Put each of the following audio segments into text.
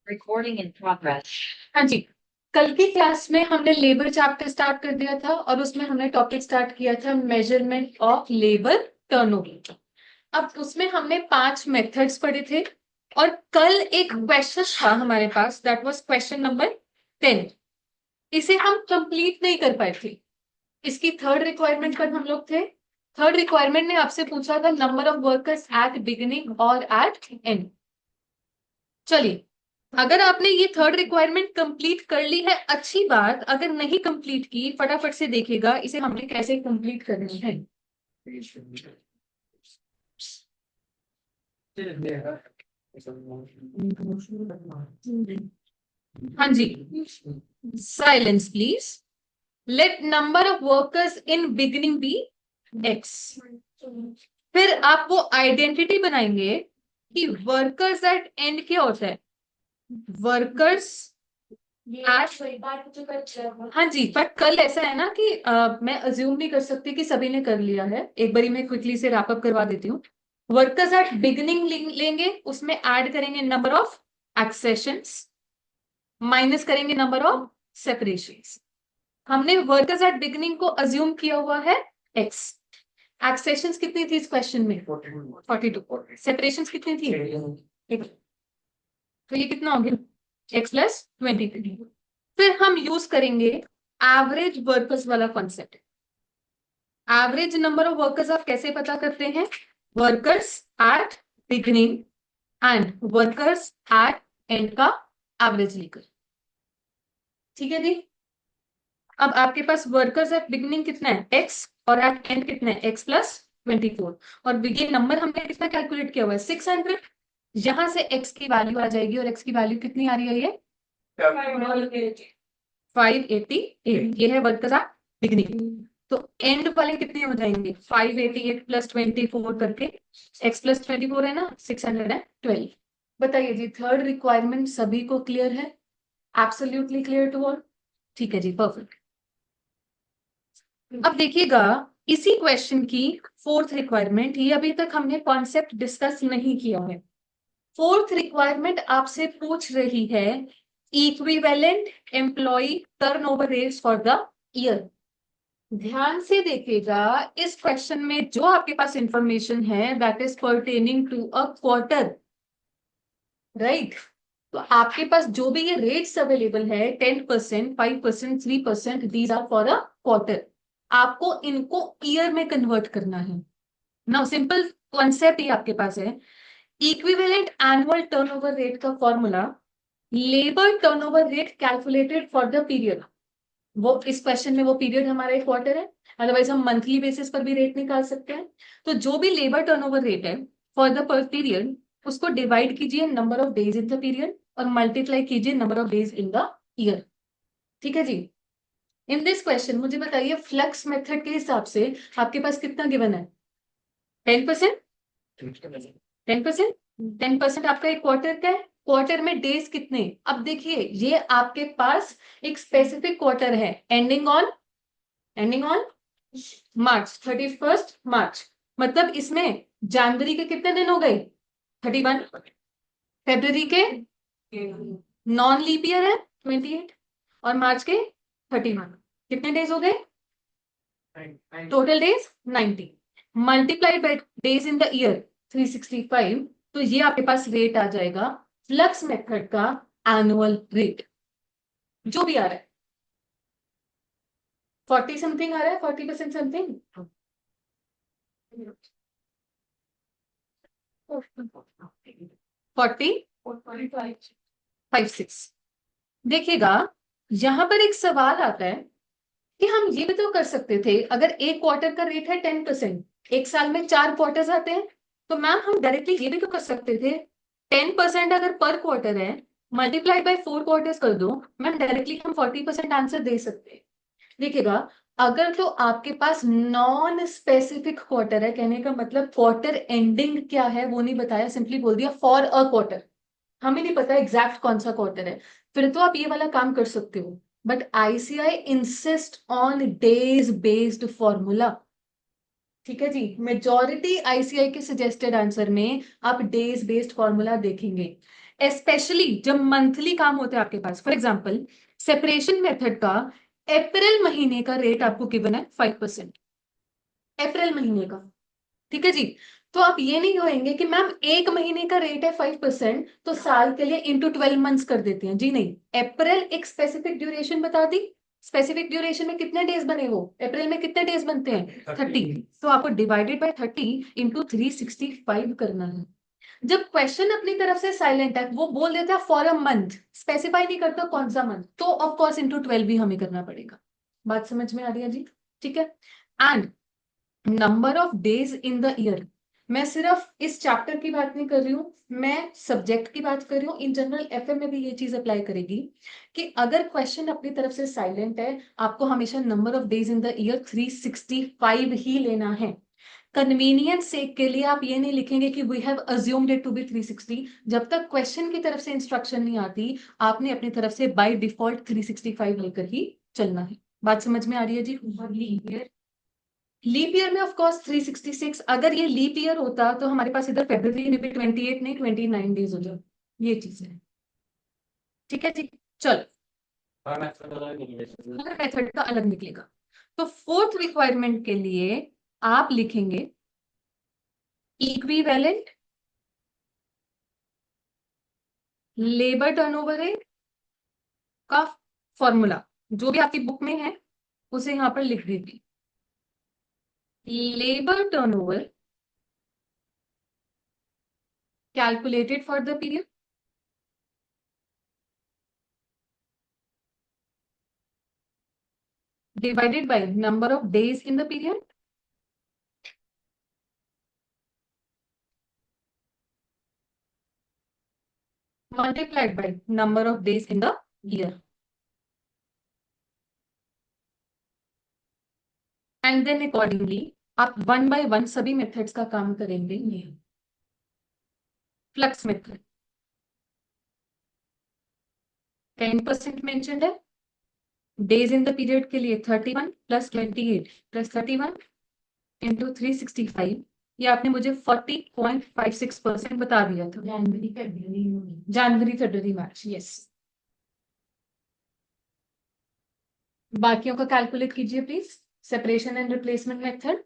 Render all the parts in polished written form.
Recording in progress. हाँ जी। कल की क्लास में हमने लेबर चैप्टर स्टार्ट कर दिया था और उसमें हमने टॉपिक स्टार्ट किया था मेजरमेंट ऑफ लेबर टर्नओवर। अब उसमें हमने 5 मेथड्स पढ़े थे और कल एक क्वेश्चन था हमारे पास, दैट वाज क्वेश्चन नंबर 10। इसे हम कंप्लीट नहीं कर पाए थे। इसकी थर्ड रिक्वायरमेंट पर हम लोग थे। थर्ड रिक्वायरमेंट ने आपसे पूछा था number of workers at beginning और एट एंड। चलिए, अगर आपने ये थर्ड रिक्वायरमेंट कंप्लीट कर ली है, अच्छी बात। अगर नहीं कंप्लीट की, फटाफट से देखिएगा इसे हमने कैसे कंप्लीट करनी है। हाँ जी, silence please. Let number of workers in beginning be X. फिर आप वो आइडेंटिटी बनाएंगे कि वर्कर्स एट एंड क्या होता है। वर्कर्स, हाँ जी, पर कल ऐसा है ना कि मैं अज्यूम नहीं कर सकती कि सभी ने कर लिया है। एक बारी मैं क्विकली से रैप अप करवा देती हूँ। वर्कर्स एट बिगिनिंग लेंगे, उसमें ऐड करेंगे नंबर ऑफ एक्सेशंस, माइनस करेंगे नंबर ऑफ सेपरेशंस। हमने वर्कर्स एट बिगिनिंग को अज्यूम किया हुआ है एक्स। एक्सेशंस कितनी थी इस क्वेश्चन में? 42। सेपरेशंस कितनी थी? एक। तो ये कितना हो गया? X plus 23। फिर हम यूज करेंगे एवरेज वर्कर्स वाला concept. Average number of workers आप कैसे पता करते हैं? Workers at beginning and workers at end का एवरेज लेकर। ठीक है जी। अब आपके पास वर्कर्स एट बिगिनिंग कितना है? एक्स, और एट एंड कितना है? X plus 24। और ये नंबर हमने कितना कैलकुलेट किया हुआ है? 600। यहां से एक्स की वैल्यू आ जाएगी, और एक्स की वैल्यू कितनी आ रही है? ये 588। ये है वर्कर्स एट बिगिनिंग। तो एंड वाले कितने हो जाएंगे? 588 प्लस 24 करके, एक्स प्लस 24 है ना, 612। बताइए जी, थर्ड रिक्वायरमेंट सभी को क्लियर है? Absolutely clear to all? ठीक है जी, परफेक्ट। अब देखिएगा इसी क्वेश्चन की फोर्थ रिक्वायरमेंट, ये अभी तक हमने कॉन्सेप्ट डिस्कस नहीं किया है। फोर्थ रिक्वायरमेंट आपसे पूछ रही है equivalent employ turnover rates for the year. ध्यान से देखिएगा, इस क्वेश्चन में जो आपके पास इंफॉर्मेशन है that is pertaining to a quarter, right? तो आपके पास जो भी ये रेट्स अवेलेबल है, 10%, 5%, 3%, these are for a quarter. आपको इनको ईयर में कन्वर्ट करना है। नाउ सिंपल कॉन्सेप्ट ये आपके पास है। इक्विवेलेंट एनुअल टर्नओवर रेट का formula, labour turnover rate calculated for the period. वो इस क्वेश्चन में वो पीरियड हमारा एक क्वार्टर है, अदरवाइज हम मंथली बेसिस पर भी रेट निकाल सकते हैं। तो जो भी लेबर टर्नओवर रेट है फॉर द पर पीरियड, उसको डिवाइड कीजिए number of days in the period और मल्टीप्लाई कीजिए number of days in the year. ठीक है जी। इन दिस क्वेश्चन मुझे बताइए, फ्लक्स मेथड के हिसाब से आपके पास कितना गिवन है? 10%। 10%। 10% आपका एक क्वार्टर का है। क्वार्टर में डेज कितने? अब देखिए, ये आपके पास एक स्पेसिफिक क्वार्टर है एंडिंग ऑन मार्च, 31 मार्च। मतलब इसमें जनवरी के कितने दिन हो गए? 31। फेब्रुवरी के नॉन लीप ईयर है 28, और मार्च के 31। कितने डेज हो गए? Total days 90, multiplied by days in the year 365। तो ये आपके पास रेट आ जाएगा फ्लक्स मेथड का एनुअल रेट, जो भी आ रहा है। 40 समथिंग आ रहा है, 40% समथिंग। 40.56। देखिएगा, यहां पर एक सवाल आता है कि हम ये भी तो कर सकते थे, अगर एक क्वार्टर का रेट है 10%, एक साल में 4 क्वार्टर्स आते हैं, तो मैम हम डायरेक्टली ये भी तो कर सकते थे। 10% अगर पर क्वार्टर है, मल्टीप्लाई बाय 4 क्वार्टर्स कर दो, मैम डायरेक्टली हम 40% आंसर दे सकते हैं। देखिएगा, अगर तो आपके पास नॉन स्पेसिफिक क्वार्टर है, कहने का मतलब क्वार्टर एंडिंग क्या है वो नहीं बताया, सिंपली बोल दिया फॉर अ क्वार्टर, हमें नहीं पता एग्जैक्ट कौन सा क्वार्टर है, फिर तो आप ये वाला काम कर सकते हो। But ICI insist on days based formula. ठीक है जी, मेजॉरिटी आईसीआई के सजेस्टेड आंसर में आप डेज बेस्ड फॉर्मूला देखेंगे। स्पेशली जब मंथली काम होता है आपके पास। फॉर एग्जाम्पल सेपरेशन मेथड का अप्रैल महीने का रेट आपको गिवन है 5%, अप्रैल महीने का, ठीक है जी। तो आप ये नहीं कहेंगे कि मैम एक महीने का रेट है 5%, तो साल के लिए इंटू 12 मंथ्स कर देते हैं, जी नहीं। अप्रैल एक स्पेसिफिक ड्यूरेशन बता दी, स्पेसिफिक ड्यूरेशन में कितने डेज बने, वो अप्रैल में कितने डेज बनते हैं 30, तो आपको डिवाइडेड बाय 30 इंटू 365 करना है। जब क्वेश्चन अपनी तरफ से साइलेंट है, वो बोल देता है फॉर अ मंथ, स्पेसिफाई नहीं करता कौन सा मंथ, तो ऑफ कोर्स इंटू 12 भी हमें करना पड़ेगा। बात समझ में आ रही है जी, ठीक है। And number of days in the year, मैं सिर्फ इस चैप्टर की बात नहीं कर रही हूँ, मैं सब्जेक्ट की बात कर रही हूँ। इन जनरल एफए में भी ये चीज अप्लाई करेगी कि अगर क्वेश्चन अपनी तरफ से साइलेंट है, आपको हमेशा number of days in the year 365 ही लेना है। कन्वीनियंस सेक के लिए आप ये नहीं लिखेंगे कि we have assumed it to be 360। जब तक क्वेश्चन की तरफ से इंस्ट्रक्शन नहीं आती, आपने अपनी तरफ से बाय डिफॉल्ट 365 लेकर ही चलना है। बात समझ में आ रही है जी। लीप ईयर में ऑफ कोर्स 366, अगर ये लीप ईयर होता तो हमारे पास इधर फेब्रुवरी में भी 28 नहीं 29 डेज हो जाए, ये चीज है, ठीक है जी। चलो हर मेथड का अलग निकलेगा। तो फोर्थ रिक्वायरमेंट के लिए आप लिखेंगे इक्विवेलेंट लेबर टर्नओवर रेट का फॉर्मूला, जो भी आपकी बुक में है उसे यहां पर लिख दीजिए। Labour turnover calculated for the period divided by number of days in the period multiplied by number of days in the year, and then accordingly आप वन बाय वन सभी मेथड्स का काम करेंगे। फ्लक्स मेथड 10% मेंशन्ड है, days in the period के लिए 31 plus 28 plus 31 into 365, ये आपने मुझे 40.56% बता दिया था। जनवरी फरवरी मार्च, यस। बाकियों का कैलकुलेट कीजिए please, separation and replacement method.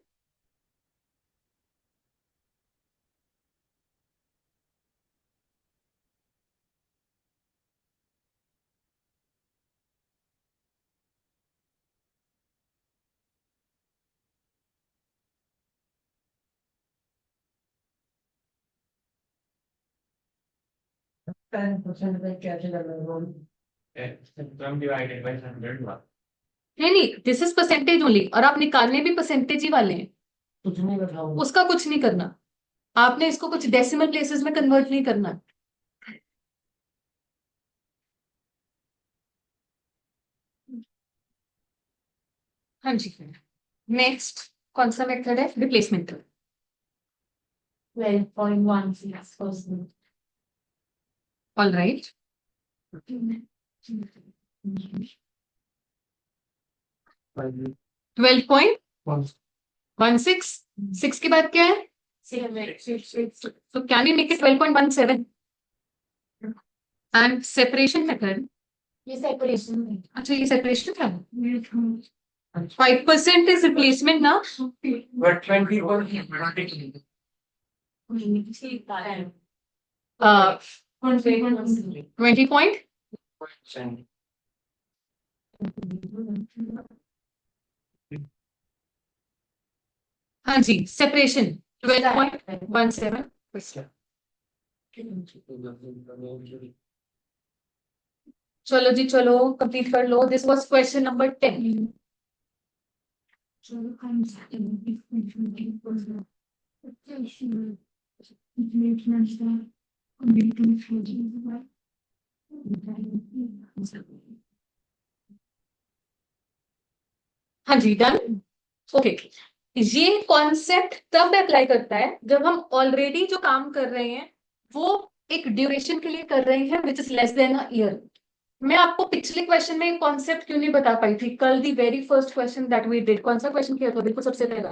नहीं नहीं, दिस इज परसेंटेज ओनली, और आप निकालने भी परसेंटेज ही वाले हैं, कुछ नहीं बताओ, उसका कुछ नहीं करना, आपने इसको कुछ डेसिमल प्लेसेस में कन्वर्ट नहीं करना। हाँ जी, नेक्स्ट कौन सा मेथड है, रिप्लेसमेंट। 12.16%। ऑल राइट, 12.16, 6 के बाद क्या है, तो can we make it 12.17। And separation method, ये सेपरेशन, अच्छा ये सेपरेशन था, 5% इज रिप्लेसमेंट ना, बट 20 हाँ जी, सेपरेशन 12.17%। चलो जी चलो, कंप्लीट कर लो, दिस वाज क्वेश्चन नंबर 10। हाँ जी, डन, ओके। ये कॉन्सेप्ट तब अप्लाई करता है जब हम ऑलरेडी जो काम कर रहे हैं वो एक ड्यूरेशन के लिए कर रहे हैं which is less than a year. मैं आपको पिछले क्वेश्चन में कॉन्सेप्ट क्यों नहीं बता पाई थी, कल the very first question that we did, कौन सा क्वेश्चन किया था, बिल्कुल सबसे पहला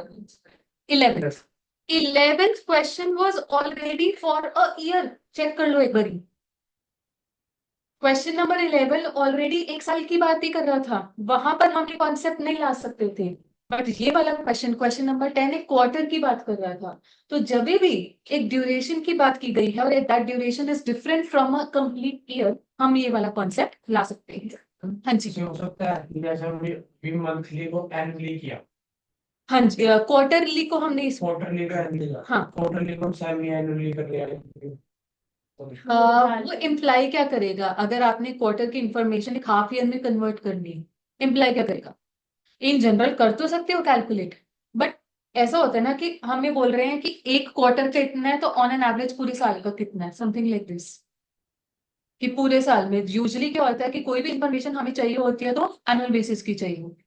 11th question was already for a year, check कर लो एक बारी। क्वेश्चन नंबर 11 ऑलरेडी एक साल की बात ही कर रहा था, वहां पर हम ये कॉन्सेप्ट नहीं ला सकते थे। बट ये वाला क्वेश्चन, क्वेश्चन नंबर 10, एक क्वार्टर की बात कर रहा था। तो जब भी एक ड्यूरेशन की बात की गई है और that duration is different from a complete year, हम ये वाला कॉन्सेप्ट ला सकते हैं। हाँ जी, हो सकता है कि जैसे हमने मंथली को एनुअली किया, हाँ जी, क्वार्टरली को हमने इस क्वार्टरली का एनुअली, हाँ, क्वार्टरली को सेमी एनुअली कर लिया। वो इम्प्लाई क्या करेगा? अगर आपने क्वार्टर की इंफॉर्मेशन एक हाफ ईयर में कन्वर्ट करनी है, इम्प्लाई क्या करेगा? इन जनरल कर तो सकते हो कैलकुलेट, बट ऐसा होता है ना कि हम ये बोल रहे हैं कि एक क्वार्टर का इतना है तो ऑन एन एवरेज पूरे साल का कितना है, समथिंग लाइक दिस। कि पूरे साल में यूजुअली क्या होता है कि कोई भी इंफॉर्मेशन हमें चाहिए होती है तो एनुअल बेसिस की चाहिए होती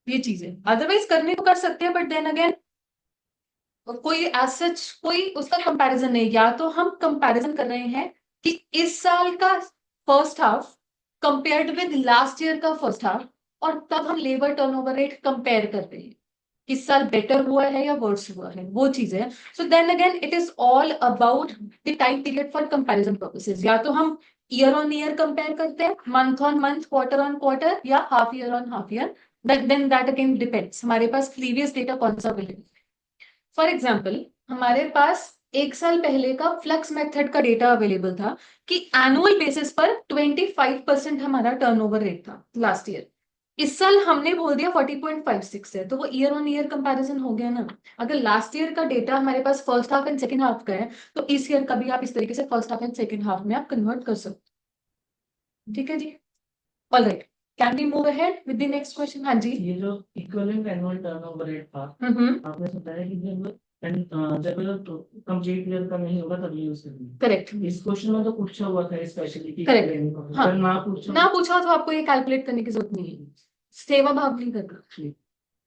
है। ये चीजें अदरवाइज करने को कर सकते हैं, बट देन अगेन कोई एज सच कोई उसका कंपैरिजन नहीं। या तो हम कंपैरिजन कर रहे हैं कि इस साल का first half compared with last year का फर्स्ट हाफ, और तब हम लेबर टर्नओवर रेट कंपेयर कर रहे हैं, किस साल बेटर हुआ है या वर्स हुआ है, वो चीज है। So then again it is all about the time period for comparison purposes. या तो हम ईयर ऑन ईयर कंपेयर करते हैं, month on month, quarter on quarter, या half year on half year. Then that again depends हमारे पास previous data कौन सा अवेलेबल। फॉर एग्जाम्पल, हमारे पास एक साल पहले का फ्लक्स मेथड का डेटा अवेलेबल था कि एनुअल बेसिस पर 25% हमारा टर्नओवर रेट था लास्ट ईयर। इस साल हमने बोल दिया 40.56 है, तो वो ईयर ऑन ईयर कंपैरिजन हो गया ना। अगर लास्ट ईयर का डेटा हमारे पास first half and second half का है, तो इस ईयर का भी आप इस तरीके से first half and second half में आप कन्वर्ट कर सकते हो। ठीक है जी, all right, can we move ahead with the next question? हाँ जी। ये जो इक्विवेलेंट एनुअल टर्नओवर रेट था, आपने बताया कि जब तो कंप्लीट ईयर का नहीं होगा तभी यूज करेंगे। करेक्ट, इस क्वेश्चन में तो पूछा हुआ था स्पेशली कि करेक्ट। हाँ, अगर ना पूछा ना पूछा तो आपको ये कैलकुलेट करने की जरूरत नहीं है, सेवा भाव नहीं करना।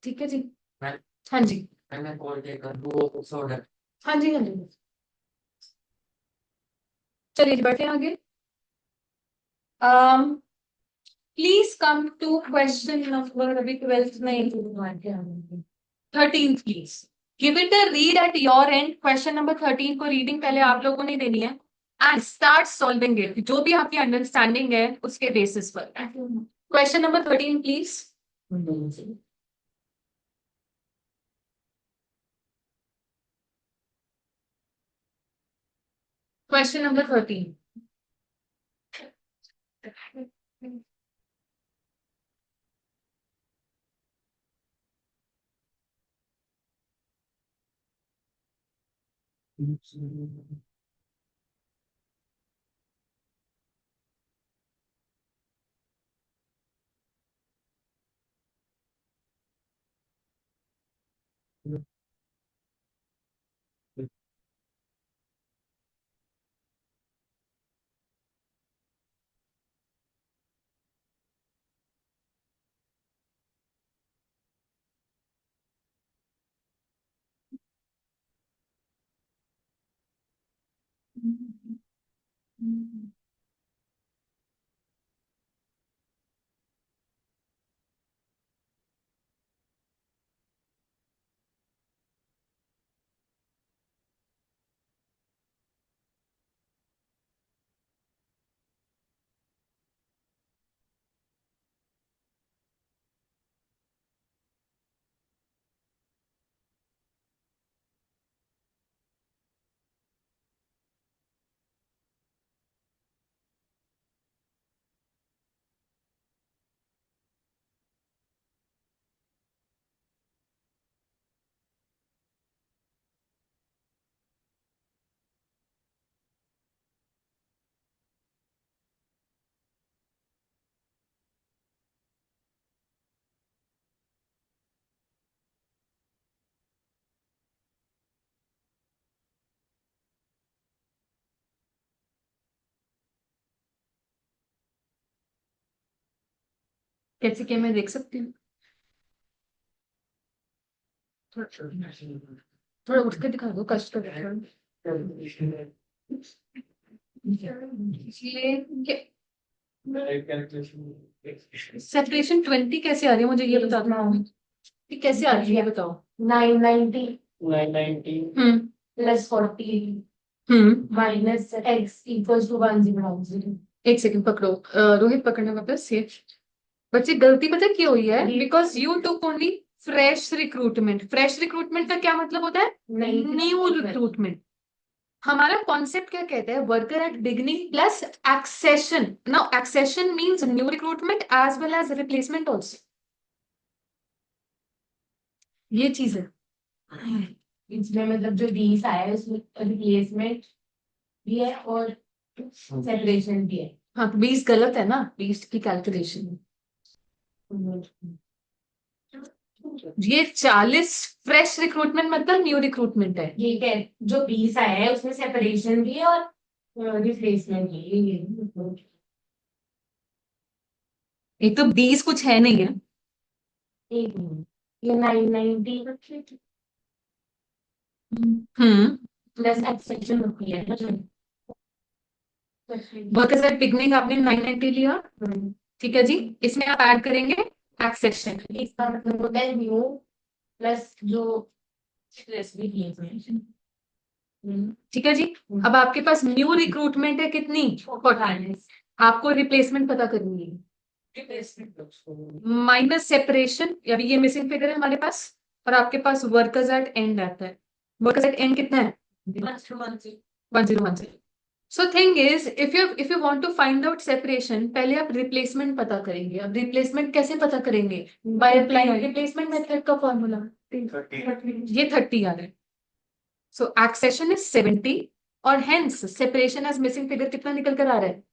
ठीक है जी। हाँ जी, मैंने कॉल किया वो सॉर्ट। हाँ जी, हाँ जी। चलिए जी, बढ़ते हैं आगे। Please come to question number, अभी 12th नहीं, 13th please. Give it a read at your end. Question number 13 को रीडिंग पहले आप लोगों ने देनी है एंड स्टार्ट सॉल्विंग इट, जो भी आपकी अंडरस्टैंडिंग है उसके बेसिस पर। Question number 13 please. Question number 13। कैसे क्या मैं देख सकती हूँ? थोड़ा उठ के दिखा दो, कष्ट कर ये सेपरेशन 20 कैसे आ रही है, मुझे ये बताना है कि कैसे आ रही है, बताओ। 990 990 plus 40 minus x equals to 100। एक सेकंड पकड़ो, रोहित पकड़ने वापस ये। बच्चे गलती पता है क्यों हुई है? Because you took only fresh recruitment. Fresh recruitment का क्या मतलब होता है? New recruitment. हमारा कॉन्सेप्ट क्या कहता है? Worker at beginning plus accession. Now accession means new recruitment as well as replacement also. ये चीज है। इसमें मतलब जो 20 आया है उसमें रिप्लेसमेंट भी है और सेपरेशन भी है। हाँ, तो 20 गलत है ना, 20 की कैलकुलेशन। ये 40 फ्रेश रिक्रूटमेंट मतलब न्यू रिक्रूटमेंट है। ये क्या है? जो 20 आया है उसमें सेपरेशन भी है और रिप्लेसमेंट भी है। एक तो 20 कुछ है नहीं है। एक मिनट, ये 990 हम्म। प्लस एक्सेप्शन होती है ना जो। वर्कर्स एट बिगनिंग आपने 990 लिया, ठीक है जी। इसमें आप ऐड करेंगे एक्सेशन। इसका मतलब होता है न्यू प्लस जो रिप्लेसमेंट। ठीक है जी। अब आपके पास न्यू रिक्रूटमेंट है कितनी? 40। आपको रिप्लेसमेंट पता करनी है। माइनस सेपरेशन, अभी ये मिसिंग फिगर है हमारे पास, और आपके पास वर्कर्स एट एंड आता है। वर्कर्स एट एंड कितना है? 1010। So thing is, if you want to find out separation, पहले आप रिप्लेसमेंट पता करेंगे। अब रिप्लेसमेंट कैसे पता करेंगे? बाय अप्लाइंग रिप्लेसमेंट मेथड का फॉर्मूला। ये 30 आ रहा है। सो एक्सेशन इज 70 और hence separation as missing figure कितना निकल कर आ रहा है?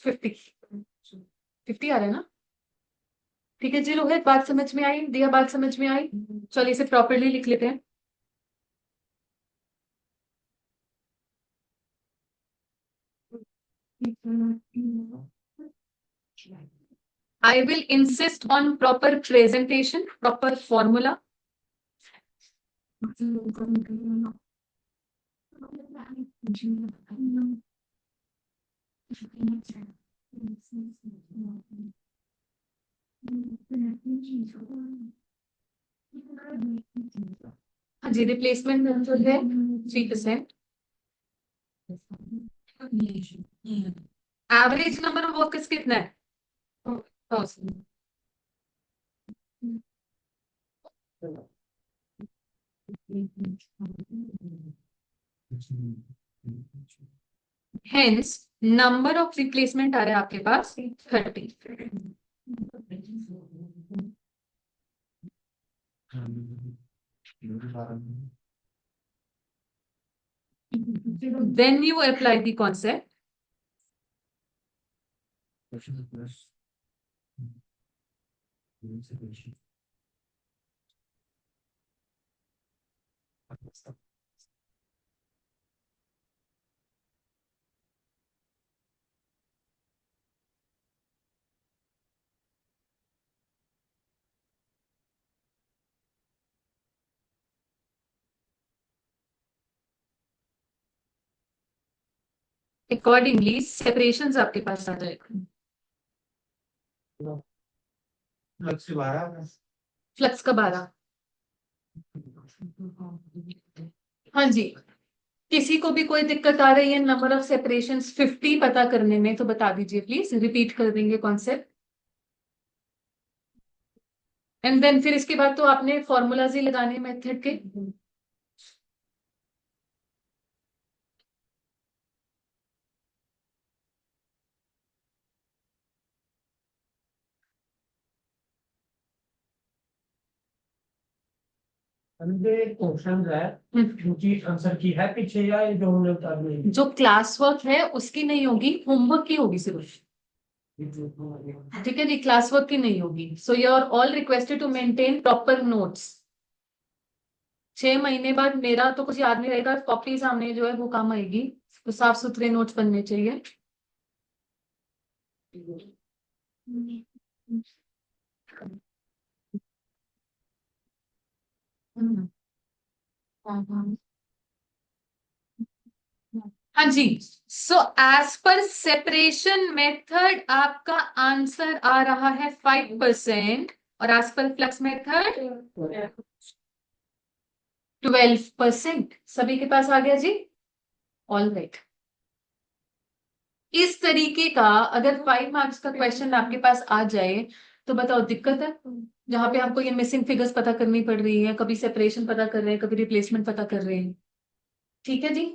50। 50 आ रहा है ना? ठीक है जी रोहित, बात समझ में आई? दिया, बात समझ में आई? चलिए इसे प्रॉपरली लिख लेते हैं। I will insist on proper presentation, proper formula. हाँ जी, रिप्लेसमेंट जो है 3%। एवरेज नंबर ऑफ वर्कर्स कितना है? 1000। हेंस नंबर ऑफ रिप्लेसमेंट आ रहा है आपके पास 30। Then you apply the concept. Accordingly, separations आपके पास आ जाएगा। फ्लक्स का 12। हाँ जी, किसी को भी कोई दिक्कत आ रही है नंबर ऑफ सेपरेशंस 50 पता करने में तो बता दीजिए प्लीज, रिपीट कर देंगे कॉन्सेप्ट। एंड देन फिर इसके बाद तो आपने फॉर्मूलाज ही लगाने मेथड के। एक क्वेश्चन है उनकी आंसर की है पीछे, या ये जो हमने बता दिए? जो क्लास वर्क है उसकी नहीं होगी, होमवर्क की होगी सिर्फ। ठीक है जी, क्लास वर्क की नहीं होगी। So you are all requested to maintain proper notes. 6 महीने बाद मेरा तो कुछ याद नहीं रहेगा, कॉपी सामने जो है वो काम आएगी, तो साफ सुथरे नोट्स बनने चाहिए। हाँ जी। So as per separation method आपका आंसर आ रहा है 5%, और एज पर फ्लक्स मेथड 12%। सभी के पास आ गया जी? All right. इस तरीके का अगर 5 मार्क्स का क्वेश्चन आपके पास आ जाए तो बताओ दिक्कत है? जहां पे आपको ये मिसिंग फिगर्स पता करनी पड़ रही है, कभी सेपरेशन पता कर रहे हैं, कभी रिप्लेसमेंट पता कर रहे हैं। ठीक है जी।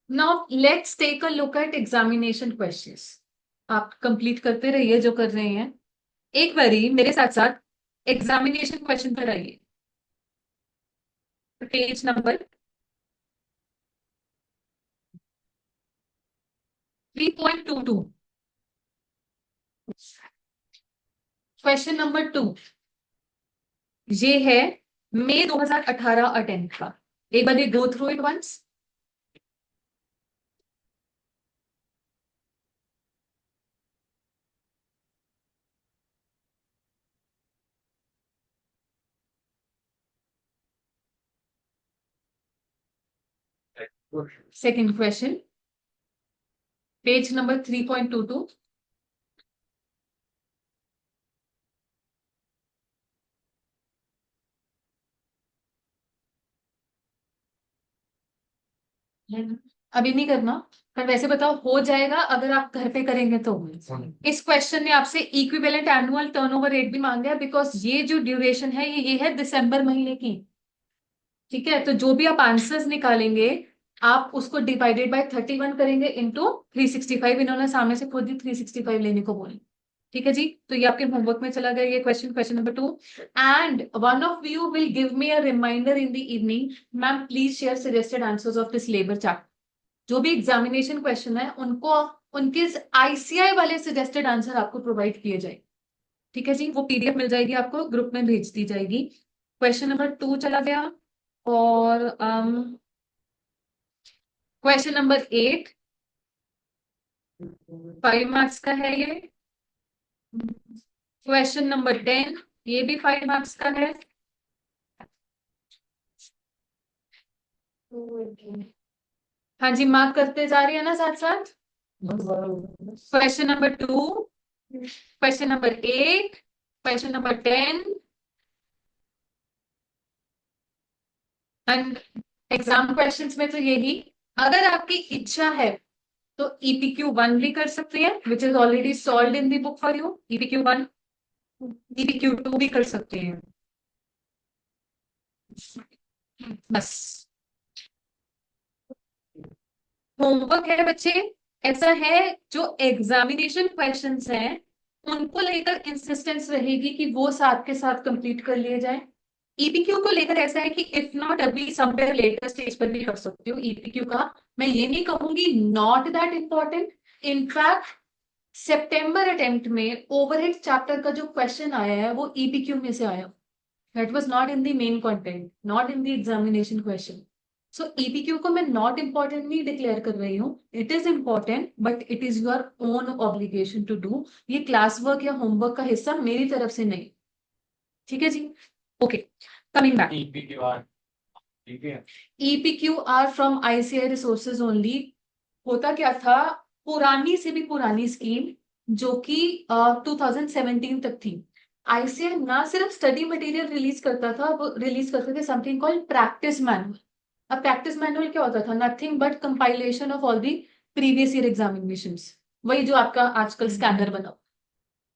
Now let's take a look at examination questions. आप कंप्लीट करते रहिए जो कर रहे हैं। एक बारी मेरे साथ साथ एग्जामिनेशन क्वेश्चन पर आइए। Page number 3.22। क्वेश्चन नंबर 2 ये है मई 2018 अटेम्प्ट का। एक बार go through it once. Second question, page number 3.22। अभी नहीं करना, पर वैसे बताओ हो जाएगा अगर आप घर पे करेंगे तो। इस क्वेश्चन ने आपसे इक्विवेलेंट एनुअल टर्नओवर रेट भी मांगा है, बिकॉज ये जो ड्यूरेशन है ये है दिसंबर महीने की। ठीक है, तो जो भी आप आंसर्स निकालेंगे आप उसको डिवाइडेड बाय 31 करेंगे इंटू 365। इन्होंने सामने से खुद ही 365 लेने को बोले। ठीक है जी, तो ये आपके होमवर्क में चला गया ये question, question number 2। And one of you will give me a reminder in the evening, ma'am please share suggested answers of this labour chart. जो भी एग्जामिनेशन क्वेश्चन है उनको उनके आईसीआई वाले सजेस्टेड आंसर आपको प्रोवाइड किए जाए। ठीक है जी, वो पीडीएफ मिल जाएगी आपको, ग्रुप में भेज दी जाएगी। क्वेश्चन नंबर 2 चला गया। और क्वेश्चन नंबर 8 5 मार्क्स का है ये। क्वेश्चन नंबर 10 ये भी 5 मार्क्स का है। हाँ जी, मार्क करते जा रही है ना साथ साथ। Question number 2, question number 8, question number 10 and exam questions में तो यही। अगर आपकी इच्छा है तो EPQ1 भी कर सकते हैं, which is already solve in the book for you. EPQ1, EPQ2 भी कर सकते हैं। बस होमवर्क है बच्चे, ऐसा है जो एग्जामिनेशन क्वेश्चंस हैं उनको लेकर इंसिस्टेंस रहेगी कि वो साथ के साथ कंप्लीट कर लिए जाए। ईपीक्यू को लेकर ऐसा है कि इफ नॉट अभी समवेयर लेटर स्टेज पर भी कर सकती हूँ ईपीक्यू का। मैं ये नहीं कहूंगी not that important. In fact September attempt में ओवरहेड चैप्टर का जो क्वेश्चन आया है वो ईपीक्यू में से आया। That was not in the main content, not in the examination question. So EPQ को मैं नॉट इंपॉर्टेंट नहीं डिक्लेयर कर रही हूँ, it is important but it is your own obligation to do. ये क्लास वर्क या होमवर्क का हिस्सा मेरी तरफ से नहीं। ठीक है जी, okay coming back. EPQR from ICI resources only. होता क्या था, पुरानी से भी पुरानी स्कीम जो कि 2017 तक थी। ICI ना सिर्फ स्टडी मटेरियल रिलीज करता था, वो रिलीज करते थे समथिंग कॉल्ड प्रैक्टिस मैनुअल। अब प्रैक्टिस मैनुअल क्या होता था, nothing but compilation of all the previous year examinations. वही जो आपका आजकल स्कैनर बना।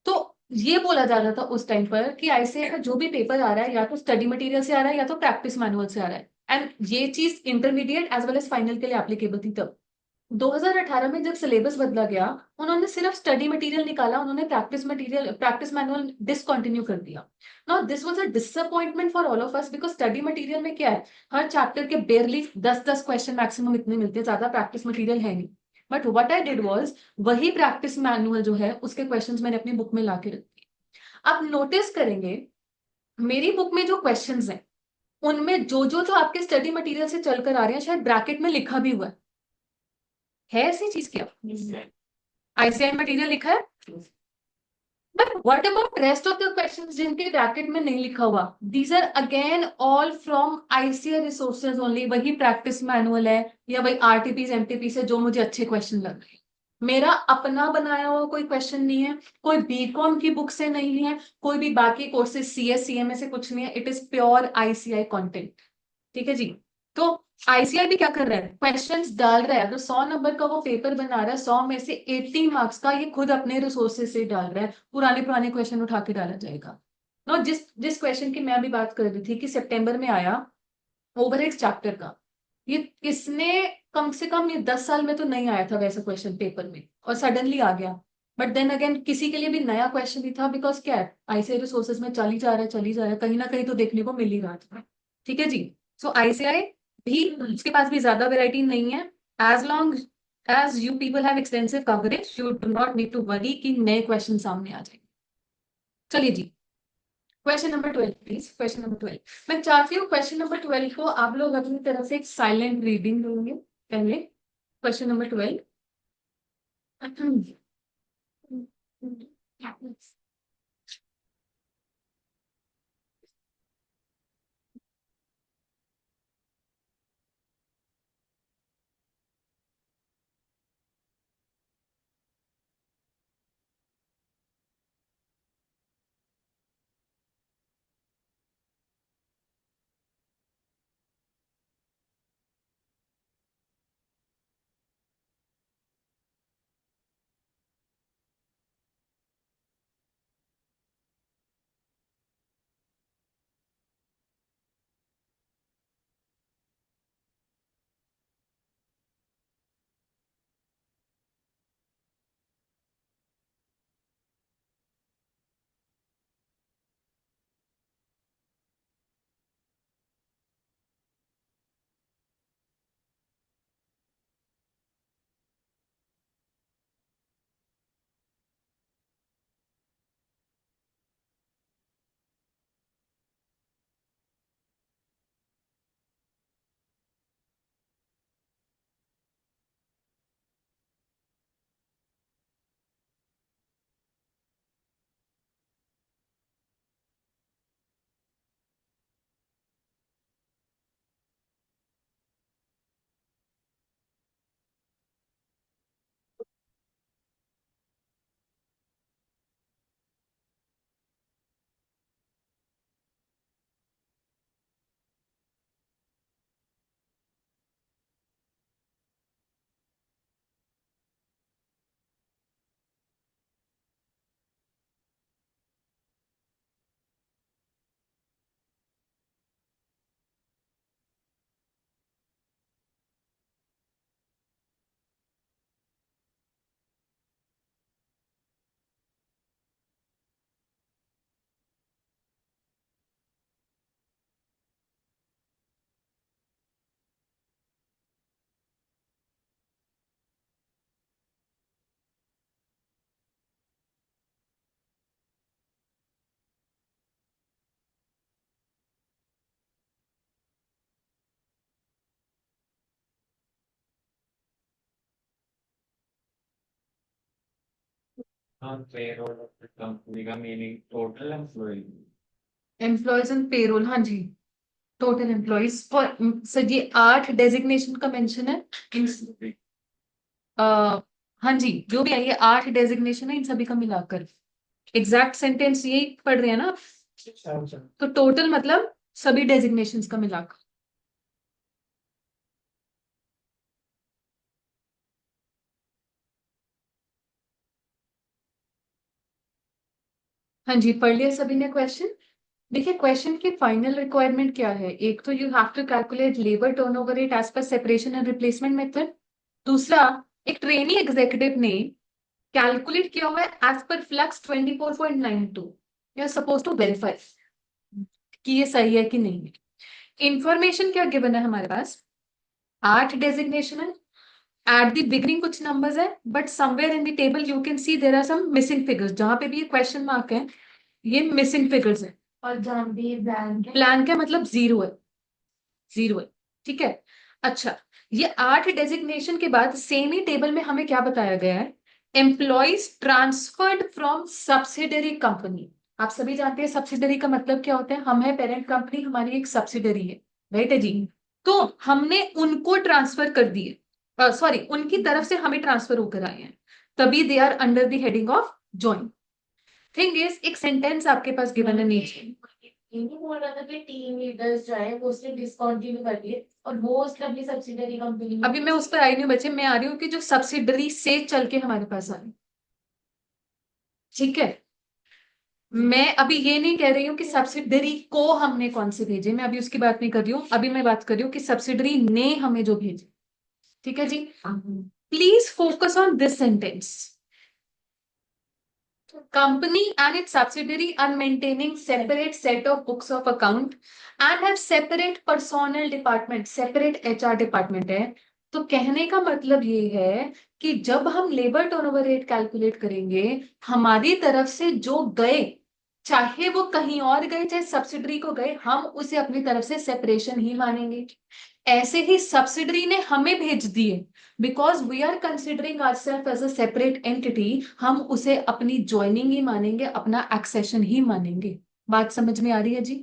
तो ये बोला जा रहा था उस टाइम पर कि ICI का जो भी पेपर आ रहा है या तो स्टडी मटेरियल से आ रहा है या तो प्रैक्टिस मैनुअल से आ रहा है। एंड ये चीज intermediate as well as final के लिए एप्लीकेबल थी तब। 2018 में जब सिलेबस बदला गया, उन्होंने सिर्फ स्टडी मटेरियल निकाला, उन्होंने प्रैक्टिस मैनुअल डिसकंटिन्यू कर दिया। Now this was a disappointment for all of us, because study material में क्या है, हर चैप्टर के बेयरली 10-10 क्वेश्चन मैक्सिमम इतने मिलते हैं, ज्यादा प्रैक्टिस मटेरियल है नहीं। But what I did was, वही प्रैक्टिस मैनुअल जो है उसके क्वेश्चंस मैंने अपनी बुक में लाके रख दिए। आप नोटिस करेंगे मेरी बुक में जो क्वेश्चंस हैं उनमें जो तो आपके स्टडी मटेरियल से चलकर आ रहे हैं शायद ब्रैकेट में लिखा भी हुआ है ऐसी चीज क्या? ICI मटेरियल लिखा है, but what about rest of the questions जिनके ब्रैकेट में नहीं लिखा हुआ? These are again all from ICI resources only. वही प्रैक्टिस मैनुअल है या वही RTPs MTP से जो मुझे अच्छे क्वेश्चन लग रहे हैं। मेरा अपना बनाया हुआ कोई क्वेश्चन नहीं है, कोई बीकॉम की बुक से नहीं है, कोई भी बाकी कोर्सेज CS CMA से कुछ नहीं है। It is pure ICI content. ठीक है जी, तो आईसीआई भी क्या कर रहा है, क्वेश्चंस डाल रहा है। अगर 100 नंबर का वो पेपर बना रहा है, 100 में से 80 मार्क्स का ये खुद अपने रिसोर्सेज से डाल रहा है, पुराने पुराने क्वेश्चन उठा के डाला जाएगा। नो, जिस जिस क्वेश्चन की मैं अभी बात कर रही थी कि सितंबर में आया ओवरहेड चैप्टर का, ये किसने, कम से कम ये 10 साल में तो नहीं आया था वैसा क्वेश्चन पेपर में, और सडनली आ गया। बट देन अगेन किसी के लिए भी नया क्वेश्चन ही था, बिकॉज क्या है, आईसीआई रिसोर्सेज में चल ही जा रहा है, चल ही जा रहा है, कहीं ना कहीं तो देखने को मिल ही रहा था। ठीक है जी। सो आईसीआई भी, उसके पास भी ज्यादा वेराइटी नहीं है। As long as you people have extensive coverage, you do not need to worry कि नए क्वेश्चन सामने आ जाएंगे। चलिए जी, question number 12 please, question number 12। मैं चाहती हूँ क्वेश्चन नंबर 12 को आप लोग अपनी तरफ से एक साइलेंट रीडिंग दोगे पहले। Question number 12। हाँ, पेरोल कंपनी का meaning total employ. Employees and payroll, हाँ जी, टोटल एम्प्लॉयज फॉर। सर ये 8 डेजिग्नेशन का मेंशन है हाँ जी, जो भी है ये 8 डेजिग्नेशन है इन सभी का मिलाकर। एग्जैक्ट सेंटेंस यही पढ़ रहे हैं ना आप? तो टोटल मतलब सभी डेजिग्नेशन का मिलाकर। हाँ जी, पढ़ लिया सभी ने क्वेश्चन? देखिए क्वेश्चन की फाइनल रिक्वायरमेंट क्या है, एक तो you have to calculate labour turnover rate as per separation and replacement method. दूसरा, एक ट्रेनी एग्जीक्यूटिव ने कैलकुलेट किया हुआ है as per flux 24.92, you are suppose to verify कि ये सही है कि नहीं है। इंफॉर्मेशन क्या गिवन है हमारे पास, 8 डेजिग्नेशन है, एट द बिगिनिंग कुछ नंबर्स है, but somewhere in the table you can see there are some missing figures, जहां पे भी ये क्वेश्चन मार्क है ये मिसिंग फिगर्स है। और जहाँ भी ब्लैंक है, प्लान का मतलब जीरो है, जीरो है। ठीक है। अच्छा, ये 8 डेजिग्नेशन के बाद सेम ही टेबल में हमें क्या बताया गया है, employees transferred from subsidiary company. आप सभी जानते हैं सब्सिडरी का मतलब क्या होता है, हम है पेरेंट कंपनी, हमारी एक सब्सिडरी है, राइट है जी। तो हमने उनको ट्रांसफर कर दिए, सॉरी उनकी तरफ से हमें ट्रांसफर होकर आए हैं, तभी they are under the heading of join. Thing is, एक सेंटेंस आपके पास गिवन है नीचे, इनको बोल रहा था कि टीम लीडर्स जो है वो उसने डिसकंटिन्यू कर दिए और वो उसने अपनी सब्सिडरी कंपनी अभी मैं उस पर आई नहीं हूँ बच्चे, मैं आ रही हूँ कि जो सब्सिडरी से चल के हमारे पास आ रही, ठीक है। मैं अभी ये नहीं कह रही हूँ कि सब्सिडरी को हमने कौन से भेजे, मैं अभी उसकी बात नहीं कर रही हूँ, अभी मैं बात कर रही हूँ कि सब्सिडरी ने हमें जो भेजे, ठीक है जी। Please focus on this sentence. Company and its subsidiary are maintaining separate set of books of account and have separate personnel department, separate HR department है। तो कहने का मतलब ये है कि जब हम लेबर टर्नओवर रेट कैलकुलेट करेंगे, हमारी तरफ से जो गए, चाहे वो कहीं और गए चाहे सब्सिडरी को गए, हम उसे अपनी तरफ से सेपरेशन ही मानेंगे। ऐसे ही सब्सिडरी ने हमें भेज दिए, because we are considering ourself as a separate entity, हम उसे अपनी ज्वाइनिंग ही मानेंगे, अपना एक्सेशन ही मानेंगे। बात समझ में आ रही है जी?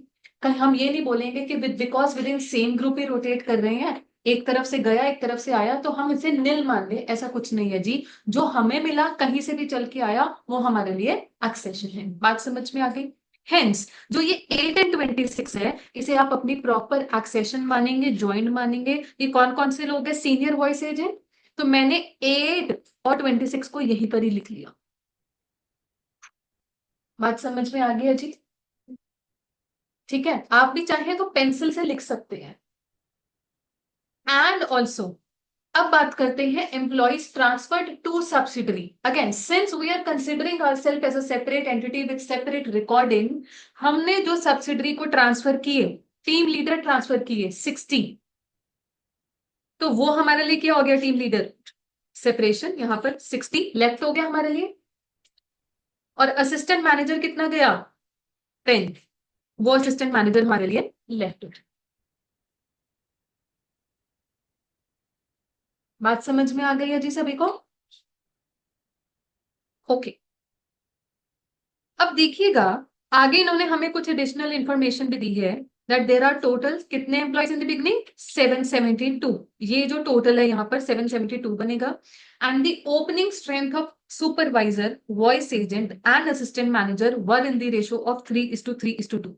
कहीं हम ये नहीं बोलेंगे कि because with in same group he rotate कर रहे हैं, एक तरफ से गया एक तरफ से आया तो हम इसे निल मान ले, ऐसा कुछ नहीं है जी। जो हमें मिला कहीं से भी चल के आया वो हमारे लिए एक्सेशन है। बात समझ में आ गई? हेंस जो ये 8 एंड 26 है, इसे आप अपनी प्रॉपर एक्सेशन मानेंगे, ज्वाइंट मानेंगे। ये कौन कौन से लोग हैं? Senior voice agent. तो मैंने 8 और 26 को यहीं पर ही लिख लिया। बात समझ में आ गई है जी? ठीक है, आप भी चाहे तो पेंसिल से लिख सकते हैं। एंड ऑल्सो अब बात करते हैं employees transferred to subsidiary. Again since we are considering ourself as a separate entity with separate recording, हमने जो सब्सिडरी को ट्रांसफर किए, टीम लीडर ट्रांसफर किए 60, तो वो हमारे लिए क्या हो गया? टीम लीडर सेपरेशन, यहां पर 60 लेफ्ट हो गया हमारे लिए। और असिस्टेंट मैनेजर कितना गया? 10, वो असिस्टेंट मैनेजर हमारे लिए लेफ्ट हो गया। बात समझ में आ गई है जी सभी को? ओके, अब देखिएगा आगे इन्होंने हमें कुछ एडिशनल इंफॉर्मेशन भी दी है दैट देयर आर टोटल कितने एम्प्लॉइज इन द बिगनिंग? 772। ये जो टोटल है यहाँ पर 772 बनेगा। And the opening strength of supervisor, voice agent and assistant manager were in the ratio of 3:3:2।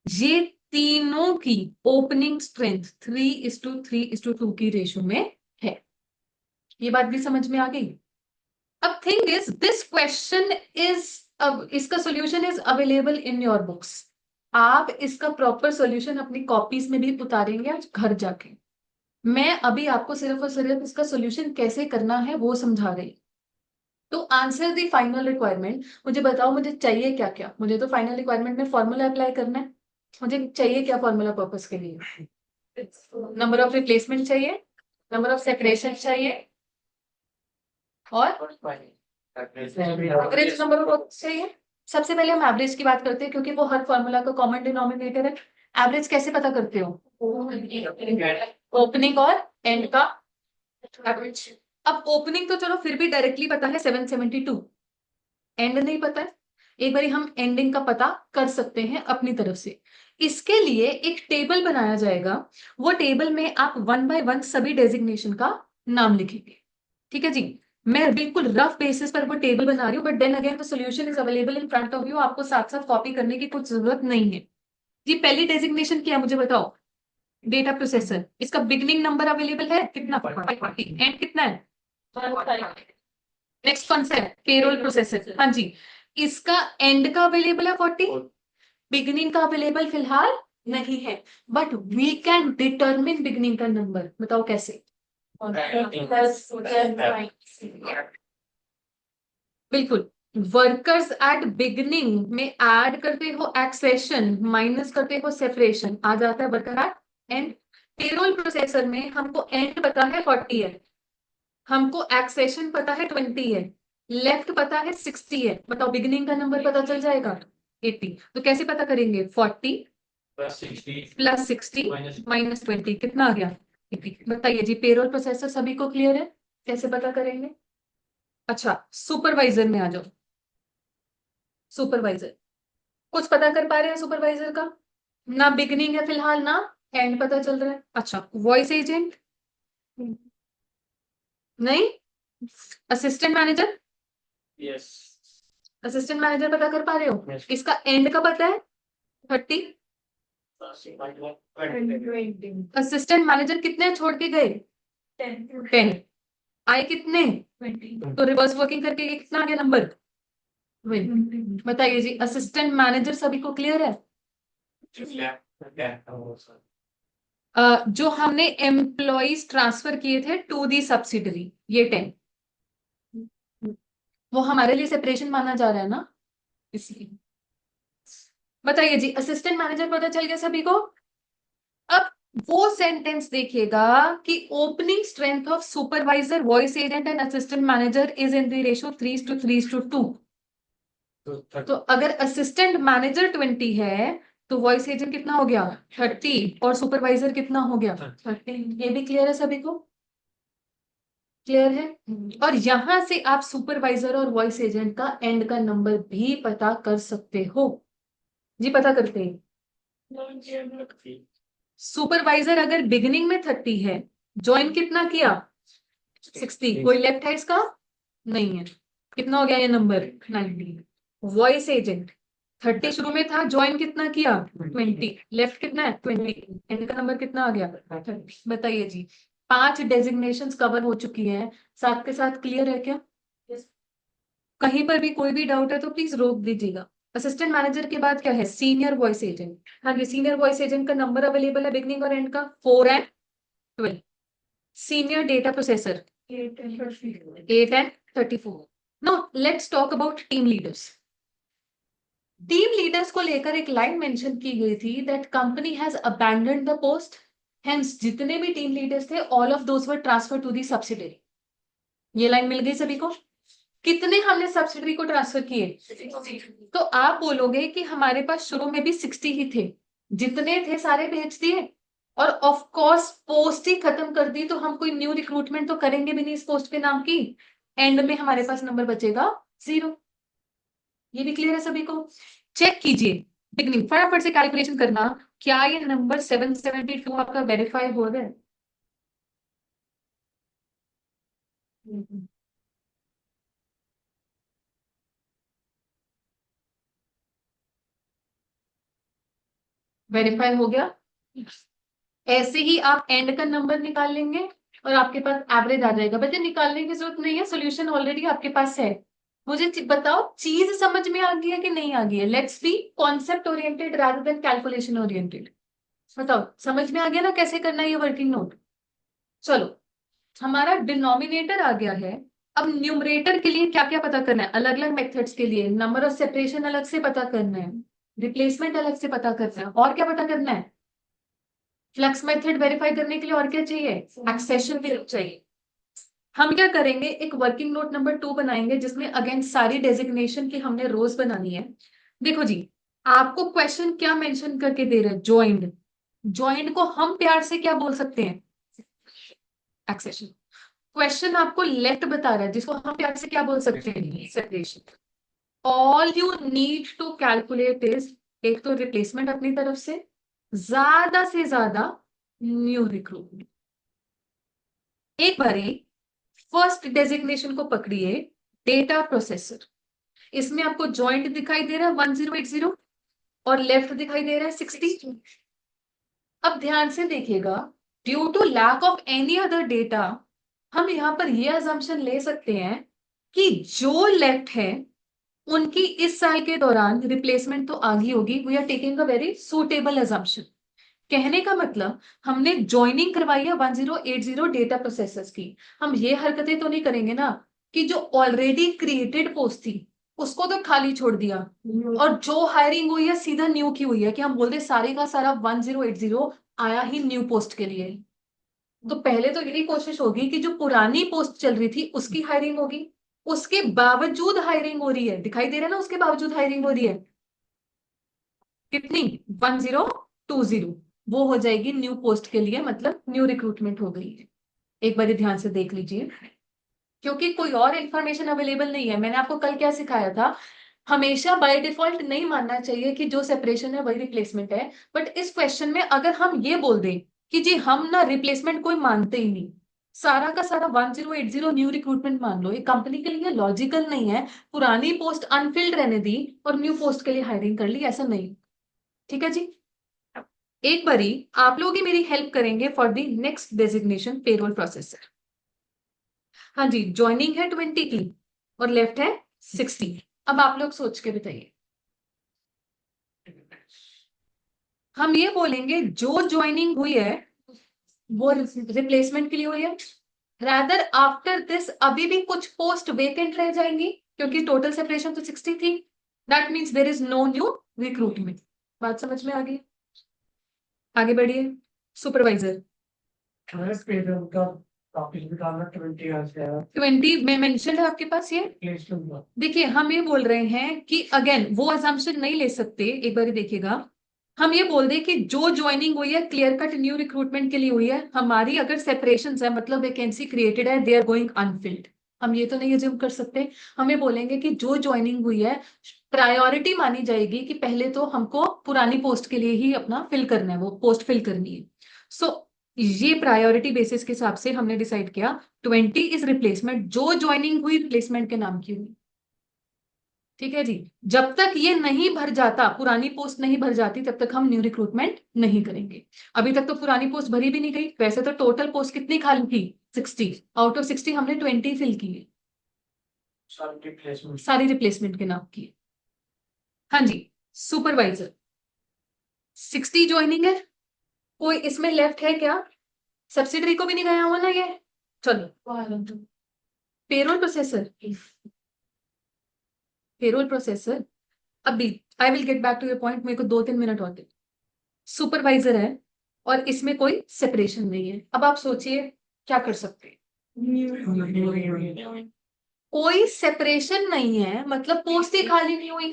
ये तीनों की ओपनिंग स्ट्रेंथ 3:3:2 की रेशियो में है। ये बात भी समझ में आ गई? अब thing is this question is, अब इसका solution is available in your books. आप इसका प्रॉपर सॉल्यूशन अपनी कॉपीज में भी उतारेंगे आज घर जाके। मैं अभी आपको सिर्फ और सिर्फ इसका सॉल्यूशन कैसे करना है वो समझा रही। तो आंसर द फाइनल रिक्वायरमेंट। मुझे बताओ मुझे चाहिए क्या क्या? मुझे तो फाइनल रिक्वायरमेंट में फॉर्मूला अप्लाई करना है। मुझे चाहिए क्या फॉर्मूला पर्पस के लिए? नंबर ऑफ रिप्लेसमेंट चाहिए, नंबर ऑफ सेपरेशन चाहिए, और एवरेज नंबर ऑफ चाहिए। सबसे पहले हम एवरेज की बात करते हैं क्योंकि वो हर फॉर्मूला का कॉमन डिनोमिनेटर है। एवरेज कैसे पता करते हो? ओपनिंग और एंड का एवरेज। अब ओपनिंग तो चलो फिर भी डायरेक्टली पता है 772, एंड नहीं पता है। एक बार हम एंडिंग का पता कर सकते हैं अपनी तरफ से। इसके लिए एक टेबल बनाया जाएगा, वो टेबल में आप 1 बाय 1 सभी डेजिग्नेशन का नाम लिखेंगे। ठीक है जी, मैं बिल्कुल रफ बेसिस पर वो टेबल बना रही हूँ, but then again the solution is available in front of you, आपको साथ साथ कॉपी करने की कुछ जरूरत नहीं है जी। पहली डेजिग्नेशन क्या है मुझे बताओ? Data processor. इसका बिगनिंग नंबर अवेलेबल है कितना? 540। एंड कितना है? 1. नेक्स्ट कौन सा है? Payroll processor. हाँ जी, इसका एंड का अवेलेबल है 40, बिगनिंग का अवेलेबल फिलहाल नहीं है, but we can determine beginning का नंबर। बताओ कैसे? बिल्कुल, वर्कर्स एट बिगनिंग में ऐड करते हो एक्सेशन, माइनस करते हो सेपरेशन, आ जाता है worker eight and. Payroll processor में हमको एंड पता है 40 है, हमको एक्सेशन पता है 20 है, लेफ्ट पता है 60 है। बताओ बिगनिंग का नंबर पता चल जाएगा 80। तो कैसे पता करेंगे? 40 प्लस 60 माइनस 20 कितना आ गया? 80। बताइए जी, पेरोल प्रोसेसर सभी को क्लियर है? कैसे पता करेंगे? अच्छा, सुपरवाइजर में आ जाओ। सुपरवाइजर कुछ पता कर पा रहे हैं सुपरवाइजर का? ना बिगनिंग है फिलहाल, ना एंड पता चल रहा है। अच्छा, वॉइस एजेंट नहीं, assistant manager, yes. Assistant manager पता कर पा रहे हो? Yes. इसका एंड का पता है 30, असिस्टेंट मैनेजर कितने छोड़ के गए? 10। आए कितने? 20। तो रिवर्स वर्किंग करके ये कितना आ गया नंबर? 20। बताइए जी, असिस्टेंट मैनेजर सभी को क्लियर है? जो हमने एम्प्लॉइज ट्रांसफर किए थे टू दी सब्सिडरी, ये 10, वो हमारे लिए सेपरेशन माना जा रहा है ना, इसलिए। बताइए जी, असिस्टेंट मैनेजर पता चल गया सभी को? अब वो सेंटेंस देखिएगा कि opening strength of supervisor, voice agent and assistant manager is in the ratio 3:3:2। तो अगर असिस्टेंट मैनेजर 20 है तो वॉइस एजेंट कितना हो गया? 30, और सुपरवाइजर कितना हो गया? 30। ये भी क्लियर है सभी को? क्लियर है? और यहां से आप सुपरवाइजर और वॉइस एजेंट का एंड का नंबर भी पता कर सकते हो जी। पता करते हैं। सुपरवाइजर अगर बिगिनिंग में 30 है, ज्वाइन कितना किया? 60। कोई लेफ्ट है इसका? नहीं है। कितना हो गया ये नंबर? 90। वॉइस एजेंट 30 शुरू में था, ज्वाइन कितना किया? 20। लेफ्ट कितना है? 20। एंड का नंबर कितना आ गया? 30। बताइए जी, 5 डेजिग्नेशंस कवर हो चुकी हैं, साथ के साथ क्लियर है क्या? कहीं पर भी कोई भी डाउट है तो प्लीज रोक दीजिएगा। असिस्टेंट मैनेजर के बाद क्या है? Senior voice agent. हाँ जी, सीनियर वॉइस एजेंट का नंबर अवेलेबल है बिगनिंग और एंड का 4 and 12। Senior data processor 8 and 34। Now let's talk about team leaders. Team leaders को लेकर एक लाइन मेंशन की गई थी that company has abandoned the post, hence जितने भी टीम लीडर्स थे all of those were transfer to the subsidiary. ये लाइन मिल गई सभी को? कितने हमने सब्सिडरी को ट्रांसफर किए? तो आप बोलोगे कि हमारे पास शुरू में भी 60 ही थे, जितने थे सारे भेज दिए, और ऑफ कोर्स पोस्ट ही खत्म कर दी, तो हम कोई न्यू रिक्रूटमेंट तो करेंगे भी नहीं इस पोस्ट के नाम की। एंड में हमारे पास नंबर बचेगा 0। ये भी क्लियर है सभी को? चेक कीजिए बिगनिंग, फटाफट से कैलकुलेशन करना, क्या ये नंबर 772 आपका वेरीफाई हो रहा है? वेरीफाई हो गया? ऐसे ही आप एंड का नंबर निकाल लेंगे और आपके पास एवरेज आ जाएगा। बच्चे निकालने की जरूरत नहीं है, सॉल्यूशन ऑलरेडी आपके पास है। मुझे बताओ चीज समझ में आ गई है कि नहीं आ गई है? Let's be concept oriented rather than calculation oriented. बताओ समझ में आ गया ना कैसे करना है ये वर्किंग नोट? चलो, हमारा डिनोमिनेटर आ गया है। अब न्यूमरेटर के लिए क्या क्या पता करना है? अलग अलग मेथड्स के लिए नंबर ऑफ सेपरेशन अलग से पता करना है, रिप्लेसमेंट अलग से पता करना है, और क्या पता करना है? फ्लक्स मेथड वेरीफाई करने के लिए और क्या चाहिए? एक्सेशन भी चाहिए। हम क्या करेंगे, एक वर्किंग नोट नंबर 2 बनाएंगे जिसमें अगेन सारी डेजिग्नेशन की हमने रोज बनानी है। देखो जी, आपको क्वेश्चन क्या मेंशन करके दे रहे हैं? ज्वाइंट। ज्वाइंट को हम प्यार से क्या बोल सकते हैं? एक्सेशन। क्वेश्चन आपको लेफ्ट बता रहा है जिसको हम प्यार से क्या बोल सकते हैं? Separation. All you need to calculate is, एक तो रिप्लेसमेंट अपनी तरफ से, ज्यादा से ज्यादा न्यू रिक्रूटमेंट। एक बारी फर्स्ट डेजिग्नेशन को पकड़िए, डेटा प्रोसेसर। इसमें आपको जॉइंट दिखाई दे रहा है 1080 और लेफ्ट दिखाई दे रहा है 60। अब ध्यान से देखिएगा, due to lack of any other data हम यहां पर यह अजम्पशन ले सकते हैं कि जो लेफ्ट है उनकी इस साल के दौरान रिप्लेसमेंट तो आ गई होगी। We are taking a very suitable assumption. कहने का मतलब हमने ज्वाइनिंग करवाई है 1080 डेटा प्रोसेसर्स की। हम ये हरकतें तो नहीं करेंगे ना कि जो ऑलरेडी क्रिएटेड पोस्ट थी उसको तो खाली छोड़ दिया, और जो हायरिंग हुई है सीधा न्यू की हुई है, कि हम बोलते सारे का सारा 1080 आया ही न्यू पोस्ट के लिए। तो पहले तो यही कोशिश होगी कि जो पुरानी पोस्ट चल रही थी उसकी हायरिंग होगी, उसके बावजूद हायरिंग हो रही है, दिखाई दे रहा है ना, उसके बावजूद हायरिंग हो रही है कितनी? 1020। वो हो जाएगी न्यू पोस्ट के लिए, मतलब न्यू रिक्रूटमेंट हो गई है। एक बार ध्यान से देख लीजिए, क्योंकि कोई और इंफॉर्मेशन अवेलेबल नहीं है। मैंने आपको कल क्या सिखाया था? हमेशा बाय डिफॉल्ट नहीं मानना चाहिए कि जो सेपरेशन है वही रिप्लेसमेंट है। बट इस क्वेश्चन में अगर हम ये बोल दें कि जी हम ना रिप्लेसमेंट कोई मानते ही नहीं, सारा का सारा 1080 न्यू रिक्रूटमेंट मान लो, ये कंपनी के लिए लॉजिकल नहीं है। पुरानी पोस्ट अनफिल्ड रहने दी और न्यू पोस्ट के लिए हायरिंग कर ली, ऐसा नहीं। ठीक है जी? एक बारी आप लोग ही मेरी हेल्प करेंगे for the next designation payroll processor. हाँ जी, ज्वाइनिंग है 20 की और लेफ्ट है 60। अब आप लोग सोच के बताइए, हम ये बोलेंगे जो ज्वाइनिंग हुई है वो रिप्लेसमेंट के लिए हुई है, रादर आफ्टर दिस अभी भी कुछ पोस्ट वेकेंट रह जाएंगी क्योंकि टोटल सेपरेशन तो 60 थी। That means there is no new recruitment. बात समझ में आ गई? आगे बढ़िए। सुपरवाइजर पेरोल का टॉपिक निकालना 20 आज का 20 में मेंशन है आपके पास ये। प्लेसमेंट देखिए हम ये बोल रहे हैं कि अगेन वो असम्पशन नहीं ले सकते, एक बार देखिएगा। हम ये बोल दें कि जो ज्वाइनिंग हुई है क्लियर कट न्यू रिक्रूटमेंट के लिए हुई है, हमारी अगर सेपरेशन है मतलब वैकेंसी क्रिएटेड है, दे आर गोइंग अनफिल्ड। हम ये तो नहीं एज्यूम कर सकते। हम ये बोलेंगे कि जो ज्वाइनिंग हुई है प्रायोरिटी मानी जाएगी कि पहले तो हमको पुरानी पोस्ट के लिए ही अपना फिल करना है, वो पोस्ट फिल करनी है। सो ये प्रायोरिटी बेसिस के हिसाब से हमने डिसाइड किया 20 इज रिप्लेसमेंट, जो ज्वाइनिंग हुई रिप्लेसमेंट के नाम की हुई। ठीक है जी, जब तक ये नहीं भर जाता, पुरानी पोस्ट नहीं भर जाती, तब तक हम न्यू रिक्रूटमेंट नहीं करेंगे। अभी तक तो पुरानी पोस्ट भरी भी नहीं गई। वैसे तो टोटल पोस्ट कितनी खाली थी? 60। आउट ऑफ 60 हमने 20 फिल की है, सारी रिप्लेसमेंट के नाम की है। हाँ जी, सुपरवाइजर 60 ज्वाइनिंग है, कोई इसमें लेफ्ट है क्या? सब्सिडरी को भी नहीं गया हुआ ना ये। चलो पेरोल प्रोसेसर, पेरोल प्रोसेसर अभी I will get back to your point, मेरे को 2-3 मिनट और दे। सुपरवाइजर है और इसमें कोई सेपरेशन नहीं है। अब आप सोचिए क्या कर सकते हैं। कोई सेपरेशन नहीं है मतलब पोस्ट ही खाली नहीं हुई,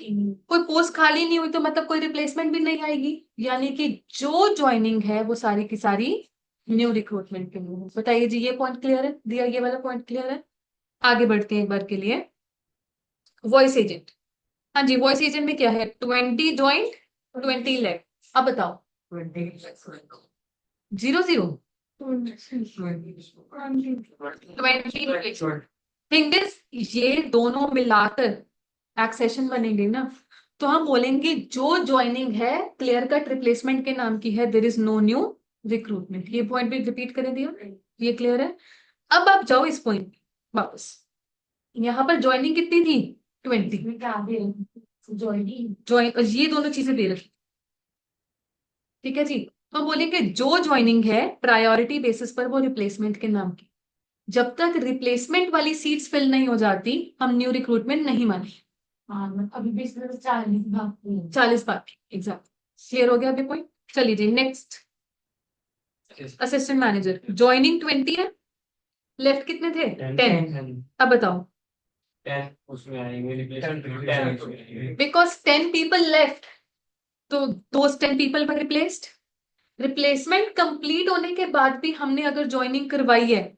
कोई पोस्ट खाली नहीं हुई तो मतलब कोई रिप्लेसमेंट भी नहीं आएगी, यानी कि जो ज्वाइनिंग है वो सारी की सारी न्यू रिक्रूटमेंट के लिए। बताइए जी, ये पॉइंट क्लियर है? दिया ये वाला पॉइंट क्लियर है? आगे बढ़ते हैं एक बार के लिए। वॉइस एजेंट, हाँ जी, वॉइस एजेंट में क्या है? 20 ज्वाइंट 20 लेफ्ट। अब बताओ 0-0 20 थिंग इज ये दोनों मिलाकर एक्सेशन बनेंगे ना, तो हम बोलेंगे जो ज्वाइनिंग है क्लियर कट रिप्लेसमेंट के नाम की है, there is no new recruitment. ये पॉइंट भी रिपीट कर दिया, ये क्लियर है? अब आप जाओ इस पॉइंट वापस। यहाँ पर ज्वाइनिंग कितनी थी? 20 ज्वाइन, ये दोनों चीजें दे रखी। ठीक है जी, तो बोलेंगे जो ज्वाइनिंग है प्रायोरिटी बेसिस पर वो रिप्लेसमेंट के नाम की, जब तक रिप्लेसमेंट वाली सीट्स फिल नहीं हो जाती हम न्यू रिक्रूटमेंट नहीं माने। अभी भी इसमें 40 बाकी हैं। 40 बाकी, एग्जैक्ट। क्लियर हो गया अभी पॉइंट? चलिए जी नेक्स्ट। असिस्टेंट मैनेजर ज्वाइनिंग 20 है, लेफ्ट कितने थे? 10। अब बताओ, 10 उसमें आएंगे रिप्लेसमेंट बिकॉज 10 पीपल लेफ्ट, तो दोस 10 people were replaced. Replacement complete होने के बाद भी हमने अगर ज्वाइनिंग करवाई है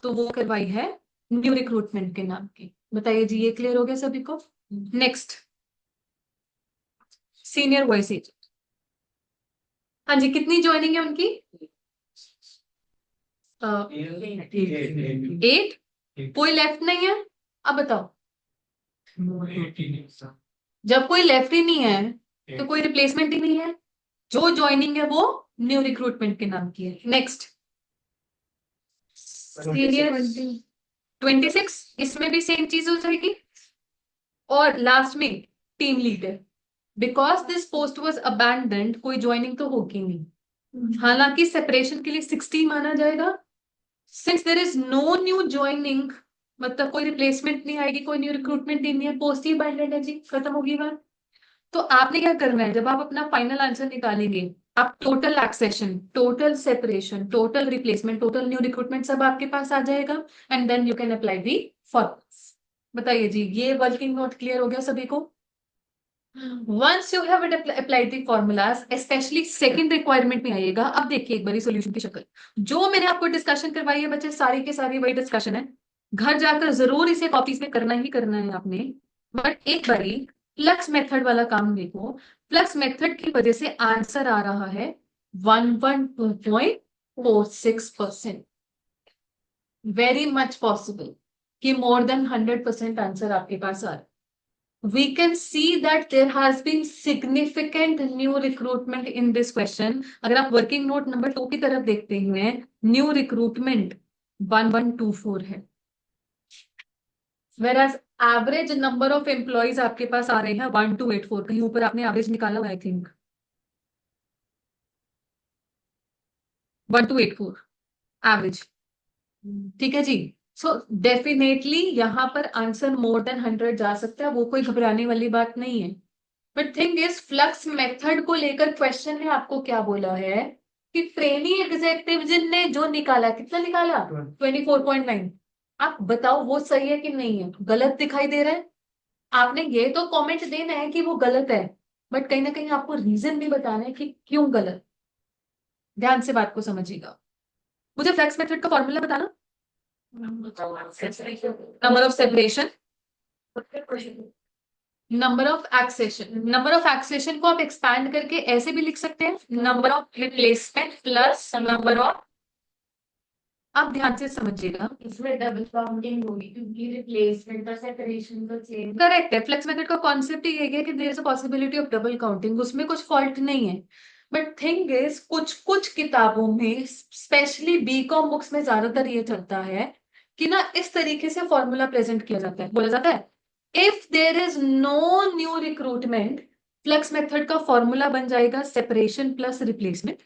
तो वो करवाई है न्यू रिक्रूटमेंट के नाम की। बताइए जी, ये क्लियर हो गया सभी को? Next, senior voice agent. हाँ जी, कितनी ज्वाइनिंग है उनकी? 8। कोई लेफ्ट नहीं है। अब बताओ, जब कोई लेफ्ट ही नहीं है तो कोई रिप्लेसमेंट ही नहीं है, जो ज्वाइनिंग है वो न्यू रिक्रूटमेंट के नाम की है। नेक्स्ट, सीनियर 26, इसमें भी सेम चीज हो जाएगी। और लास्ट में team leader, because this post was abandoned, कोई ज्वाइनिंग तो होगी नहीं, हालांकि सेपरेशन के लिए 60 माना जाएगा। Since there is no new joining मतलब कोई रिप्लेसमेंट नहीं आएगी, कोई न्यू रिक्रूटमेंट नहीं है, पोस्ट ही अबैंडन्ड है जी, खत्म होगी बात। तो आपने क्या करना है, जब आप अपना फाइनल आंसर निकालेंगे, आप total accession, total separation, total replacement, total new recruitment सब आपके पास आ जाएगा and then you can apply the formulas. बताइए जी, ये वर्किंग नोट क्लियर हो गया सभी को? Once you have applied the formulas, especially second requirement में आइएगा। अब देखिए एक बारी सॉल्यूशन की शक्ल, जो मैंने आपको डिस्कशन करवाई है बच्चे, सारी के सारी वही डिस्कशन है, घर जाकर जरूर इसे कॉपीज में करना ही करना है आपने। बट एक बारी प्लस मेथड वाला काम देखो, प्लस मेथड की वजह से आंसर आ रहा है 112.46%। वेरी मच पॉसिबल कि मोर देन 100% आंसर आपके पास आ रहा है। we can see that there has been significant new recruitment in this question. अगर आप वर्किंग नोट नंबर 2 की तरफ देखते हैं, न्यू रिक्रूटमेंट 1124 है, whereas average number of employees आपके पास आ रहे हैं 1284. कहीं ऊपर आपने एवरेज निकाला हुआ, आई थिंक 1284 एवरेज. ठीक है जी. सो डेफिनेटली यहाँ पर आंसर मोर देन 100 जा सकता है, वो कोई घबराने वाली बात नहीं है. But thing is flux method को लेकर क्वेश्चन ने आपको क्या बोला है कि ट्रेनी एग्जेक्टिव ने जो निकाला, कितना निकाला, 24.9. आप बताओ वो सही है कि नहीं है, गलत दिखाई दे रहा है. आपने ये तो कमेंट देना है कि वो गलत है, बट कहीं ना कहीं आपको रीजन भी बताना है कि क्यों गलत. ध्यान से बात को समझिएगा. मुझे फ्लक्स मेथड का फॉर्मूला बताना. Number of separation, number of accession. Number of accession को आप एक्सपैंड करके ऐसे भी लिख सकते हैं, number of replacement plus number of. आप ध्यान से समझिएगा. इसमें डबल काउंटिंग होगी क्योंकि रिप्लेसमेंट और सेपरेशन का सेम. करेक्ट है. फ्लेक्स मेथड का कॉन्सेप्ट ही यही है कि there is a possibility of double counting, उसमें कुछ फॉल्ट नहीं है. बट थिंग इज कुछ कुछ किताबों में, स्पेशली बीकॉम बुक्स में ज्यादातर ये चलता है कि ना इस तरीके से फॉर्मूला प्रेजेंट किया जाता है, बोला जाता है if there is no new recruitment, flux method का फॉर्मूला बन जाएगा separation plus replacement.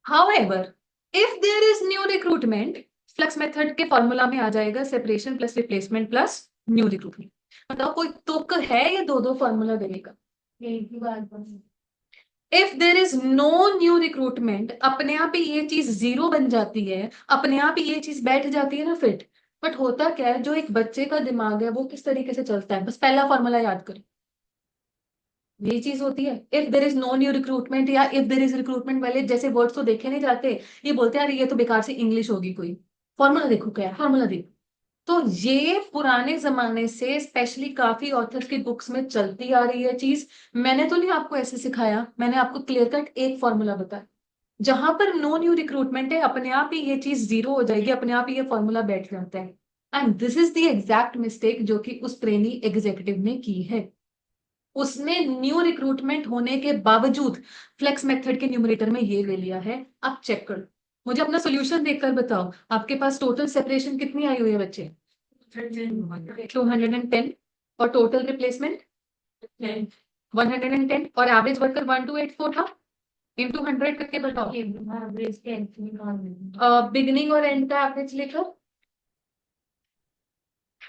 However if there is new recruitment, flux method के फॉर्मूला में आ जाएगा separation plus replacement plus new recruitment. बताओ कोई तुक है ये दो दो फॉर्मूला देने का. एक ही बात बस. If there is no new recruitment, अपने आप ही ये चीज जीरो बन जाती है, अपने आप ही ये चीज बैठ जाती है ना फिट. बट होता क्या है, जो एक बच्चे का दिमाग है वो किस तरीके से चलता है, बस पहला फॉर्मूला याद करें. ये चीज होती है if there is no new recruitment, या इफ देर इज रिक्रूटमेंट वाले जैसे वर्ड्स तो देखे नहीं जाते, ये बोलते हैं अरे ये तो बेकार से इंग्लिश होगी कोई. फॉर्मूला देखो क्या है, फॉर्मूला देखो. तो ये पुराने जमाने से स्पेशली काफी ऑथर्स की बुक्स में चलती आ रही है चीज. मैंने तो नहीं आपको ऐसे सिखाया, मैंने आपको क्लियर कट एक फॉर्मूला बताया. जहां पर नो न्यू रिक्रूटमेंट है, अपने आप ही ये चीज जीरो हो जाएगी, अपने आप ही ये फॉर्मूला बैठ जाता है. And this is the exact mistake जो कि उस ट्रेनी एग्जीक्यूटिव ने की है. उसने न्यू रिक्रूटमेंट होने के बावजूद फ्लेक्स मेथड के न्यूमरेटर में ये ले लिया है. आप चेक करो, मुझे अपना सोल्यूशन देखकर बताओ आपके पास टोटल सेपरेशन कितनी आई हुई है बच्चे. 210. और टोटल रिप्लेसमेंट 110. और एवरेज वर्कर 1284 था. इंटू 100 करके बताओ. बिगिनिंग और एंड का एवरेज लेकर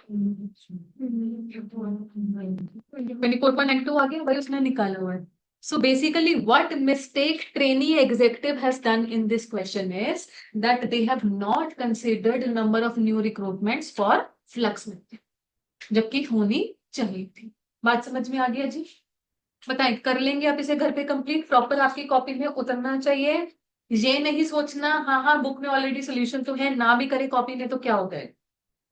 24.92 आ गया, वही उसने निकाला हुआ है. So basically what mistake trainee executive has done in this question is that they have not considered number of new recruitments for flux method, जबकि होनी चाहिए थी. बात समझ में आ गया जी. बताएं, कर लेंगे आप इसे घर पे कंप्लीट, प्रॉपर आपकी कॉपी में उतरना चाहिए. ये नहीं सोचना हाँ हाँ बुक में ऑलरेडी सोल्यूशन तो है, ना भी करे कॉपी में तो क्या हो गए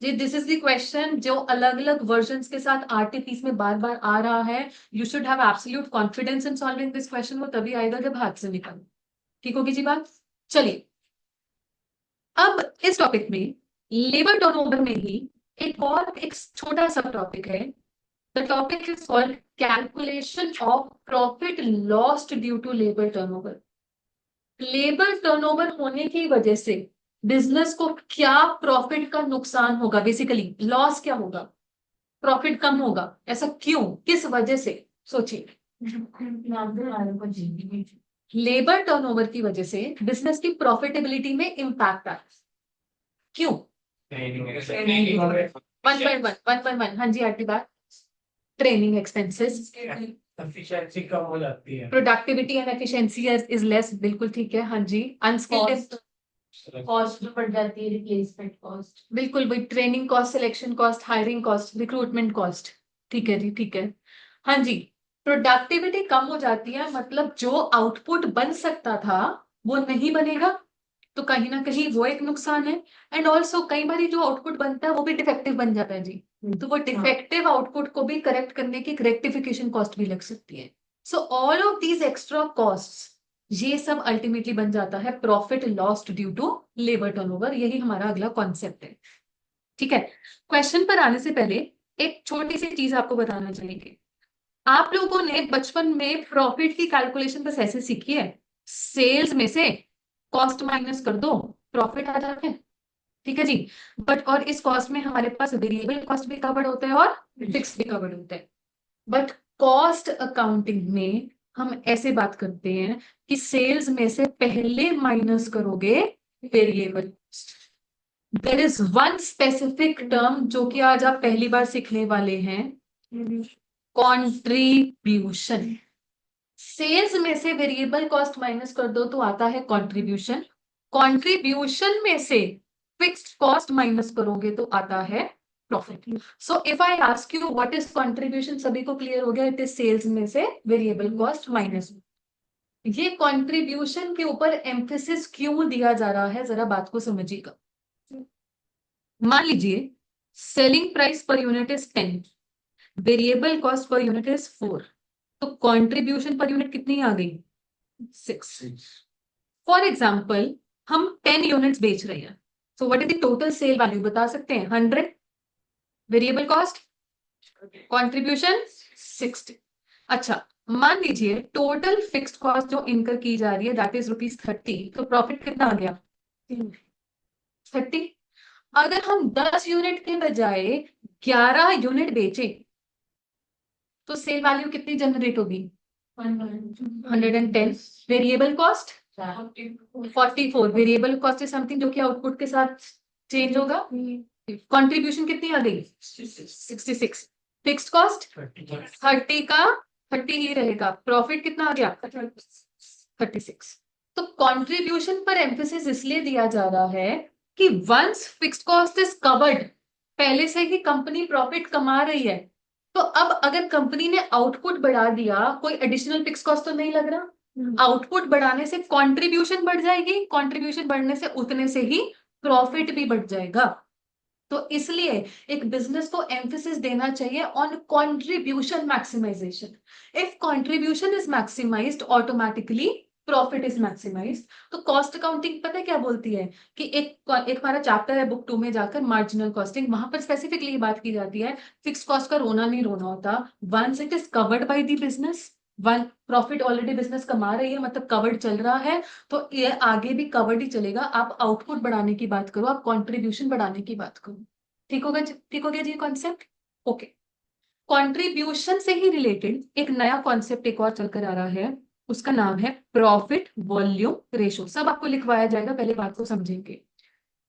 जी. दिस इज द क्वेश्चन जो अलग अलग वर्जन के साथ आरटीपीस में बार बार आ रहा है. You should have absolute confidence in solving this question. वो तभी आएगा जब हाथ से निकले. ठीक होगी जी बात. चलिए अब इस टॉपिक में लेबर टर्नओवर में ही एक छोटा सा टॉपिक है. The topic is called calculation of profit lost due to labour turnover. Labour turnover होने की वजह से बिजनेस को क्या प्रॉफिट का नुकसान होगा, बेसिकली लॉस क्या होगा, प्रॉफिट कम होगा. ऐसा क्यों, किस वजह से, सोचिए. लेबर टर्नओवर की वजह से बिजनेस की प्रॉफिटेबिलिटी में इंपैक्ट आता है. क्यों? 1.1. हाँ जी आरती बात. ट्रेनिंग एक्सपेंसेस, एफिशिएंसी कम हो जाती है. Productivity and efficiency is less. बिल्कुल ठीक है. हाँ जी. अनस्किल्ड कॉस्ट बढ़ जाती है, रिप्लेसमेंट कॉस्ट. बिल्कुल वही. Training cost, selection cost, hiring cost, recruitment cost. ठीक है जी. ठीक है. हाँ जी. प्रोडक्टिविटी कम हो जाती है, मतलब जो आउटपुट बन सकता था वो नहीं बनेगा, तो कहीं ना कहीं वो एक नुकसान है. एंड ऑल्सो कई बार जो आउटपुट बनता है वो भी डिफेक्टिव बन जाता है जी. तो वो डिफेक्टिव आउटपुट को भी करेक्ट करने की रेक्टिफिकेशन कॉस्ट भी लग सकती है. So all of these extra cost, ये सब अल्टीमेटली बन जाता है profit lost due to labour turnover. यही हमारा अगला कॉन्सेप्ट है. ठीक है. क्वेश्चन पर आने से पहले एक छोटी सी चीज आपको बताना चाहेंगे, आप लोगों ने बचपन में प्रॉफिट की कैलकुलेशन बस ऐसे सीखी है, सेल्स में से कॉस्ट माइनस कर दो, प्रॉफिट आ जाता है, ठीक है जी। बट और इस कॉस्ट में हमारे पास वेरिएबल कॉस्ट भी कवर्ड होता है और फिक्स भी कवर्ड होता है। बट कॉस्ट अकाउंटिंग में हम ऐसे बात करते हैं कि सेल्स में से पहले माइनस करोगे variable. There is one specific term जो कि आज आप पहली बार सीखने वाले हैं, कंट्रीब्यूशन। सेल्स में से वेरिएबल कॉस्ट माइनस कर दो तो आता है कंट्रीब्यूशन, कंट्रीब्यूशन में से फिक्स्ड कॉस्ट माइनस करोगे तो आता है profit. So if I ask you what is contribution, सभी को क्लियर हो गया, इट इज सेल्स में से वेरिएबल कॉस्ट माइनस। ये कंट्रीब्यूशन के ऊपर एम्फेसिस क्यों दिया जा रहा है, जरा बात को समझिएगा। मान लीजिए selling price per unit is 10, variable cost per unit is 4, तो कंट्रीब्यूशन पर यूनिट कितनी आ गई, 6। फॉर एग्जाम्पल हम 10 यूनिट्स बेच रहे हैं, so what is the total sale value बता सकते हैं, 100, वेरिएबल कॉस्ट कंट्रीब्यूशन 60। अच्छा मान लीजिए टोटल फिक्स्ड कॉस्ट जो इनकर की जा रही है दैट इज ₹30, तो प्रॉफिट कितना आ गया, 30। अगर हम 10 यूनिट के बजाय 11 यूनिट बेचे तो सेल वैल्यू कितनी जनरेट होगी, 110। Variable cost 44, variable cost is something जो कि आउटपुट के साथ चेंज होगा। कंट्रीब्यूशन कितनी आ गई, 66। फिक्स्ड कॉस्ट 30 का 30 ही रहेगा, प्रॉफिट कितना आ गया, 36। तो कंट्रीब्यूशन पर एम्फेसिस इसलिए दिया जा रहा है कि once fixed cost is covered, पहले से ही कंपनी प्रॉफिट कमा रही है, तो अब अगर कंपनी ने आउटपुट बढ़ा दिया, कोई एडिशनल फिक्स कॉस्ट तो नहीं लग रहा, आउटपुट बढ़ाने से कंट्रीब्यूशन बढ़ जाएगी, कंट्रीब्यूशन बढ़ने से उतने से ही प्रॉफिट भी बढ़ जाएगा। तो इसलिए एक बिजनेस को एम्फेसिस देना चाहिए on contribution maximisation. If contribution is maximised automatically profit is maximised. तो कॉस्ट अकाउंटिंग पता है क्या बोलती है कि एक हमारा चैप्टर है बुक 2 में जाकर मार्जिनल कॉस्टिंग, वहां पर स्पेसिफिकली बात की जाती है फिक्स कॉस्ट का रोना नहीं रोना होता, once it is covered by the business, one profit already business कमा रही है मतलब कवर्ड चल रहा है, तो ये आगे भी कवर्ड ही चलेगा। आप आउटपुट बढ़ाने की बात करो, आप कंट्रीब्यूशन बढ़ाने की बात करो, ठीक होगा, ठीक हो गया जी कॉन्सेप्ट। ओके, कंट्रीब्यूशन से ही रिलेटेड एक नया कॉन्सेप्ट एक और चलकर आ रहा है, उसका नाम है प्रॉफिट वॉल्यूम रेशो। सब आपको लिखवाया जाएगा, पहले बात को समझेंगे।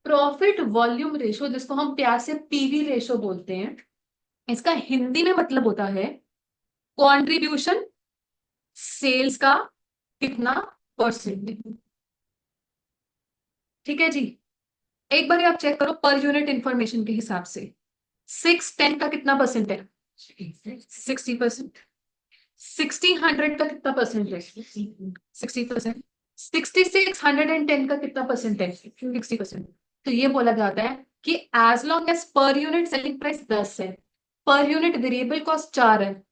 प्रॉफिट वॉल्यूम रेशो जिसको हम प्यार से पीवी रेशो बोलते हैं, इसका हिंदी में मतलब होता है कंट्रीब्यूशन सेल्स का कितना परसेंट। ठीक है जी, एक बार आप चेक करो पर यूनिट इंफॉर्मेशन के हिसाब से 610 का कितना परसेंट है, 60%। 60 100 का कितना परसेंट है, 60%। 66 110 का कितना परसेंट है, 60%। तो ये बोला जाता है कि as long as per unit selling price 10 है, पर यूनिट वेरिएबल कॉस्ट 4 है,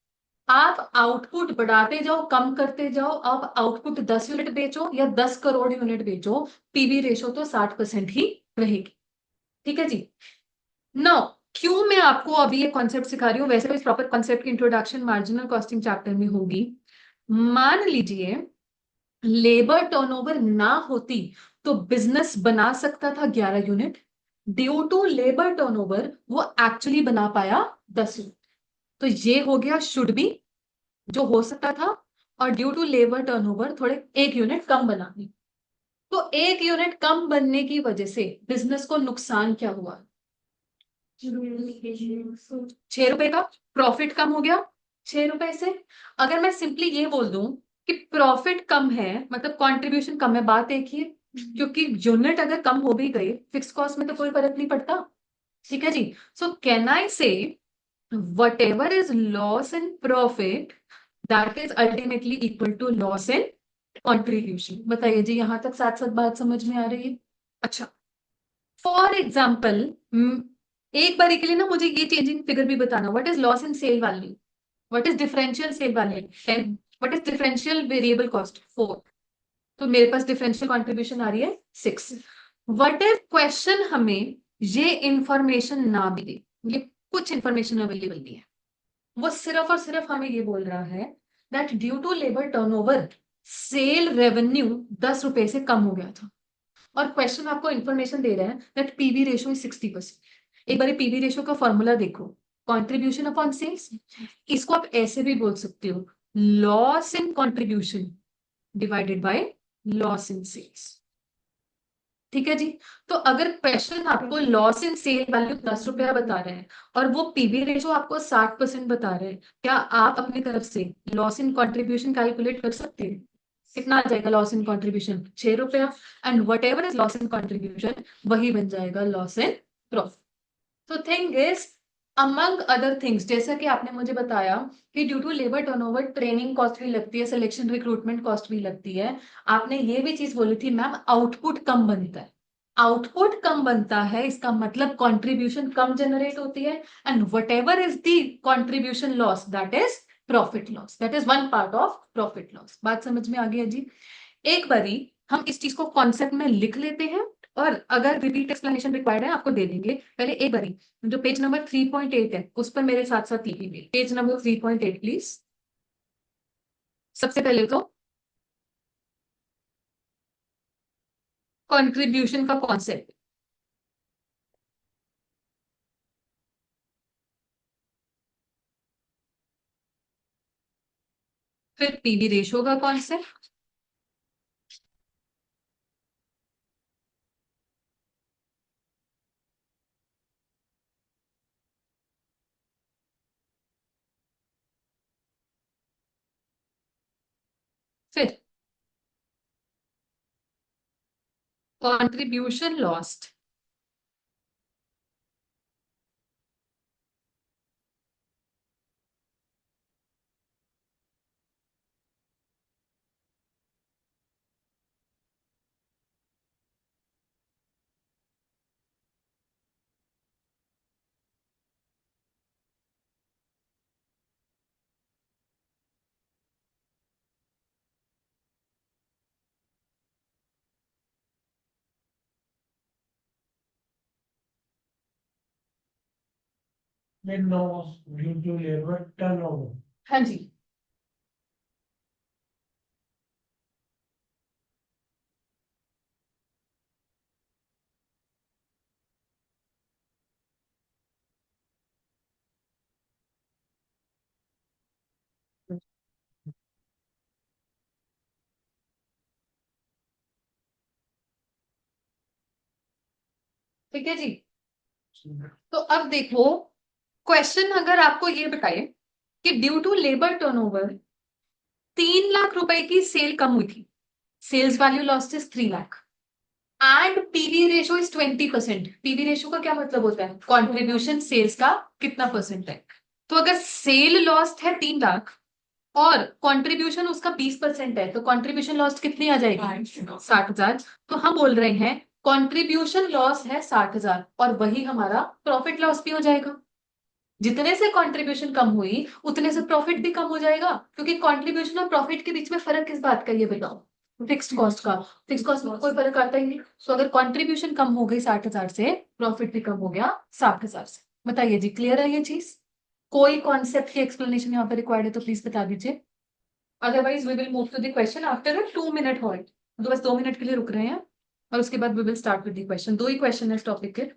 आप आउटपुट बढ़ाते जाओ कम करते जाओ, आप आउटपुट 10 यूनिट बेचो या 10 करोड़ यूनिट बेचो, पीवी रेशो तो 60% ही रहेगी। ठीक है जी। नाउ क्यों मैं आपको अभी ये कॉन्सेप्ट सिखा रही हूँ, वैसे इस प्रॉपर कॉन्सेप्ट की इंट्रोडक्शन मार्जिनल कॉस्टिंग चैप्टर में होगी। मान लीजिए लेबर टर्नओवर ना होती तो बिजनेस बना सकता था 11 unit, due to labour turnover वो एक्चुअली बना पाया 10 यूनिट। तो ये हो गया शुड बी जो हो सकता था, और ड्यू टू लेबर टर्नओवर थोड़े 1 यूनिट कम बना दी। तो 1 यूनिट कम बनने की वजह से बिजनेस को नुकसान क्या हुआ, 6 रुपए का प्रॉफिट कम हो गया 6 रुपए से। अगर मैं सिंपली ये बोल दूं कि प्रॉफिट कम है मतलब कंट्रीब्यूशन कम है, बात एक ही है, क्योंकि यूनिट अगर कम हो भी गई फिक्स कॉस्ट में तो कोई फर्क नहीं पड़ता। ठीक है जी। सो कैन आई से whatever is loss in profit that is ultimately equal to loss in contribution। बताइए जी, यहां तक साथ साथ बात समझ में आ रही है। अच्छा, फॉर एग्जाम्पल एक बार के लिए ना मुझे ये चेंजिंग फिगर भी बताना, what is loss in sale value, what is differential sale value 10, what is differential variable cost 4, तो मेरे पास डिफरेंशियल कंट्रीब्यूशन आ रही है 6। व्हाट इफ क्वेश्चन हमें ये इंफॉर्मेशन ना भी दे, ये कुछ इंफॉर्मेशन अवेलेबल नहीं है। वो सिर्फ और सिर्फ हमें ये बोल रहा है that due to labour turnover sale revenue 10 रुपए से कम हो गया था। और क्वेश्चन आपको इंफॉर्मेशन दे रहा है दैट पीवी रेशियो इज 60%। एक बार पीवी रेशियो का फॉर्मूला देखो, कंट्रीब्यूशन अपॉन सेल्स। इसको आप ऐसे भी बोल सकते हो, loss in contribution divided by loss in sales. ठीक है जी। तो अगर क्वेश्चन आपको लॉस इन सेल वैल्यू 10 रुपया बता रहे हैं और वो पीवी रेशो आपको 60% बता रहे हैं, क्या आप अपनी तरफ से लॉस इन कंट्रीब्यूशन कैलकुलेट कर सकते हैं? कितना आ जाएगा लॉस इन कंट्रीब्यूशन? 6 रुपया। And whatever is loss in contribution वही बन जाएगा लॉस इन प्रॉफिट। तो thing is among other things, जैसा कि आपने मुझे बताया कि due to labour turnover training cost भी लगती है, सिलेक्शन रिक्रूटमेंट कॉस्ट भी लगती है। आपने ये भी चीज बोली थी मैम, आउटपुट कम बनता है। आउटपुट कम बनता है इसका मतलब कंट्रीब्यूशन कम जनरेट होती है, and whatever is the contribution loss that is profit loss, that is one part of profit loss. बात समझ में आ गई है जी? एक बारी हम इस चीज को कॉन्सेप्ट में लिख लेते हैं, और अगर रिपीट एक्सप्लेनेशन रिक्वायर्ड है आपको दे देंगे। पहले एक बारी जो पेज नंबर 3.8 है उस पर मेरे साथ साथ लिखिए, पेज नंबर 3.8 प्लीज। सबसे पहले तो कंट्रीब्यूशन का कॉन्सेप्ट, फिर पीवी रेशो का कॉन्सेप्ट, फिर contribution lost, loss due to labor turnover. हाँ जी। ठीक है जी। तो अब देखो, क्वेश्चन अगर आपको ये बताए कि due to labour turnover 3 lakh रुपए की सेल कम हुई थी, sales value lost is 3 lakh, and PV ratio is 20%। PV ratio का क्या मतलब होता है? कंट्रीब्यूशन सेल्स का कितना परसेंट है। तो अगर सेल लॉस्ट है 3 लाख और कंट्रीब्यूशन उसका 20% है, तो कंट्रीब्यूशन लॉस कितनी आ जाएगी? 60,000। तो हम बोल रहे हैं कंट्रीब्यूशन लॉस है 60,000 और वही हमारा प्रॉफिट लॉस भी हो जाएगा। जितने से कंट्रीब्यूशन कम हुई उतने से प्रॉफिट भी कम हो जाएगा, क्योंकि कंट्रीब्यूशन और प्रॉफिट के बीच में फर्क किस बात का, ये बताओ? फिक्स्ड कॉस्ट का। फिक्स्ड कॉस्ट में कोई फर्क आता ही नहीं। तो अगर कंट्रीब्यूशन कम हो गई 60,000 से, प्रॉफिट भी कम हो गया 60,000 से। बताइए जी, क्लियर है ये चीज? कोई कॉन्सेप्ट की एक्सप्लेनेशन यहाँ पे रिक्वायर्ड है तो प्लीज बता दीजिए, otherwise we will move to the question after a 2 minute halt. तो बस 2 मिनट के लिए रुक रहे हैं और उसके बाद we will start with the question. 2 ही क्वेश्चन है इस टॉपिक के।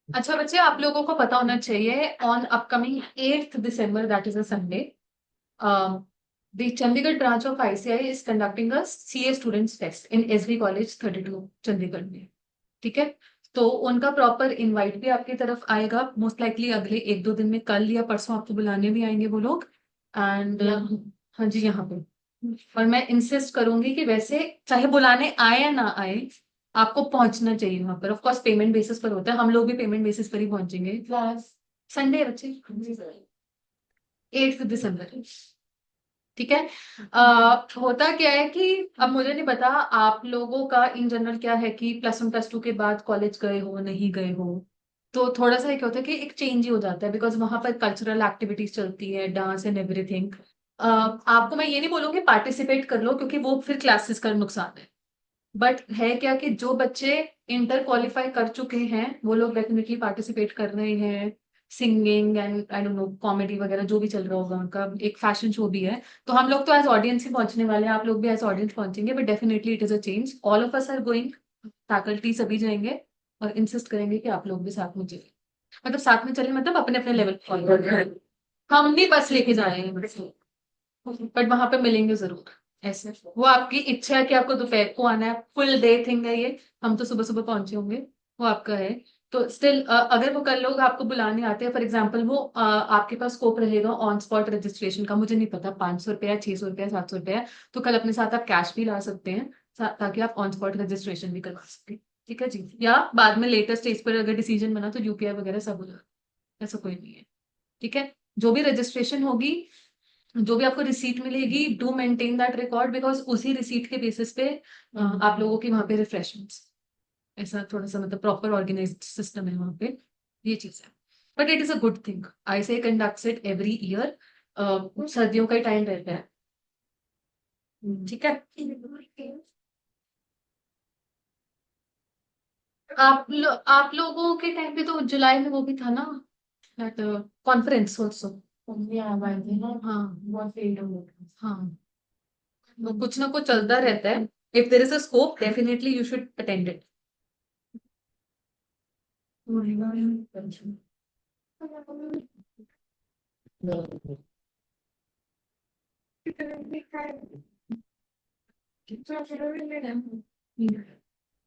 अच्छा बच्चे, आप लोगों को पता होना चाहिए on upcoming 8th December, that is a Sunday, the Chandigarh branch of ICI is conducting a CA students fest in SV college 32 Chandigarh में। ठीक है, तो उनका प्रॉपर इनवाइट भी आपकी तरफ आएगा मोस्ट लाइकली अगले 1-2 दिन में, कल या परसों आपको बुलाने भी आएंगे वो लोग। एंड हाँ जी, यहाँ पे और मैं इंसिस्ट करूंगी कि वैसे चाहे बुलाने आए या ना आए, आपको पहुंचना चाहिए वहां पर। ऑफ कोर्स पेमेंट बेसिस पर होता है, हम लोग भी पेमेंट बेसिस पर ही पहुंचेंगे। संडे बच्चे, 8 दिसंबर। ठीक है। होता क्या है कि अब मुझे नहीं पता आप लोगों का इन जनरल क्या है कि +1 +2 के बाद कॉलेज गए हो नहीं गए हो, तो थोड़ा सा क्या होता है कि एक चेंज ही हो जाता है, बिकॉज वहां पर कल्चरल एक्टिविटीज चलती है, डांस एंड एवरीथिंग। आपको मैं ये नहीं बोलूंगी पार्टिसिपेट कर लो, क्योंकि वो फिर क्लासेस का नुकसान है। बट है क्या कि जो बच्चे इंटर क्वालिफाई कर चुके हैं वो लोग डेफिनेटली पार्टिसिपेट कर रहे हैं। Singing and I don't know comedy वगैरह जो भी चल रहा होगा उनका, एक फैशन शो भी है। तो हम लोग तो एज ऑडियंस ही पहुंचने वाले हैं, आप लोग भी एज ऑडियंस पहुंचेंगे, but definitely it is a change. All of us are going, faculty सभी जाएंगे और इंसिस्ट करेंगे कि आप लोग भी साथ में चले। मतलब साथ में चले मतलब अपने अपने लेवल पर, हम नहीं बस लेके जा रहे हैं, बट वहां पे मिलेंगे जरूर। ऐसे वो आपकी इच्छा है कि आपको दोपहर को आना है, फुल डे थिंग है ये। हम तो सुबह सुबह पहुंचे होंगे, वो आपका है। तो स्टिल अगर वो कल लोग आपको बुलाने आते हैं, फॉर एग्जाम्पल वो आपके पास स्कोप रहेगा ऑन स्पॉट रजिस्ट्रेशन का, मुझे नहीं पता 500 रुपया, 600 रुपया, 700 रुपया, तो कल अपने साथ आप कैश भी ला सकते हैं, ताकि आप ऑन स्पॉट रजिस्ट्रेशन भी करवा सकें। ठीक है जी, या बाद में लेटर स्टेज पर अगर डिसीजन बना तो यूपीआई वगैरह सब हो जाए, ऐसा कोई नहीं है। ठीक है, जो भी रजिस्ट्रेशन होगी, जो भी आपको रिसीट मिलेगी, do maintain that record, because उसी रिसीट के बेसिस पे आप लोगों की वहां पे रिफ्रेशमेंट्स, ऐसा थोड़ा सा मतलब प्रॉपर ऑर्गेनाइज्ड सिस्टम है वहां पे, ये चीज है। But it is a good thing, I say conducts it every year. सर्दियों का टाइम रहता है। ठीक है, आप लोगों के टाइम पे तो जुलाई में वो भी था ना, कॉन्फ्रेंस ऑल्सो। हाँ बहुत फेल हो गया। हाँ, तो कुछ ना कुछ चलता रहता है। If there is a scope definitely you should attend it.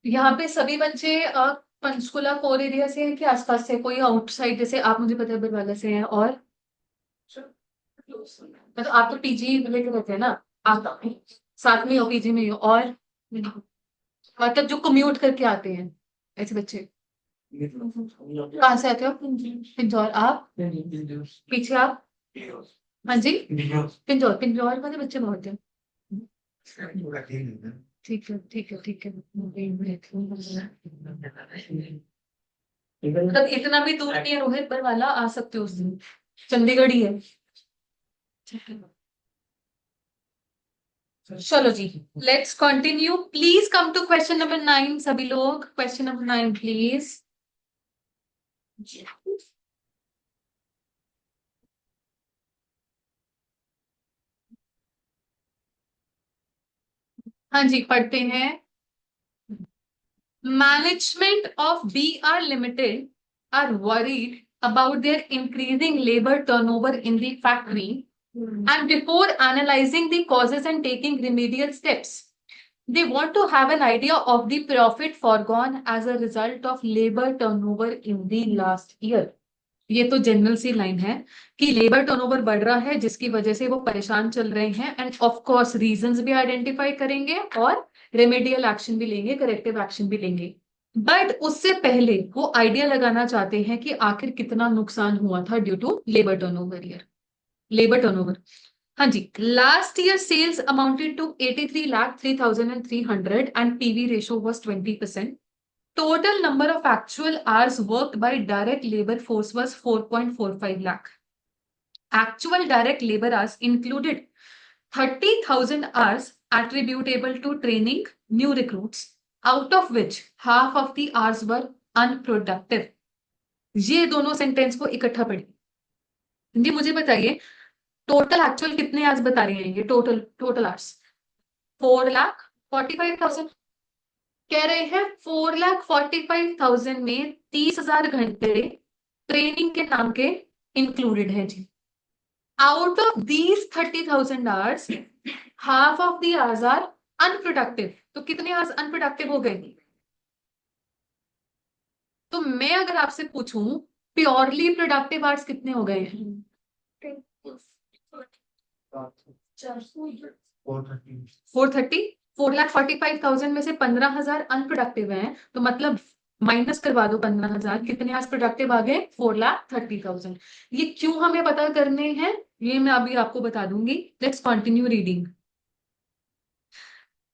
यहाँ पे सभी बच्चे पंचकुला कोर एरिया से हैं कि आसपास से, कोई आउटसाइड, जैसे आप मुझे पता है बरवाला से हैं, और मतलब आप तो पीजी लेके रहते हैं ना, आप साथ में हो, पीजी में ही हो, और मतलब जो कम्यूट करके आते हैं ऐसे बच्चे। कहाँ से आते हो आप? पिंजौर। आप पीछे आप? हाँ जी, पिंजौर। पिंजौर वाले बच्चे बहुत हैं। ठीक है ठीक है ठीक है। मतलब इतना भी दूर नहीं है, रोहित बरवाला आ सकते हो उस दिन, चंडीगढ़ ही है। चलो जी, let's continue. Please come to question number 9, सभी लोग क्वेश्चन नंबर 9 प्लीज। हाँ जी, पढ़ते हैं। Management of BR Limited are worried about their increasing labor turnover in the factory, and before analyzing the causes and taking remedial steps, they want to have an idea of the profit foregone as a result of labor turnover in the last year. ये तो general सी line है कि labour turnover बढ़ रहा है जिसकी वजह से वो परेशान चल रहे हैं, एंड ऑफ कोर्स रीजंस भी आइडेंटिफाई करेंगे और रेमेडियल एक्शन भी लेंगे, करेक्टिव एक्शन भी लेंगे। बट उससे पहले वो आइडिया लगाना चाहते हैं कि आखिर कितना नुकसान हुआ था due to labour turnover year, labour turnover. हाँ जी, last year sales amounted to 83,03,300 and PV ratio was 20%. Total number of actual hours worked by direct labor force was 4.45 lakh. Actual direct labor hours included 30,000 hours attributable to training new recruits, out of which half of the hours were unproductive. ये दोनों sentence को इकट्ठा पढ़िए। जी मुझे बताइए, total actual कितने hours बता रही हैं ये? टोटल आवर्स 4,45,000 कह रहे हैं। 4,45,000 में 30,000 घंटे ट्रेनिंग के नाम के इंक्लूडेड है जी। Out of these 30,000 hours, half of the hours are unproductive. तो कितने आवर्स अनप्रोडक्टिव हो गए? तो मैं अगर आपसे पूछूं प्योरली प्रोडक्टिव आवर्स कितने हो गए हैं? 430। 4,45,000 में से 15,000 अनप्रोडक्टिव हैं, तो मतलब माइनस करवा दो 15,000, कितने आज प्रोडक्टिव आ गए? 4,30,000। ये क्यों हमें पता करने हैं ये मैं अभी आपको बता दूंगी। Let's continue reading.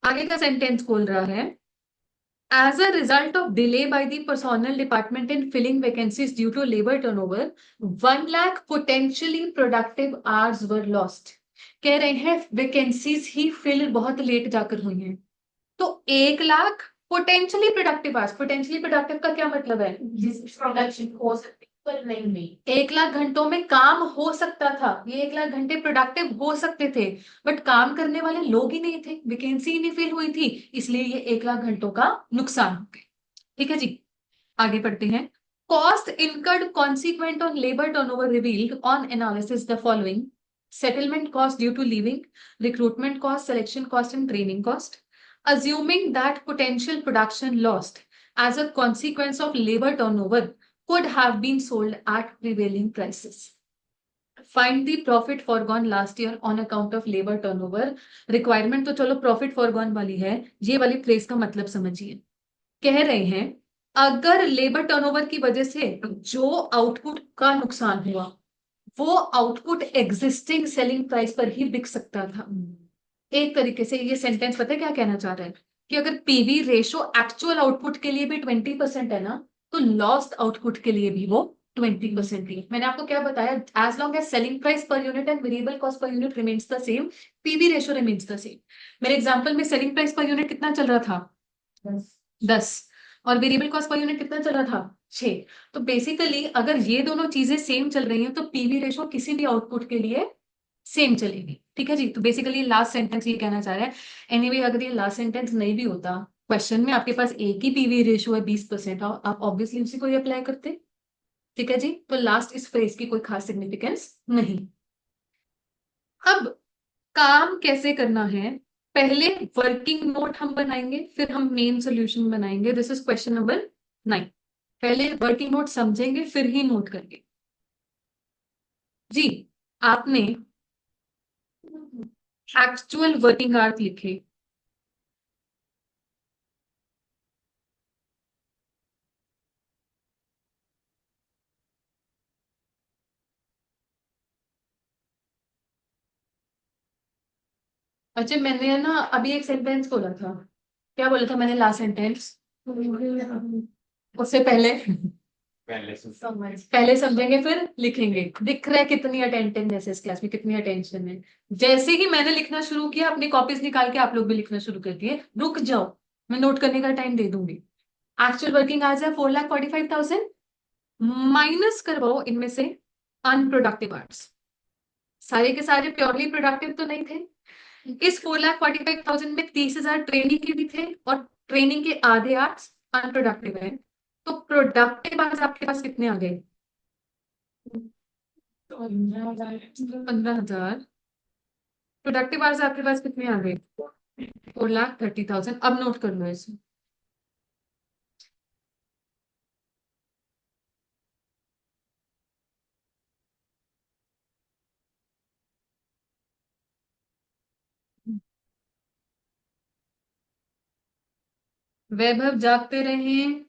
आगे का सेंटेंस बोल रहा है, as a result of delay by the personnel department in filling vacancies due to labor turnover, 1 lakh potentially productive hours were lost. कह रहे हैं वैकेंसीज ही फिल बहुत लेट जाकर हुई हैं। तो 1 lakh potentially productive hours, potentially productive का क्या मतलब है? जिस प्रोडक्शन हो सकती पर नहीं हुई। 1 लाख घंटों में काम हो सकता था, ये 1 लाख घंटे प्रोडक्टिव हो सकते थे, बट काम करने वाले लोग ही नहीं थे, वैकेंसी ही नहीं फिल हुई थी, इसलिए ये 1 लाख घंटों का नुकसान हो गया। ठीक है जी, आगे बढ़ते हैं। Cost incurred consequent on labour turnover revealed on analysis the following: settlement cost due to leaving, recruitment cost, selection cost and training cost. Assuming that potential production lost as a consequence of labor turnover could have been sold at prevailing prices. Find the profit foregone last year on account of labor turnover. Requirement तो चलो profit foregone वाली है, ये वाली phrase का मतलब समझिए। कह रहे हैं अगर लेबर टर्नओवर की वजह से जो आउटपुट का नुकसान हुआ वो आउटपुट एग्जिस्टिंग सेलिंग प्राइस पर ही बिक सकता था। एक तरीके से ये सेंटेंस पता है क्या कहना चाह रहा है कि अगर पीवी रेशो एक्चुअल आउटपुट के लिए भी 20% है ना, तो लॉस्ट आउटपुट के लिए भी वो 20% ही। मैंने आपको क्या बताया, as long as selling price per unit and variable cost per unit remains the same, PV ratio remains the same. मेरे एग्जांपल में सेलिंग प्राइस पर यूनिट कितना चल रहा था? 10, और वेरिएबल कॉस्ट पर यूनिट कितना चल रहा था? 6। तो बेसिकली अगर ये दोनों चीजें सेम चल रही हैं तो पीवी रेशो किसी भी आउटपुट के लिए सेम चलेगी। ठीक है जी, तो बेसिकली लास्ट सेंटेंस ये कहना चाह रहा है। एनीवे अगर ये लास्ट सेंटेंस नहीं भी होता, क्वेश्चन में आपके पास एक ही पीवी रेशियो है 20%, और आप ऑब्वियसली उसी को ही अप्लाई करते। ठीक है जी, तो लास्ट इस फ्रेज की कोई खास सिग्निफिकेंस नहीं। अब काम कैसे करना है, पहले वर्किंग नोट हम बनाएंगे, फिर हम मेन सोल्यूशन बनाएंगे। This is question number 9। पहले वर्किंग नोट समझेंगे फिर ही नोट करेंगे जी। आपने एक्चुअल वर्किंग आवर्स लिखे, अच्छा मैंने ना अभी एक सेंटेंस बोला था, क्या बोला था मैंने लास्ट सेंटेंस? उससे पहले पहले से पहले समझेंगे फिर लिखेंगे। दिख रहा है कितनी अटेंटिवनेस है इस क्लास में, कितनी अटेंशन है। जैसे ही मैंने लिखना शुरू किया अपनी कॉपीज निकाल के आप लोग भी लिखना शुरू कर दिए। रुक जाओ, मैं नोट करने का टाइम दे दूंगी। एक्चुअल वर्किंग आवर्स है 4,45,000, माइनस करवाओ इनमें से अनप्रोडक्टिव आवर्स। सारे के सारे प्योरली प्रोडक्टिव तो नहीं थे। इस 4,45,000 में 30,000 ट्रेनिंग के भी थे और ट्रेनिंग के आधे आवर्स अनप्रोडक्टिव है। तो प्रोडक्टिव आवर्स आपके पास कितने आ गए? 15,000। प्रोडक्टिव आवर्स आपके पास कितने आ गए? 4,30,000। अब नोट कर लो इसे। वैभव जागते रहे।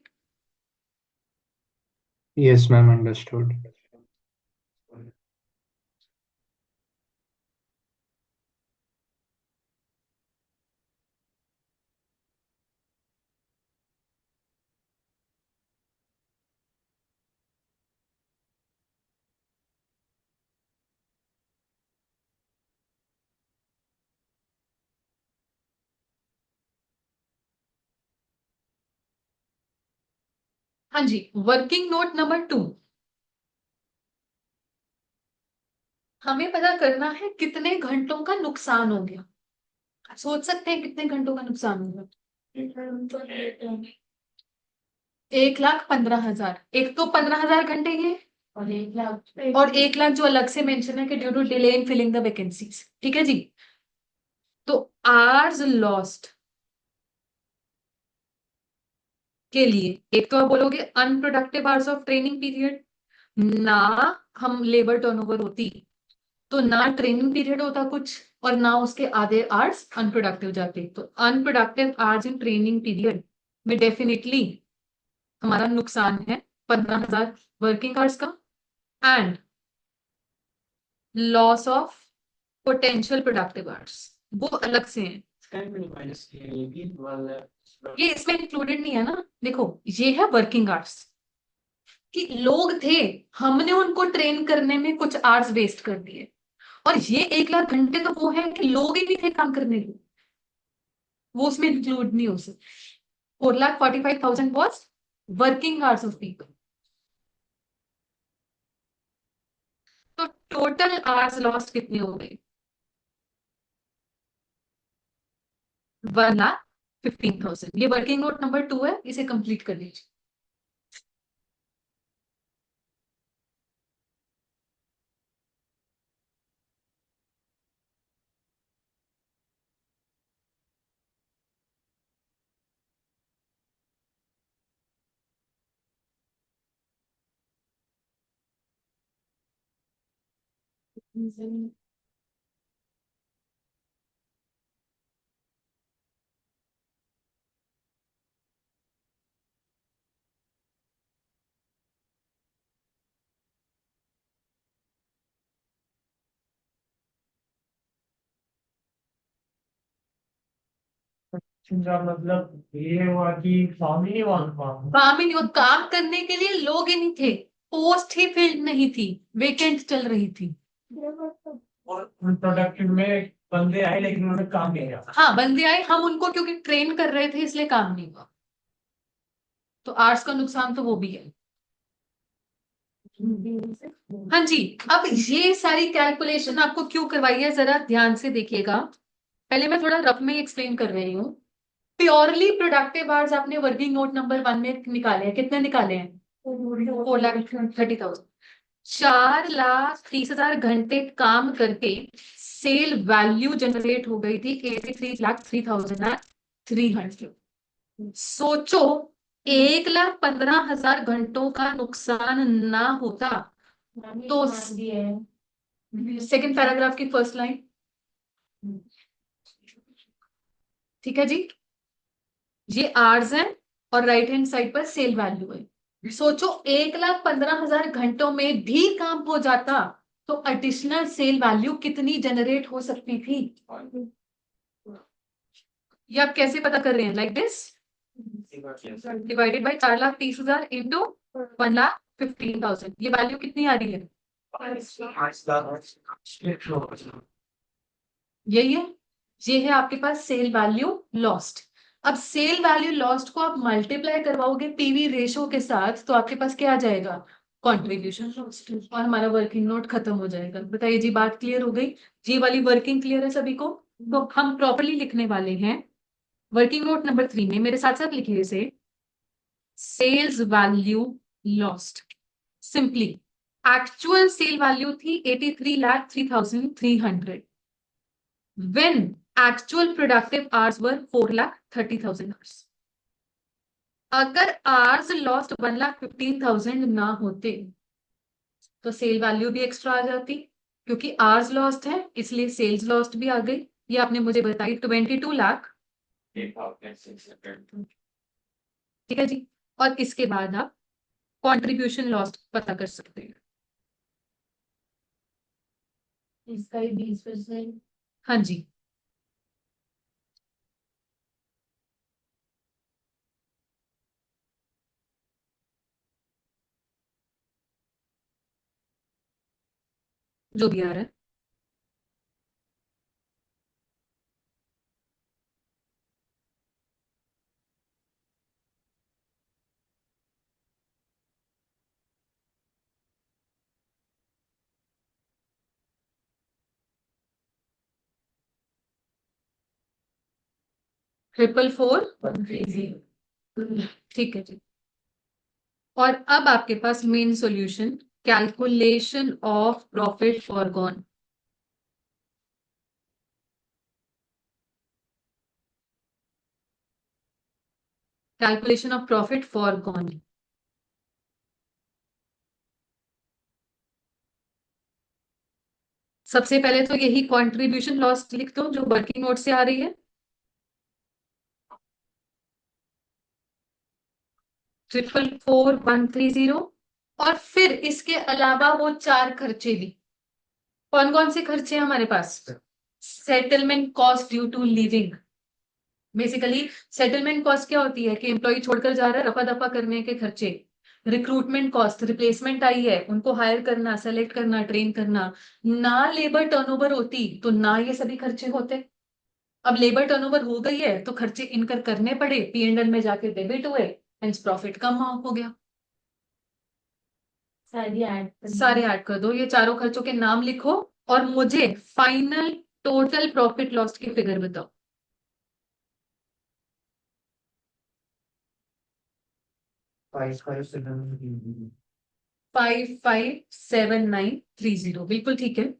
Yes, ma'am, understood. हाँ जी, वर्किंग नोट नंबर 2। हमें पता करना है कितने घंटों का नुकसान हो गया। सोच सकते हैं कितने घंटों का नुकसान होगा? 1,15,000। एक तो 15,000 घंटे ये, और 1 लाख और 1 लाख जो अलग से मेंशन है कि due to delay in filling the vacancies. ठीक है जी, तो आवर्स लॉस्ट के लिए एक तो आप बोलोगे unproductive hours of training period, ना हम लेबर टर्नओवर होती तो ना ट्रेनिंग पीरियड होता कुछ, और ना उसके आधे आवर्स अनप्रोडक्टिव जाते। तो unproductive hours in training period में डेफिनेटली हमारा नुकसान है 15,000 वर्किंग आवर्स का, and loss of potential productive hours वो अलग से हैं। माइनस वाला ये इसमें इंक्लूडेड नहीं है ना। देखो ये है वर्किंग आवर्स कि लोग थे, हमने उनको ट्रेन करने में कुछ आवर्स वेस्ट कर दिए, और ये 1 लाख घंटे तो वो है कि लोग ही नहीं थे काम करने के, वो उसमें इंक्लूड नहीं हो सकते। 4,45,000 was working hours of people. तो टोटल आवर्स लॉस्ट कितने हो गए? 1,15,000। ये वर्किंग नोट नंबर 2 है, इसे कंप्लीट कर लीजिए। इनका मतलब ये हुआ कि फॉर्म ही नहीं हुआ। काम ही नहीं, और काम करने के लिए लोग ही नहीं थे, पोस्ट ही फिल्ड नहीं थी, वेकेंट चल रही थी। और प्रोडक्टिव में बंदे आए लेकिन उन्होंने काम नहीं किया। हाँ, बंदे आए, हम उनको क्योंकि ट्रेन कर रहे थे इसलिए काम नहीं हुआ, तो आर्ट्स का नुकसान तो वो भी है। हाँ जी। अब ये सारी कैलकुलेशन आपको क्यों करवाई है, जरा ध्यान से देखिएगा। पहले मैं थोड़ा रफ में एक्सप्लेन कर रही हूँ। प्योरली प्रोडक्टिव आवर्स आपने वर्किंग नोट नंबर 1 में निकाले हैं, कितने निकाले हैं? 4,30,000। 4,30,000 घंटे काम करके सेल वैल्यू जनरेट हो गई थी 83,03,300। सोचो, 1,15,000 घंटों का नुकसान ना होता तो सेकंड पैराग्राफ की फर्स्ट लाइन, ठीक है जी। ये आर्स है और राइट हैंड साइड पर सेल वैल्यू है। सोचो 1,15,000 घंटों में भी काम हो जाता तो एडिशनल सेल वैल्यू कितनी जनरेट हो सकती थी? ये आप कैसे पता कर रहे हैं? Like this, divided by 4,30,000 into 1,15,000। ये वैल्यू कितनी आ रही है? यही है, ये है आपके पास सेल वैल्यू लॉस्ट। अब सेल वैल्यू लॉस्ट को आप मल्टीप्लाई करवाओगे पीवी रेशो के साथ तो आपके पास क्या आ जाएगा? कंट्रीब्यूशन लॉस्ट, और हमारा वर्किंग नोट खत्म हो जाएगा। बताइए जी, बात क्लियर हो गई? जी वाली वर्किंग क्लियर है सभी को? तो हम प्रॉपर्ली लिखने वाले हैं वर्किंग नोट नंबर 3 में, मेरे साथ साथ लिखिए इसे, sales value lost. Simply actual sale value थी 83,03,300 when actual productive hours were 4,30,000 hours। अगर आवर्स लॉस्ट 1,15,000 ना होते तो सेल वैल्यू भी एक्स्ट्रा आ जाती, क्योंकि आवर्स लॉस्ट है इसलिए सेल्स लॉस्ट भी आ गई। ये आपने मुझे बताई 22 लाख, 8,600। ठीक है जी। और इसके बाद आप कंट्रीब्यूशन लॉस्ट पता कर सकते हैं। इसका ही 20%। हाँ जी, जो भी आ रहा है। ट्रिपल फोर, ठीक है जी। और अब आपके पास main solution, calculation of profit forgone. Calculation of profit forgone. सबसे पहले तो यही कंट्रीब्यूशन लॉस लिख दो जो वर्किंग नोट से आ रही है, 444,130। और फिर इसके अलावा वो 4 खर्चे भी। कौन कौन से खर्चे हैं हमारे पास? Settlement cost due to living. Basically settlement cost क्या होती है कि एम्प्लॉय छोड़कर जा रहा है, रफा दफा करने के खर्चे। रिक्रूटमेंट कॉस्ट, रिप्लेसमेंट आई है, उनको हायर करना, सेलेक्ट करना, ट्रेन करना, ना लेबर टर्नओवर होती तो ना ये सभी खर्चे होते। अब लेबर टर्नओवर हो गई है तो खर्चे इनकर करने पड़े, P&L में जाके डेबिट हुए, हेंस प्रॉफिट कम हो गया। सारे ऐड कर दो, ये चारों खर्चों के नाम लिखो और मुझे फाइनल टोटल प्रॉफिट लॉस की फिगर बताओ। 557930, बिल्कुल ठीक है।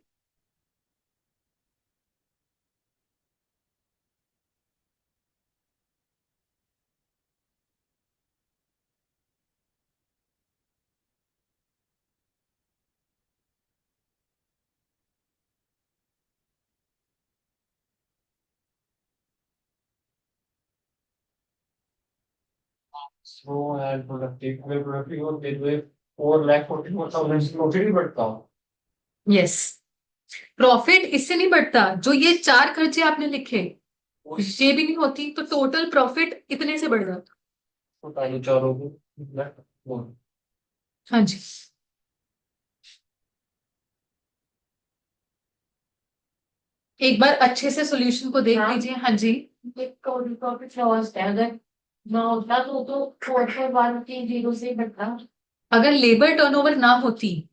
So and productive, where productive was paid with 4,44,000 profit ही बढ़ता हो। यस, प्रॉफिट इससे नहीं बढ़ता, जो ये चार खर्चे आपने लिखे ये भी नहीं होती तो टोटल प्रॉफिट इतने से बढ़ जाता। तो पहले चारों को हाँ जी, एक बार अच्छे से सॉल्यूशन को देख हाँ। लीजिए। हाँ जी, टोटल प्रॉफिट लॉस है, अगर ना होता तो 4,4,1 से बढ़ता। अगर लेबर टर्नओवर ना होती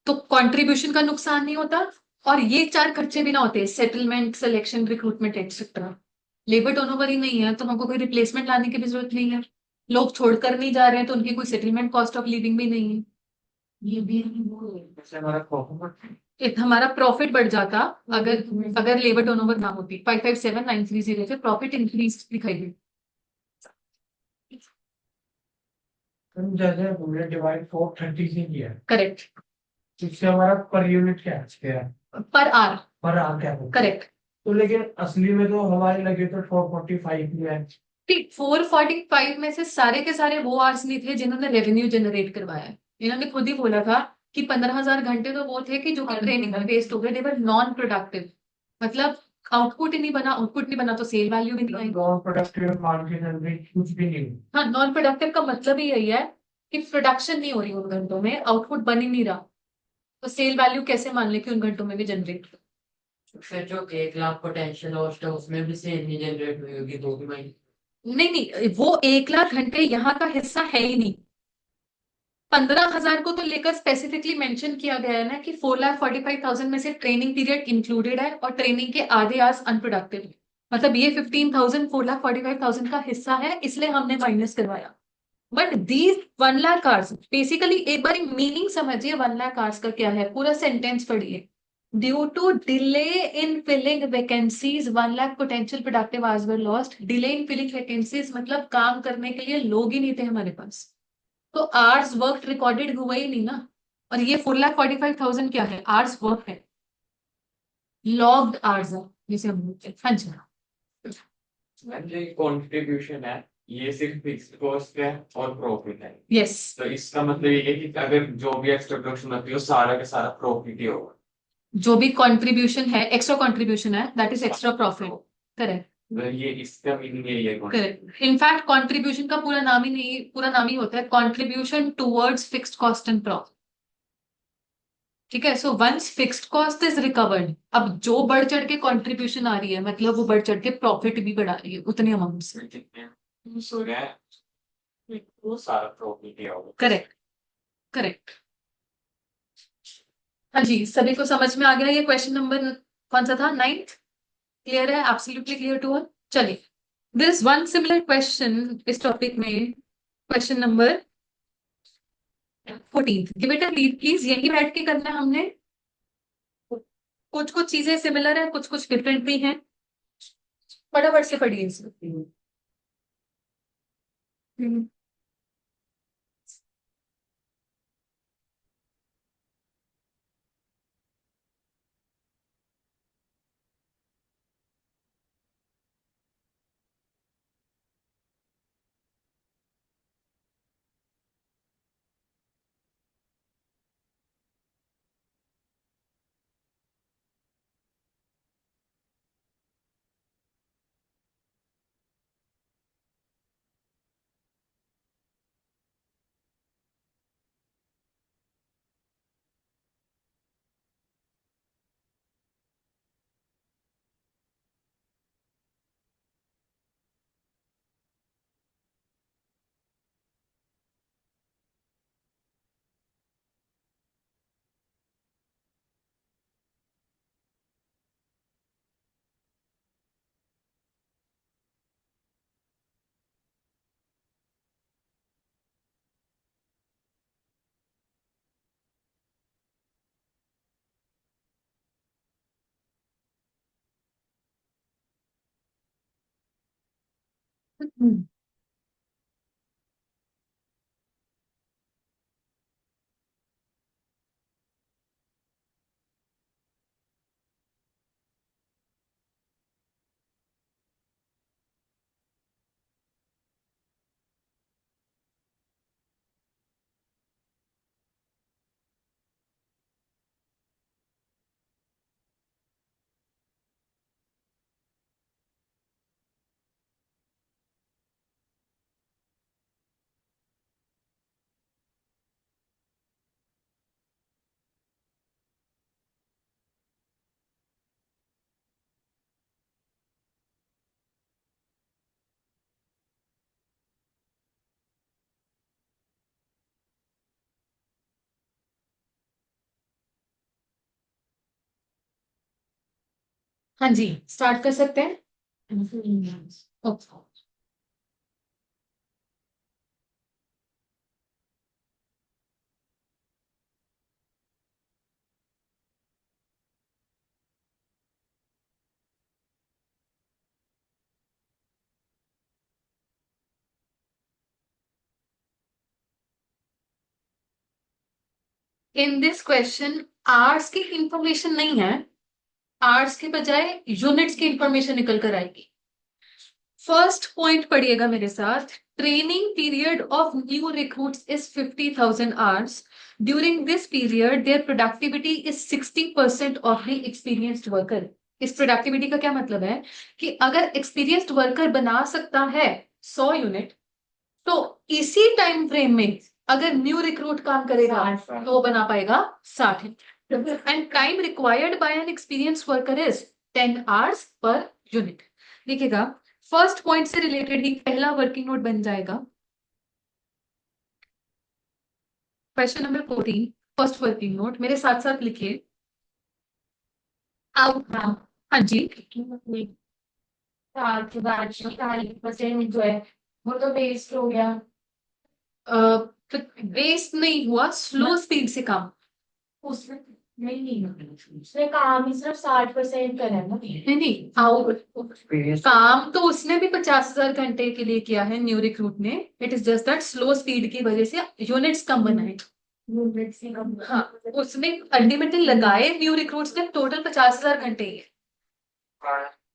तो कंट्रीब्यूशन का नुकसान नहीं होता और ये चार खर्चे भी ना होते, settlement, selection, recruitment etcetera. Labour turnover ही नहीं है तो हमको कोई रिप्लेसमेंट लाने की भी जरूरत नहीं है, लोग छोड़कर नहीं जा रहे हैं तो उनकी कोई सेटलमेंट कॉस्ट ऑफ लिविंग भी नहीं है। ये भी वो है। इससे हमारा प्रॉफिट हमारा प्रॉफिट बढ़ जाता अगर अगर लेबर टर्नओवर ना होती। 557930 से प्रॉफिट इंक्रीज दिखाई दे। जैसे हमने डिवाइड 430 से किया है, करेक्ट, इससे हमारा पर यूनिट क्या है पर आर, पर आ क्या है। करेक्ट। तो लेकिन असली में तो हमारे लगे तो 445 ही है। ठीक, 445 में से सारे के सारे वो आवर्स नहीं थे जिन्होंने रेवेन्यू जनरेट करवाया है। इन्होंने खुद ही बोला था कि 15,000 घंटे तो वो थे कि जो कि ट्रेनिंग में वेस्ट हो गए, दे वर नॉन प्रोडक्टिव। मतलब आउटपुट ही नहीं बना, आउटपुट नहीं बना तो सेल वैल्यू भी नहीं आई। नॉन प्रोडक्टिव मार्जिन कुछ भी नहीं। हाँ, नॉन प्रोडक्टिव का मतलब ही यही है कि प्रोडक्शन नहीं हो रही उन घंटों में, आउटपुट बन ही नहीं रहा, तो सेल वैल्यू कैसे मान ले कि उन घंटों में भी जनरेट। फिर जो 1 लाख पोटेंशियल कॉस्ट है उसमें भी सेल नहीं जनरेट हुई होगी 2 महीने। नहीं नहीं, वो 1 लाख घंटे यहाँ का हिस्सा है ही नहीं। 15,000 को तो लेकर स्पेसिफिकली मेंशन किया गया है ना कि 4,45,000 में से ट्रेनिंग पीरियड इंक्लूडेड है और ट्रेनिंग के आधे आवर्स अनप्रोडक्टिव है। मतलब ये 15,000 4,45,000 का हिस्सा है, इसलिए हमने माइनस करवाया। But these 1 lakh hours basically, एक बार मीनिंग समझिए 1 लाख आवर्स का क्या है, पूरा सेंटेंस पढ़िए। Due to delay in filling vacancies 1 lakh potential productive hours were lost. Delay in filling vacancies मतलब काम करने के लिए लोग ही नहीं थे हमारे पास, तो आवर्स वर्क रिकॉर्डेड हुआ ही नहीं ना। और ये 4,45,000 क्या है, आवर्स वर्क है, लॉग्ड आवर्स है जिसे हम बोलते हैं। हाँ जी, जो कंट्रीब्यूशन है ये सिर्फ फिक्स्ड कॉस्ट है और प्रॉफिट है। यस, तो इसका मतलब ये है कि अगर जो भी एक्स्ट्रा प्रोडक्शन होती है वो सारा का सारा प्रॉफिट ही होगा। जो भी कंट्रीब्यूशन है, एक्स्ट्रा कंट्रीब्यूशन है, that is extra profit. Correct, तो ये इसका मीनिंग यही है। करेक्ट। इनफैक्ट कंट्रीब्यूशन का पूरा नाम ही नहीं, पूरा नाम ही होता है contribution towards fixed cost and profit. ठीक है, so once fixed cost is recovered, अब जो बढ़ चढ़ के कंट्रीब्यूशन आ रही है मतलब वो बढ़ चढ़ के प्रॉफिट भी बढ़ा रही है उतने अमाउंट से। सो वो सारा प्रॉफिट ही होगा। Correct, correct. हाँ जी, सभी को समझ में आ गया ये क्वेश्चन नंबर कौन सा था, 9th? क्लियर है, एब्सोल्युटली क्लियर टू ऑल। चलिए, दिस वन सिमिलर क्वेश्चन इस टॉपिक में, question number 14। Give it a read please, यही बैठ के करना है हमने। कुछ कुछ चीजें सिमिलर है, कुछ कुछ डिफरेंट भी हैं, फटाफट से पढ़िए इसे। हम्म, हाँ जी, स्टार्ट कर सकते हैं। Okay. In this question hours की इंफॉर्मेशन नहीं है, आवर्स के बजाय यूनिट्स की इंफॉर्मेशन निकल कर आएगी। फर्स्ट पॉइंट पढ़िएगा मेरे साथ। Training period of new recruits is 50,000 hours. During this period there productivity is 60% of the experienced worker. इस प्रोडक्टिविटी का क्या मतलब है कि अगर एक्सपीरियंस्ड वर्कर बना सकता है 100 यूनिट, तो इसी टाइम फ्रेम में अगर न्यू रिक्रूट काम करेगा तो वो बना पाएगा 60। And time required by an experience worker is 10 hours per unit. देखिएगा, फर्स्ट पॉइंट से रिलेटेड ही पहला वर्किंग नोट बन जाएगा। Question number 14, first working note मेरे साथ साथ लिखिए। आउटकम, हाँ जी, 40% जो है वो तो वेस्ट हो गया। वेस्ट नहीं हुआ, स्लो स्पीड से काम। उसमें नहीं, उसने काम ही सिर्फ 60% करा है ना। नहीं, काम तो उसने भी 50,000 घंटे के लिए किया है न्यू रिक्रूट ने। It is just that slow speed की वजह से यूनिट्स कम बनाए। हाँ, उसने अल्टीमेटली लगाए न्यू रिक्रूट्स ने टोटल 50,000 घंटे ही है।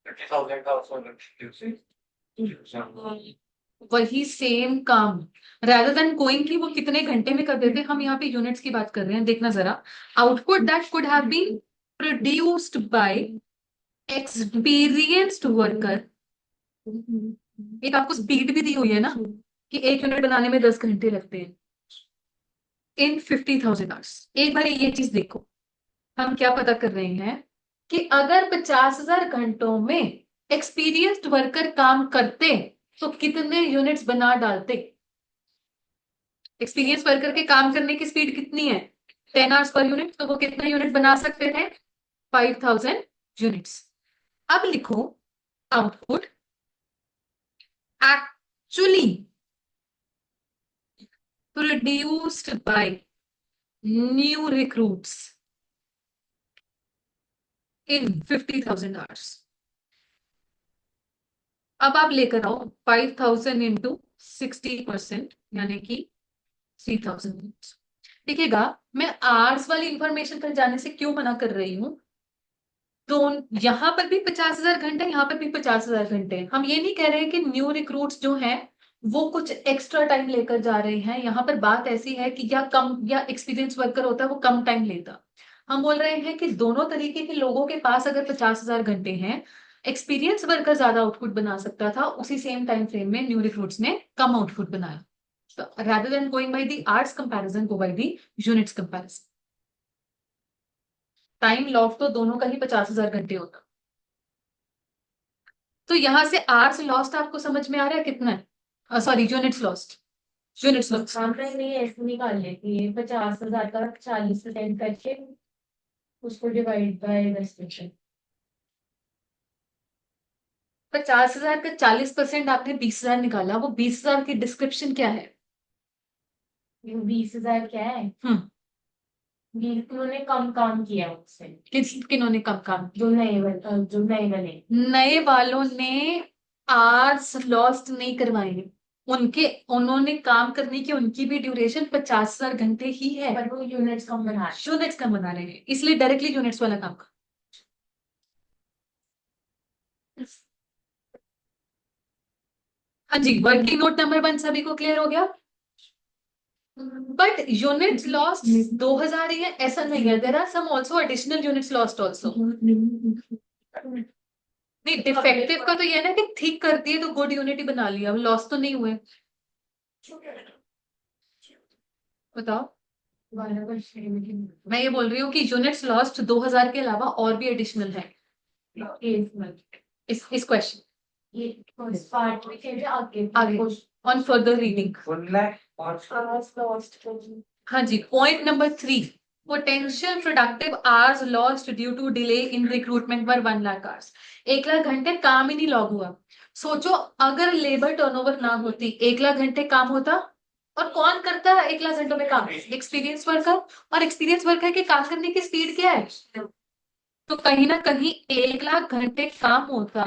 50,000 का also वही सेम काम, rather than गोइंग की वो कितने घंटे में कर देते, हम यहाँ पे यूनिट्स की बात कर रहे हैं। देखना जरा, output that could have been produced by experienced worker. एक आपको स्पीड भी दी हुई है ना कि 1 यूनिट बनाने में 10 घंटे लगते हैं इन 50,000 आवर्स। एक बार ये चीज देखो, हम क्या पता कर रहे हैं कि अगर 50,000 घंटों में एक्सपीरियंस्ड वर्कर काम करते तो कितने यूनिट्स बना डालते। एक्सपीरियंस वर्कर के काम करने की स्पीड कितनी है, 10 आवर्स पर यूनिट, तो वो कितने यूनिट बना सकते थे, 5,000 यूनिट्स। अब लिखो output actually produced by new recruits in 50,000 hours। अब आप लेकर आओ 5,000 इंटू 60%, यानी कि 3,000 यूनिट्स। देखिएगा, मैं आवर्स वाली इंफॉर्मेशन पर जाने से क्यों मना कर रही हूं। तो यहां पर भी 50,000 घंटे, यहां पर भी 50,000 घंटे। हम ये नहीं कह रहे कि न्यू रिक्रूट्स जो हैं वो कुछ एक्स्ट्रा टाइम लेकर जा रहे हैं। यहाँ पर बात ऐसी है कि या कम, या एक्सपीरियंस वर्कर होता है वो कम टाइम लेता। हम बोल रहे हैं कि दोनों तरीके के लोगों के पास अगर 50,000 घंटे हैं, एक्सपीरियंस वर्कर ज्यादा आउटपुट बना सकता था, उसी सेम टाइम फ्रेम में न्यू रिक्रूट्स ने कम आउटपुट बनाया। तो rather than going by the hours comparison, go by the units comparison। Time loss तो दोनों का ही 50,000 घंटे होता। तो यहां से आवर्स लॉस्ट आपको समझ में आ रहा है कितना है, sorry units lost, units lost. हम नहीं ऐसे निकाल लेती है 50,000 का 40% करके उसको डिवाइड बाय 10%। 50,000 का 40% आपने 20,000 निकाला, वो 20,000 की डिस्क्रिप्शन क्या है। 20,000 क्या है, उन्होंने कम काम किया उससे। किन्होंने कम काम, जो नए बने। नए वालों ने आवर्स लॉस्ट नहीं करवाएंगे, उन्होंने काम करने की उनकी भी ड्यूरेशन 50,000 घंटे ही है, पर वो यूनिट्स कम बना रहे यूनिट्स कम बना रहे हैं, इसलिए डायरेक्टली यूनिट्स वाला काम कर। हाँ जी, वर्किंग नोट नंबर 1 सभी को क्लियर हो गया। बट यूनिट्स लॉस्ट 2000 ही है ऐसा नहीं है, there are some also additional units lost also. नहीं, डिफेक्टिव का तो ये है ना कि ठीक कर दिए तो गुड यूनिट ही बना लिया, लॉस तो नहीं हुए। बताओ, मैं ये बोल रही हूँ कि यूनिट्स लॉस्ट 2000 के अलावा और भी एडिशनल है इस क्वेश्चन। ये फर्स्ट पार्ट में कह रहे आगे आगे ऑन फर्दर रीडिंग। 1 lakh और हाँ जी, point number 3, potential productive hours lost due to delay in recruitment पर 1 लाख आवर्स। 1 लाख घंटे काम ही नहीं लॉग हुआ। सोचो अगर लेबर टर्नओवर ना होती 1 लाख घंटे काम होता। और कौन करता है 1 लाख घंटों में काम? Experience worker. और एक्सपीरियंस वर्कर की काम करने की स्पीड क्या है? तो कहीं ना कहीं 1 लाख घंटे काम होता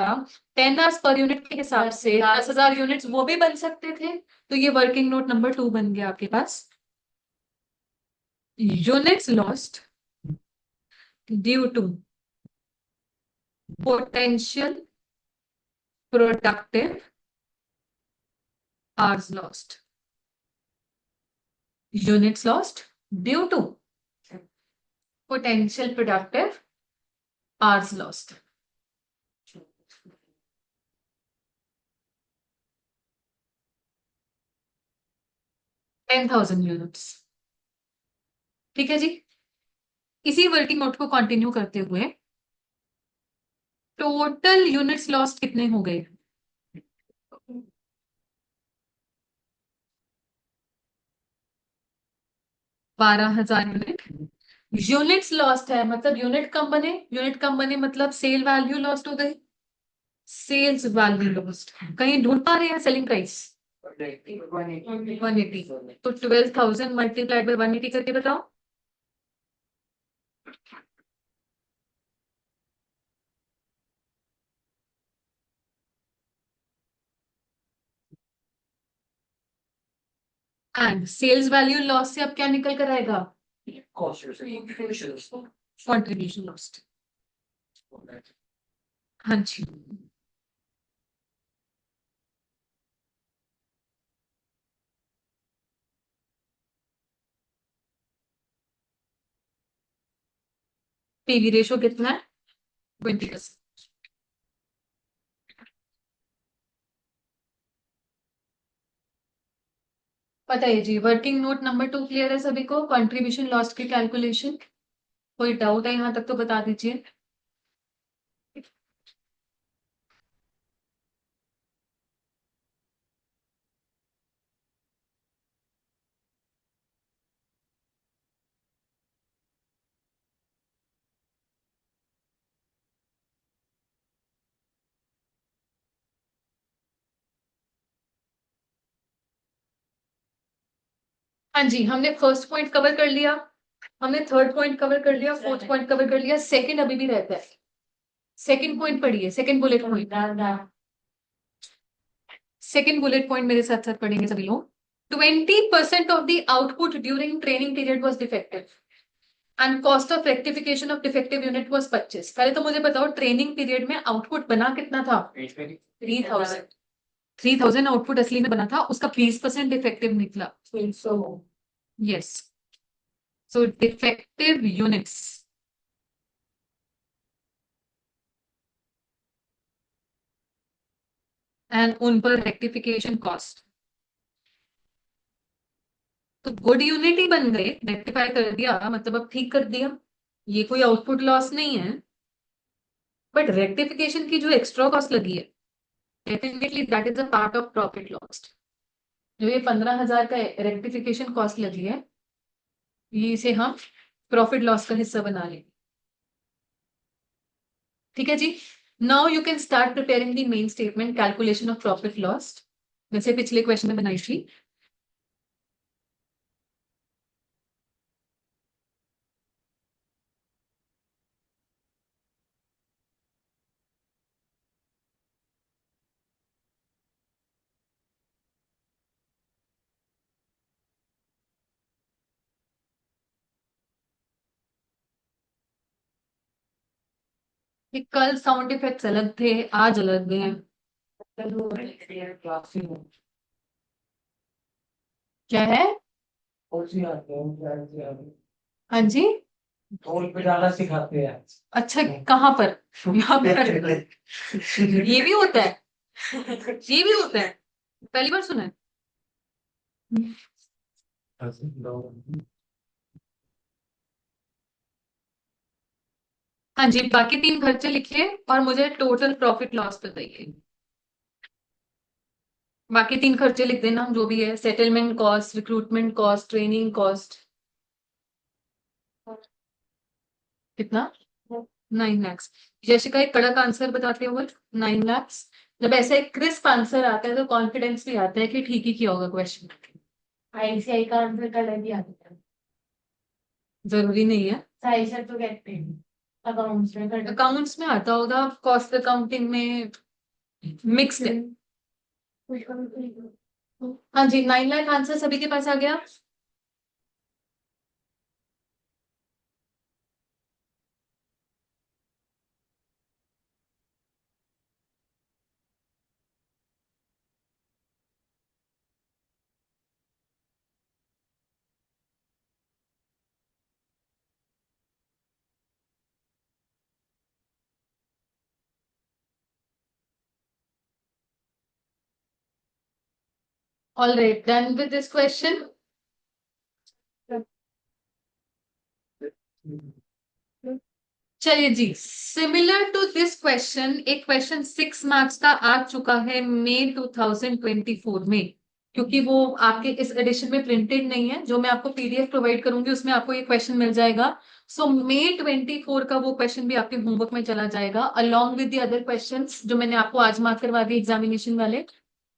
10 आवर्स पर यूनिट के हिसाब से 10,000 यूनिट्स वो भी बन सकते थे। तो ये वर्किंग नोट नंबर 2 बन गया आपके पास। Units lost due to potential productive hours lost. Units lost due to potential productive hours lost. $10,000 units. ठीक है जी, इसी वर्किंग नोट को कंटिन्यू करते हुए टोटल यूनिट्स लॉस्ट कितने हो गए? 12,000 यूनिट। यूनिट्स लॉस्ट है मतलब यूनिट कम बने, यूनिट कम बने मतलब सेल वैल्यू लॉस्ट हो गई, सेल्स वैल्यू लॉस्ट। कहीं ढूंढ पा रहे हैं सेलिंग प्राइस? 180। तो 12,000 मल्टीप्लाइड बाय 180 करके बताओ। एंड सेल्स वैल्यू लॉस से अब क्या निकल कर आएगा? Contribution lost. हाँ जी, पीवी रेशो कितना है? 20%। पता है जी, वर्किंग नोट नंबर 2 क्लियर है सभी को? कंट्रीब्यूशन लॉस्ट की कैलकुलेशन कोई डाउट है यहाँ तक तो बता दीजिए। हाँ जी, हमने फर्स्ट पॉइंट कवर कर लिया, हमने थर्ड पॉइंट कवर कर लिया, फोर्थ पॉइंट कवर कर लिया, सेकंड अभी भी रहता है। सेकंड पॉइंट पढ़िए, second bullet point. Second bullet point मेरे साथ साथ पढ़ेंगे सभी लोग। 20% of the output during training period was defective and cost of rectification of defective unit was 25। पहले तो मुझे बताओ ट्रेनिंग पीरियड में आउटपुट बना कितना था? 3,000। 3,000 आउटपुट असली में बना था, उसका 20% डिफेक्टिव निकला। Yes, so defective units and उन पर रेक्टिफिकेशन कॉस्ट। तो गुड यूनिट ही बन गए, रेक्टिफाई कर दिया मतलब अब ठीक कर दिया, ये कोई आउटपुट लॉस नहीं है। बट रेक्टिफिकेशन की जो एक्स्ट्रा कॉस्ट लगी है, definitely that is a part of profit lost. जो ये 15,000 का रेक्टिफिकेशन कॉस्ट लगी है, ये इसे हम प्रॉफिट लॉस का हिस्सा बना लेंगे। ठीक है जी, now you can start preparing the main statement calculation of profit loss, जैसे पिछले क्वेश्चन में बनाई थी। कि कल साउंड इफेक्ट्स अलग थे, आज अलग हैं। क्लासिक क्या है? कोचिंग आते हैं हाँ जी। ढोल पे ज्यादा सिखाते हैं। अच्छा, कहाँ पर? यहाँ पर ये भी होता है? ये भी होता है? पहली बार सुना है। हाँ जी, बाकी 3 खर्चे लिखिए और मुझे टोटल प्रॉफिट लॉस बताइए। बाकी 3 खर्चे लिख देना, जो भी है, settlement cost, recruitment cost, training cost. कितना? 9 lakhs। यशिका एक कड़क आंसर बताते हुए 9 lakhs। जब ऐसे एक क्रिस्प आंसर आता है तो कॉन्फिडेंस भी आता है कि ठीक ही किया होगा क्वेश्चन। आईसीआई का आंसर कलर भी आता है। जरूरी नहीं है। साइशा तो कहते हैं अकाउंट्स में कर अकाउंट्स में आता होगा, कॉस्ट अकाउंटिंग में मिक्स्ड है। हाँ जी, 9 लाख आंसर सभी के पास आ गया। All right, done with this question. चलिए जी, सिमिलर टू दिस क्वेश्चन एक क्वेश्चन 6 मार्क्स का आ चुका है मई 2024 में, क्योंकि वो आपके इस एडिशन में प्रिंटेड नहीं है। जो मैं आपको पीडीएफ प्रोवाइड करूंगी उसमें आपको ये क्वेश्चन मिल जाएगा। सो मई 24 का वो क्वेश्चन भी आपके होमवर्क में चला जाएगा along with the other questions जो मैंने आपको आज मार्क करवा दिए एग्जामिनेशन वाले।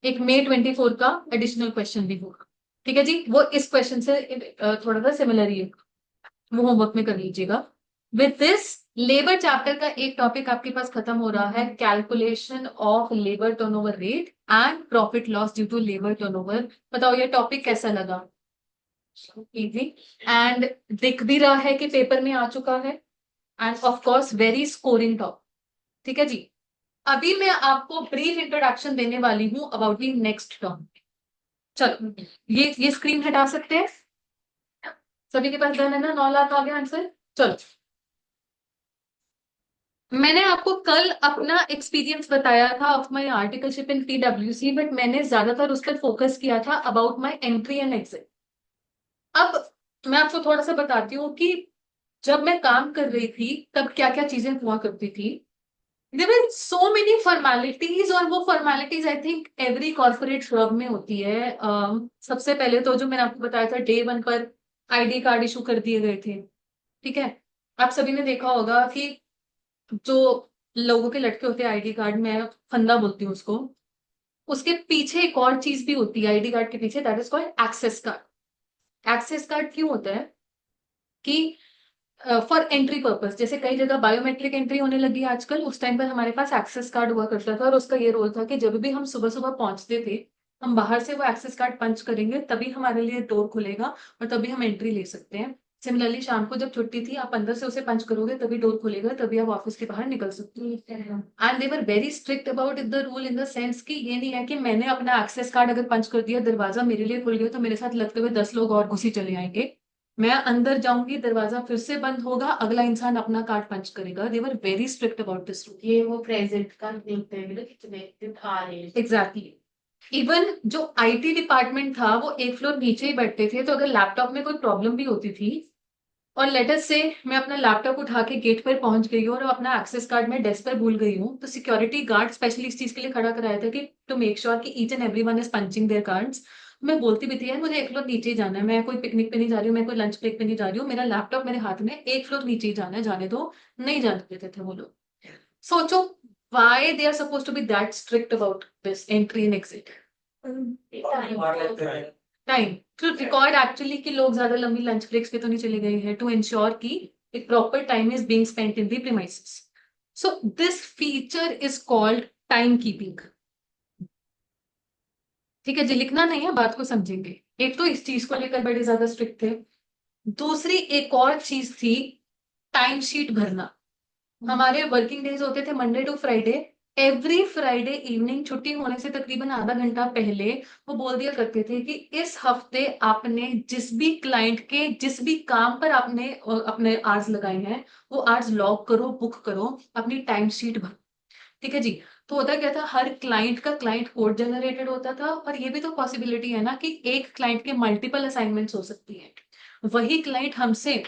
एक मई 24 का एडिशनल क्वेश्चन भी होगा। ठीक है जी, वो इस क्वेश्चन से थोड़ा सा सिमिलर ही है, वो होमवर्क में कर लीजिएगा। विद दिस लेबर चैप्टर का एक टॉपिक आपके पास खत्म हो रहा है, calculation of labour turnover rate and profit loss due to labour turnover. बताओ ये टॉपिक कैसा लगा? इजी एंड दिख भी रहा है कि पेपर में आ चुका है, end of course very scoring topic. ठीक है जी, अभी मैं आपको ब्रीफ इंट्रोडक्शन देने वाली हूं अबाउट द नेक्स्ट टर्म। चलो ये स्क्रीन हटा सकते हैं? सभी के पास डन है ना? 9 लाख आ गया आंसर। चलो, मैंने आपको कल अपना एक्सपीरियंस बताया था ऑफ माय आर्टिकलशिप इन पीडब्ल्यूसी, बट मैंने ज्यादातर उस पर फोकस किया था about my entry and exit. अब मैं आपको थोड़ा सा बताती हूँ कि जब मैं काम कर रही थी तब क्या क्या चीजें हुआ करती थी। There were so many formalities, और वो formalities I think every corporate firm में होती है। सबसे पहले तो जो मैंने आपको बताया था डे 1 पर आईडी कार्ड इशू कर दिए गए थे। ठीक है, आप सभी ने देखा होगा कि जो लोगों के लटके होते हैं आईडी कार्ड में, फंदा बोलती हूँ उसको, उसके पीछे एक और चीज भी होती है आईडी कार्ड के पीछे, that is called access card. Access card क्यों होता है? कि फॉर एंट्री पर्पस, जैसे कई जगह बायोमेट्रिक एंट्री होने लगी है आजकल, उस टाइम पर हमारे पास एक्सेस कार्ड हुआ करता था, और उसका ये रोल था कि जब भी हम सुबह सुबह पहुंचते थे, हम बाहर से वो एक्सेस कार्ड पंच करेंगे तभी हमारे लिए डोर खुलेगा और तभी हम एंट्री ले सकते हैं। सिमिलरली शाम को जब छुट्टी थी, आप अंदर से उसे पंच करोगे तभी डोर खुलेगा, तभी आप ऑफिस के बाहर निकल सकते हो। And they were very strict about the rule in the sense कि ये नहीं है कि मैंने अपना एक्सेस कार्ड अगर पंच कर दिया, दरवाजा मेरे लिए खुल गया तो मेरे साथ लगते हुए 10 लोग और घुसी चले आएंगे। मैं अंदर जाऊंगी, दरवाजा फिर से बंद होगा, अगला इंसान अपना कार्ड पंच करेगा। They were very strict about this rule. ये वो प्रेजेंट का देखते हैं ना कितने दिन आ रहे हैं। एग्जैक्टली। इवन जो आईटी डिपार्टमेंट था वो एक फ्लोर नीचे ही बैठते थे, तो अगर लैपटॉप में कोई प्रॉब्लम भी होती थी और लेटर से मैं अपना लैपटॉप उठा के गेट पर पहुंच गई हूँ और अपना एक्सेस कार्ड मैं डेस्क पर भूल गई हूँ, तो सिक्योरिटी गार्ड स्पेशली इस चीज के लिए खड़ा कराया था कि टू मेक श्योर कि each and every one is punching their cards. मैं बोलती भी थी यार मुझे एक फ्लोर नीचे ही जाना है, मैं कोई पिकनिक पे नहीं जा रही हूँ, मैं कोई लंच ब्रेक पे नहीं जा रही हूँ, मेरा लैपटॉप मेरे हाथ में, एक फ्लोर नीचे ही जाना है, जाने दो। नहीं जाने देते थे वो लोग। सोचो why they are supposed to be that strict about this entry and exit? Time to record actually कि लोग ज्यादा लंबी लंच ब्रेक्स पे तो नहीं चले गए हैं, टू इंश्योर कि एक proper time is being spent in the premises. So this feature is called time keeping. ठीक है जी, लिखना नहीं है, बात को समझेंगे। एक तो इस चीज को लेकर बड़े ज्यादा स्ट्रिक्ट थे। दूसरी एक और चीज थी टाइम शीट भरना। हमारे वर्किंग डेज होते थे Monday to Friday. Every Friday evening छुट्टी होने से तकरीबन आधा घंटा पहले वो बोल दिया करते थे कि इस हफ्ते आपने जिस भी क्लाइंट के जिस भी काम पर आपने अपने आवर्स लगाए हैं वो आवर्स लॉग करो, बुक करो, अपनी टाइम शीट भरो। ठीक है जी। तो होता क्या था, हर क्लाइंट का क्लाइंट कोड जनरेटेड होता था, और ये भी तो पॉसिबिलिटी है ना कि एक क्लाइंट के मल्टीपल असाइनमेंट्स हो सकती है। वही क्लाइंट हमसे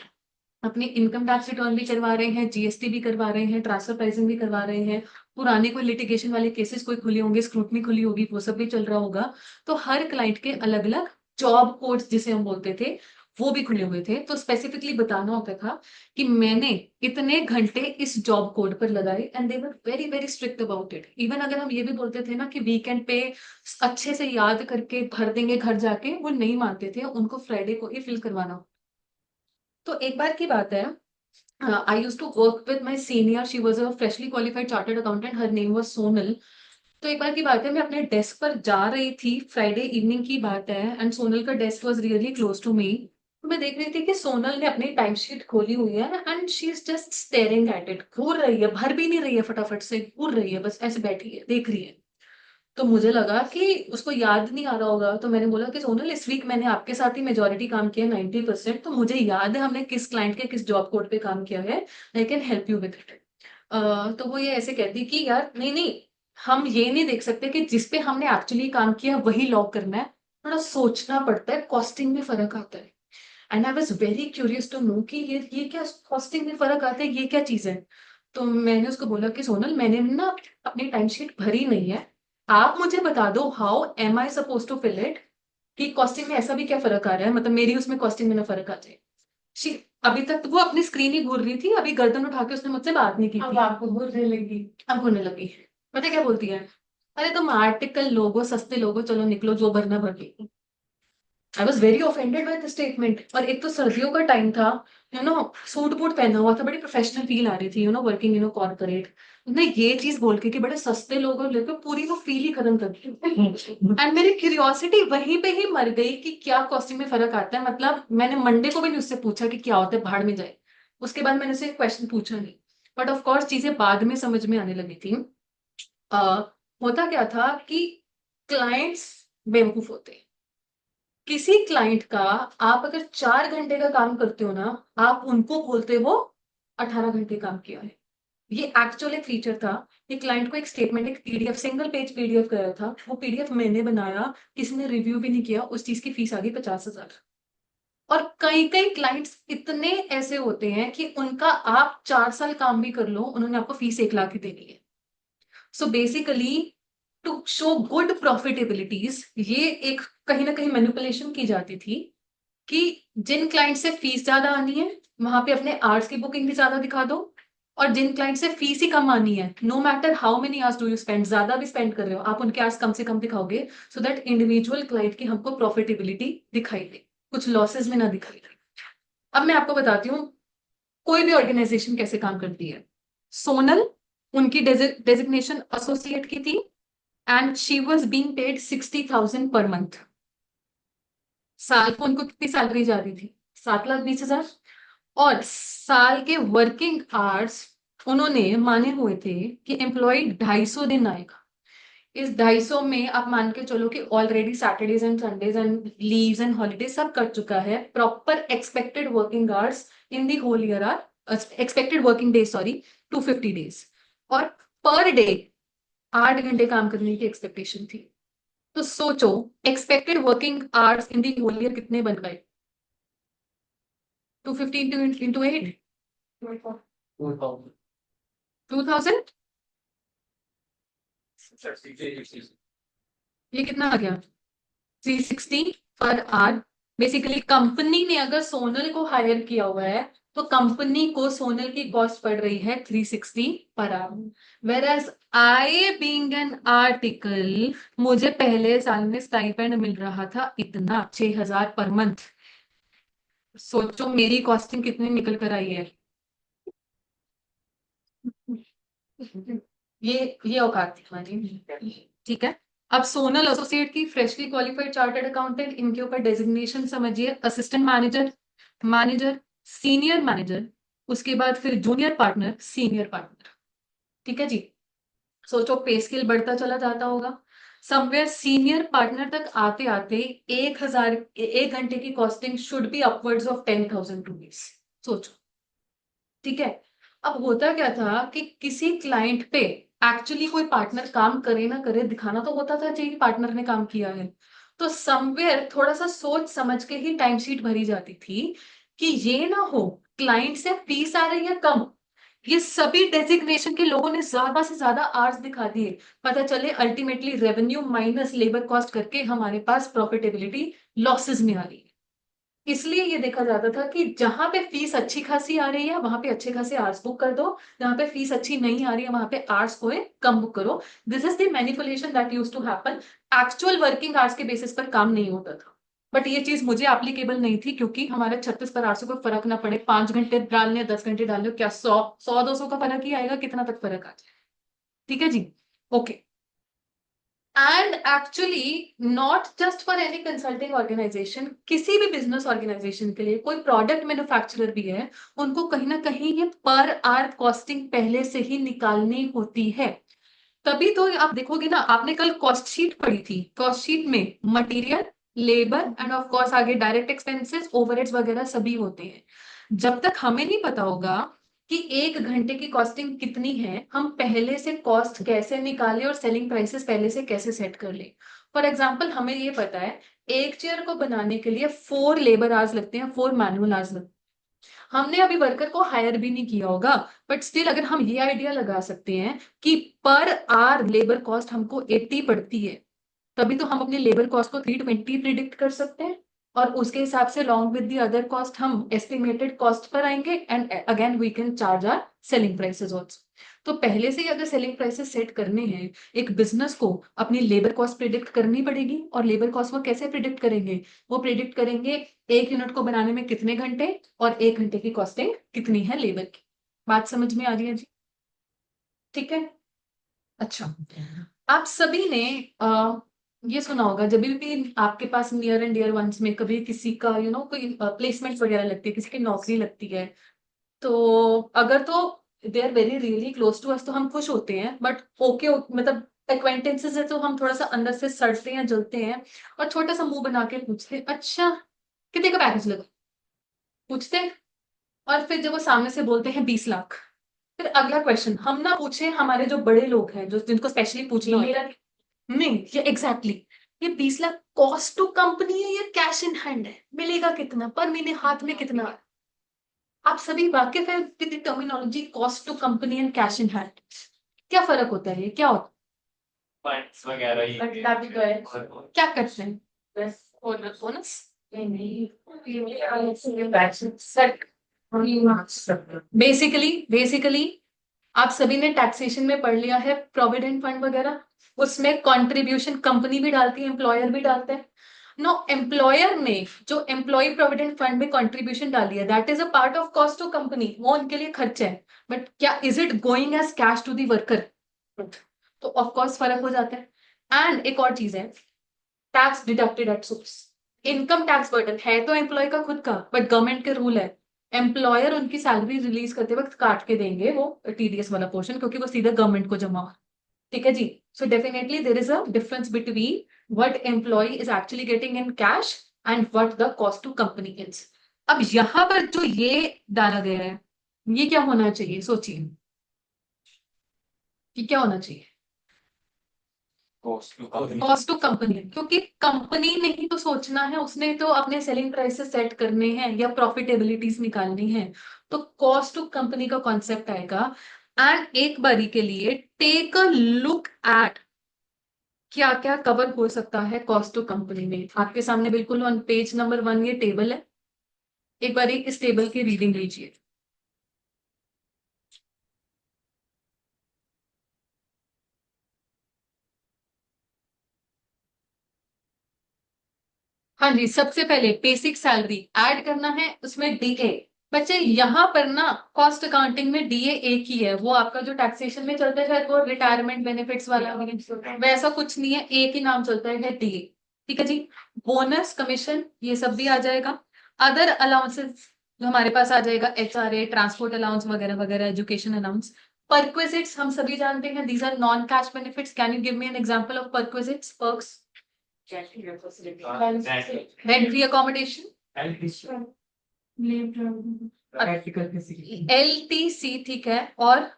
अपनी इनकम टैक्स रिटर्न भी करवा रहे हैं, जीएसटी भी करवा रहे हैं, ट्रांसफर प्राइसिंग भी करवा रहे हैं, पुराने कोई लिटिगेशन वाले केसेस कोई खुले होंगे, स्क्रूटनी खुली होगी, वो सब भी चल रहा होगा। तो हर क्लाइंट के अलग अलग जॉब कोड्स जिसे हम बोलते थे वो भी खुले हुए थे। तो स्पेसिफिकली बताना होता था कि मैंने इतने घंटे इस जॉब कोड पर लगाए, and they were very very strict about it. Even अगर हम ये भी बोलते थे ना कि वीकेंड पे अच्छे से याद करके भर देंगे घर जाके, वो नहीं मानते थे, उनको फ्राइडे को ही फिल करवाना। तो एक बार की बात है, I used to work with my senior, she was a freshly qualified chartered accountant, her name was Sonal. तो एक बार की बात है, मैं अपने डेस्क पर जा रही थी, फ्राइडे इवनिंग की बात है, एंड सोनल का desk was really close to me. तो मैं देख रही थी कि सोनल ने अपनी टाइम शीट खोली हुई है, and she is just staring at it, घूर रही है, भर भी नहीं रही है, फटाफट से घूर रही है, बस ऐसे बैठी है देख रही है। तो मुझे लगा कि उसको याद नहीं आ रहा होगा, तो मैंने बोला कि सोनल इस वीक मैंने आपके साथ ही मेजोरिटी काम किया 90%, तो मुझे याद है हमने किस क्लाइंट के किस जॉब कोड पे काम किया है, I can help you with it. तो वो ये ऐसे कहती कि यार नहीं नहीं, हम ये नहीं देख सकते कि जिस पे हमने एक्चुअली काम किया वही लॉग करना है, थोड़ा सोचना पड़ता है, कॉस्टिंग में फर्क आता है। And I was very curious to know कि ये क्या कॉस्टिंग में फर्क आता है, ये क्या चीज है। तो मैंने उसको बोला कि सोनल मैंने ना अपनी टाइम शीट भरी नहीं है, आप मुझे बता दो how am I suppose to fill it, कि कॉस्टिंग में ऐसा भी क्या फर्क आ रहा है, मतलब मेरी उसमें कॉस्टिंग में ना फर्क आ जाए। शी अभी तक तो वो अपनी स्क्रीन ही घूर रही थी, अभी गर्दन उठा के उसने मुझसे बात नहीं की अब थी। आपको बुरी लगी। अब होने लगी। पता है क्या बोलती है, अरे तुम आर्टिकल लोगो, सस्ते लोगो, चलो निकलो, जो भरना भर लो। I was very offended by the statement. और एक तो सर्दियों का टाइम था, सूट बूट पहना हुआ था, बड़ी प्रोफेशनल फील आ रही थी, वर्किंग कॉर्पोरेट। उसने ये चीज बोल के कि बड़े सस्ते लोगों लेकर पूरी वो फील ही खत्म कर दी। एंड मेरी क्यूरियोसिटी वहीं पे ही मर गई कि क्या कॉस्टिंग में फर्क आता है। मतलब मैंने मंडे को भी नहीं उससे पूछा कि क्या होता है, भाड़ में जाए। उसके बाद मैंने उसे क्वेश्चन पूछा नहीं, बट ऑफ कोर्स चीजें बाद में समझ में आने लगी थी। अ, होता क्या था कि क्लाइंट्स बेवकूफ होते हैं। किसी क्लाइंट का आप अगर 4 घंटे का काम करते हो ना, आप उनको बोलते हो 18 घंटे काम किया है। ये एक्चुअल एक फीचर था। ये क्लाइंट को एक स्टेटमेंट, एक पीडीएफ, सिंगल पेज पीडीएफ गया था, वो पीडीएफ मैंने बनाया, किसी ने रिव्यू भी नहीं किया, उस चीज की फीस आ गई 50,000। और कई कई क्लाइंट्स इतने ऐसे होते हैं कि उनका आप 4 साल काम भी कर लो, उन्होंने आपको फीस 1 लाख ही देनी है। So basically to show good profitabilities, ये एक कहीं ना कहीं मैनिपुलेशन की जाती थी कि जिन क्लाइंट से फीस ज्यादा आनी है वहां पे अपने आर्ट्स की बुकिंग भी ज्यादा दिखा दो, और जिन क्लाइंट से फीस ही कम आनी है, no matter how many hours do you spend, ज्यादा भी स्पेंड कर रहे हो आप, उनके आवर्स कम से कम दिखाओगे, सो दैट इंडिविजुअल क्लाइंट की हमको प्रॉफिटेबिलिटी दिखाई दे, कुछ लॉसेस में ना दिखाई दे। अब मैं आपको बताती हूँ कोई भी ऑर्गेनाइजेशन कैसे काम करती है। सोनल, उनकी डेजिग्नेशन एसोसिएट की थी, and she was being paid 60,000 per month. साल को उनको कितनी सैलरी जा रही थी, 7,20,000। और साल के वर्किंग आवर्स उन्होंने माने हुए थे कि एम्प्लॉय 250 दिन आएगा। इस 250 में आप मान के चलो कि already Saturdays and Sundays and leaves and holidays सब कट चुका है। Proper expected working hours in the whole year are, expected working days sorry, 250 days. और पर डे 8 घंटे काम करने की एक्सपेक्टेशन थी। तो सोचो expected working hours in the whole year कितने बन गए, 250 इंटू 8, 2000। ये कितना आ गया, 360 पर आवर। बेसिकली कंपनी ने अगर सोनल को हायर किया हुआ है तो कंपनी को सोनल की कॉस्ट पड़ रही है 360 per hour. Whereas I being an article, मुझे पहले साल में स्टाइपेंड मिल रहा था इतना, 6,000 पर मंथ। सोचो मेरी कॉस्टिंग कितनी निकल कर आई है। ये औकात थी हमारी। ठीक है। अब सोनल एसोसिएट की फ्रेशली क्वालिफाइड चार्टर्ड अकाउंटेंट, इनके ऊपर डेजिग्नेशन समझिए assistant manager, manager, senior manager, उसके बाद फिर जूनियर पार्टनर, सीनियर पार्टनर। ठीक है जी। सोचो पे स्केल बढ़ता चला जाता होगा। समवेयर सीनियर पार्टनर तक आते आते 1,000 एक घंटे की costing should be upwards of 10,000 rupees. सोचो। ठीक है। अब होता क्या था कि किसी क्लाइंट पे एक्चुअली कोई पार्टनर काम करे ना करे, दिखाना तो होता था चाहिए पार्टनर ने काम किया है। तो समवेयर थोड़ा सा सोच समझ के ही टाइम शीट भरी जाती थी कि ये ना हो क्लाइंट से फीस आ रही है कम, ये सभी डेजिग्नेशन के लोगों ने ज्यादा से ज्यादा आवर्स दिखा दिए, पता चले ultimately revenue minus labour cost करके हमारे पास प्रॉफिटेबिलिटी लॉसेस में आ रही है। इसलिए ये देखा जाता था कि जहां पे फीस अच्छी खासी आ रही है वहां पे अच्छे खासे आर्स बुक कर दो, जहां पे फीस अच्छी नहीं आ रही है वहां पे आर्स को कम बुक करो। This is the manipulation that used to happen. Actual working hours के बेसिस पर काम नहीं होता था। बट ये चीज मुझे एप्लीकेबल नहीं थी क्योंकि हमारे 36 पर आवर्स से कोई फर्क ना पड़े, 5 घंटे डालने 10 घंटे डालने, क्या 100 200 का फर्क ही आएगा, कितना तक फर्क आ जाए। ठीक है जी। Okay. And actually not just for any consulting organisation, किसी भी बिजनेस ऑर्गेनाइजेशन के लिए कोई प्रोडक्ट मैन्युफैक्चरर भी है, उनको कहीं ना कहीं ये पर आवर कॉस्टिंग पहले से ही निकालनी होती है। तभी तो आप देखोगे ना, आपने कल कॉस्ट शीट पढ़ी थी, कॉस्ट शीट में material, labour end of course आगे डायरेक्ट एक्सपेंसेस, ओवरहेड्स वगैरह सभी होते हैं। जब तक हमें नहीं पता होगा कि 1 घंटे की कॉस्टिंग कितनी है, हम पहले से कॉस्ट कैसे निकाले और सेलिंग प्राइसेस पहले से कैसे सेट कर ले। फॉर एग्जाम्पल हमें ये पता है एक चेयर को बनाने के लिए 4 लेबर आवर्स लगते हैं, 4 मैनुअल आवर्स लगते हैं। हमने अभी वर्कर को हायर भी नहीं किया होगा, बट स्टिल अगर हम ये आइडिया लगा सकते हैं कि पर आवर लेबर कॉस्ट हमको 80 पड़ती है, तभी तो हम अपने लेबर कॉस्ट को 320 प्रिडिक्ट कर सकते हैं। और उसके हिसाब से long with the other cost हम एस्टिमेटेड कॉस्ट पर आएंगे and again we can charge our selling prices also. तो पहले से ही अगर सेलिंग प्राइसेस सेट करने हैं, एक बिजनेस को अपनी लेबर कॉस्ट प्रिडिक्ट करनी पड़ेगी। और लेबर कॉस्ट वो कैसे प्रिडिक्ट करेंगे? वो प्रिडिक्ट करेंगे 1 यूनिट को बनाने में कितने घंटे और 1 घंटे की कॉस्टिंग कितनी है लेबर की। बात समझ में आ रही है जी? ठीक है। अच्छा, आप सभी ने ये सुना होगा जब भी आपके पास नियर एंड डियर वंस में कभी किसी का कोई प्लेसमेंट वगैरह लगती है, किसी की नौकरी लगती है, तो अगर तो they are very really close to us तो हम खुश होते हैं, बट ओके मतलब एक्वेंटेंसेस है तो हम थोड़ा सा अंदर से सड़ते हैं, जलते हैं और छोटा सा मुंह बना के पूछते हैं अच्छा कितने का पैकेज लगा, पूछते हैं। और फिर जब वो सामने से बोलते हैं 20 लाख, फिर अगला क्वेश्चन हम ना पूछे, हमारे जो बड़े लोग हैं जो जिनको स्पेशली पूछना होता है, नहीं ये एग्जैक्टली ये 20 लाख कॉस्ट टू कंपनी है या कैश इन हैंड है, मिलेगा कितना पर महीने, हाथ में कितना? आप सभी वाकिफ है with the terminology cost to company and cash in hand? क्या फर्क होता है, ये क्या होता Points वगैरह ही बटला भी तो है। है? क्या करते हैं? बस बोनस बोनस बेसिकली आप सभी ने टैक्सेशन में पढ़ लिया है प्रोविडेंट फंड वगैरह, उसमें कंट्रीब्यूशन कंपनी भी डालती है, एम्प्लॉयर भी डालते हैं। नो, एम्प्लॉयर ने जो एम्प्लॉय प्रोविडेंट फंड में कंट्रीब्यूशन डाली है that is a part of cost to company, वो उनके लिए खर्च है। बट क्या is it going as cash to the worker? तो ऑफ कोर्स फर्क हो जाता है। एंड एक और चीज है, tax deducted at source. Income tax burden है तो एम्प्लॉय का खुद का, बट गवर्नमेंट के रूल है एम्प्लॉयर उनकी सैलरी रिलीज करते वक्त काट के देंगे वो टीडीएस वाला पोर्शन, क्योंकि वो सीधा गवर्नमेंट को जमा हुआ। ठीक है जी। So definitely there is a difference between what employ is actually getting in cash and what the cost to company is. अब यहाँ पर जो ये डाला गया है, ये क्या होना चाहिए? सोचिए कि क्या होना चाहिए? cost to company. Cost to company, क्योंकि कंपनी ने ही तो सोचना है, उसने तो अपने सेलिंग प्राइसेस सेट करने हैं या प्रॉफिटेबिलिटीज निकालनी है। तो कॉस्ट टू कंपनी का कॉन्सेप्ट आएगा। एंड एक बारी के लिए टेक अ लुक एट क्या क्या कवर हो सकता है कॉस्ट टू कंपनी में। आपके सामने बिल्कुल ऑन पेज नंबर 1 ये टेबल है, एक बारी इस टेबल की रीडिंग लीजिए। हाँ जी, सबसे पहले बेसिक सैलरी ऐड करना है, उसमें डीए। बच्चे यहाँ पर ना कॉस्ट अकाउंटिंग में डीए एक ही है, वो आपका जो टैक्सेशन में चलता है शायद वो रिटायरमेंट बेनिफिट्स वाला, वैसा कुछ नहीं है, एक ही नाम चलता है डीए। ठीक है जी। बोनस कमीशन ये सब भी आ जाएगा। अदर अलाउंसेस जो हमारे पास आ जाएगा HRA, ट्रांसपोर्ट अलाउंस वगैरह वगैरह, एजुकेशन अलाउंस। परक्विजिट्स हम सभी जानते हैं, these are non cash benefits. Can you give me an example of perquisites, perks? Rent free accommodation, practical facility, LTC, ठीक है, और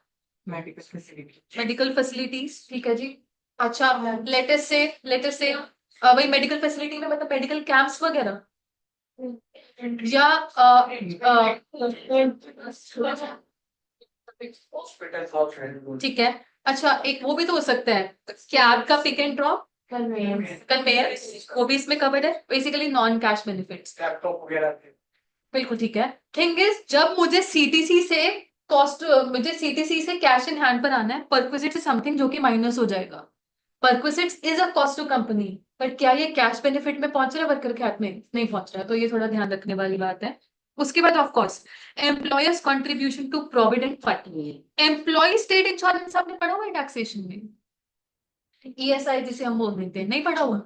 मेडिकल फैसिलिटी, मेडिकल फैसिलिटीज, ठीक है जी। अच्छा, लेटेस्ट से वही मेडिकल फैसिलिटी में मतलब मेडिकल कैंप्स वगैरह, या हॉस्पिटल, ठीक है। अच्छा, एक वो भी तो हो सकता है, कैब का पिक एंड ड्रॉप, कन्वेयर, वो भी इसमें कवर्ड है। Basically non cash benefits, laptop वगैरह थे। बिल्कुल ठीक है। थिंग इज, जब मुझे सीटीसी से कैश इन हैंड पर आना है, परक्विजिट से समथिंग जो कि माइनस हो जाएगा। Perquisites is a cost to company, but क्या ये कैश बेनिफिट में पहुंच रहा है वर्कर के हाथ में? नहीं पहुंच रहा, तो ये थोड़ा ध्यान रखने वाली बात है। उसके बाद of course employers contribution to provident fund, employee state insurance आपने पढ़ा हुआ है टैक्सेशन में, ESI जिसे हम बोल देते हैं, नहीं पढ़ा हुआ?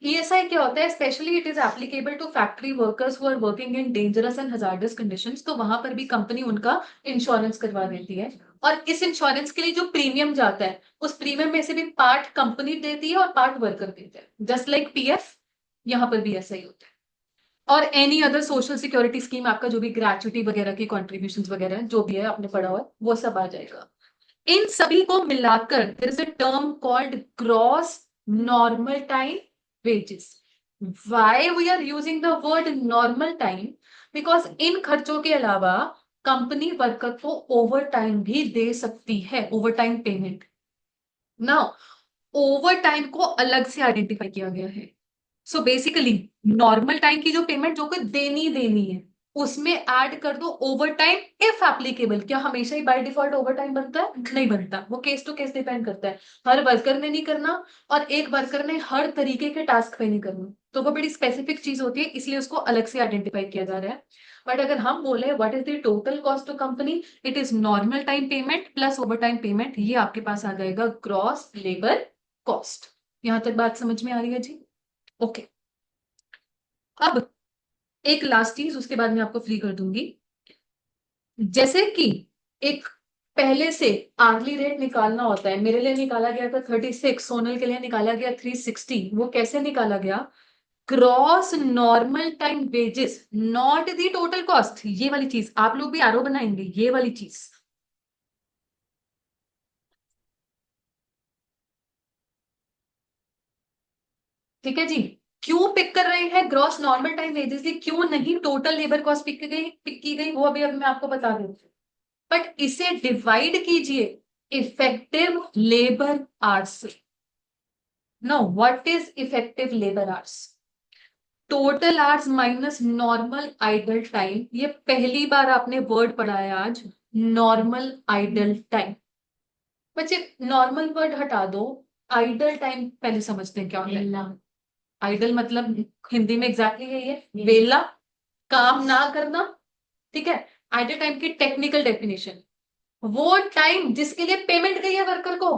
ESI क्या होता है? Specially it is applicable to factory workers who are working in dangerous and hazardous conditions. तो वहां पर भी कंपनी उनका इंश्योरेंस करवा देती है, और इस इंश्योरेंस के लिए जो प्रीमियम जाता है, उस प्रीमियम में से भी पार्ट कंपनी देती है और पार्ट वर्कर देते हैं, जस्ट लाइक PF। यहाँ पर भी ऐसा ही होता है। और any other social security scheme, आपका जो भी ग्रेचुटी वगैरह की कॉन्ट्रीब्यूशन वगैरह जो भी है आपने पढ़ा हुआ है, वो सब आ जाएगा। इन सभी को मिलाकर there is a term called gross normal time wages. Why we are using the word normal time? Because इन खर्चों के अलावा कंपनी वर्कर को ओवर टाइम भी दे सकती है, over time payment. Now over time को अलग से आइडेंटिफाई किया गया है। सो बेसिकली नॉर्मल टाइम की जो पेमेंट जो को देनी है, उसमें ऐड कर दो ओवर टाइम इफ एप्लीकेबल। क्या हमेशा ही बाय डिफॉल्ट ओवर टाइम बनता है? नहीं बनता, वो केस टू केस डिपेंड करता है। हर वर्कर ने नहीं करना, और एक वर्कर ने हर तरीके के टास्क पे नहीं करना, तो वो बड़ी स्पेसिफिक चीज होती है, इसलिए उसको अलग से आइडेंटिफाई किया जा रहा है। बट अगर हम बोले what is the total cost to company, it is normal time payment plus overtime payment, ये आपके पास आ जाएगा ग्रॉस लेबर कॉस्ट। यहां तक बात समझ में आ रही है जी? ओके। अब एक लास्ट चीज, उसके बाद मैं आपको फ्री कर दूंगी। जैसे कि एक पहले से आर्ली रेट निकालना होता है, मेरे लिए निकाला गया था 36, सोनल के लिए निकाला गया 360। वो कैसे निकाला गया? Gross normal time wages not the total cost, ये वाली चीज आप लोग भी आरो बनाएंगे, ये वाली चीज। ठीक है जी? क्यों पिक कर रहे हैं ग्रॉस नॉर्मल टाइम वेजेस, क्यों नहीं टोटल लेबर कॉस्ट पिक की गई, वो अभी मैं आपको बता दूंगी। बट इसे डिवाइड कीजिए effective labour hours. No, what is effective labour hours? Total hours minus normal idle time. ये पहली बार आपने वर्ड पढ़ा है आज, नॉर्मल आइडल टाइम। बच्चे नॉर्मल वर्ड हटा दो, आइडल टाइम पहले समझते हैं क्या होता है। आइडल मतलब हिंदी में एग्जैक्टली यही है, वेला, काम ना करना। ठीक है? आइडल टाइम की टेक्निकल डेफिनेशन, वो टाइम जिसके लिए पेमेंट गई है वर्कर को,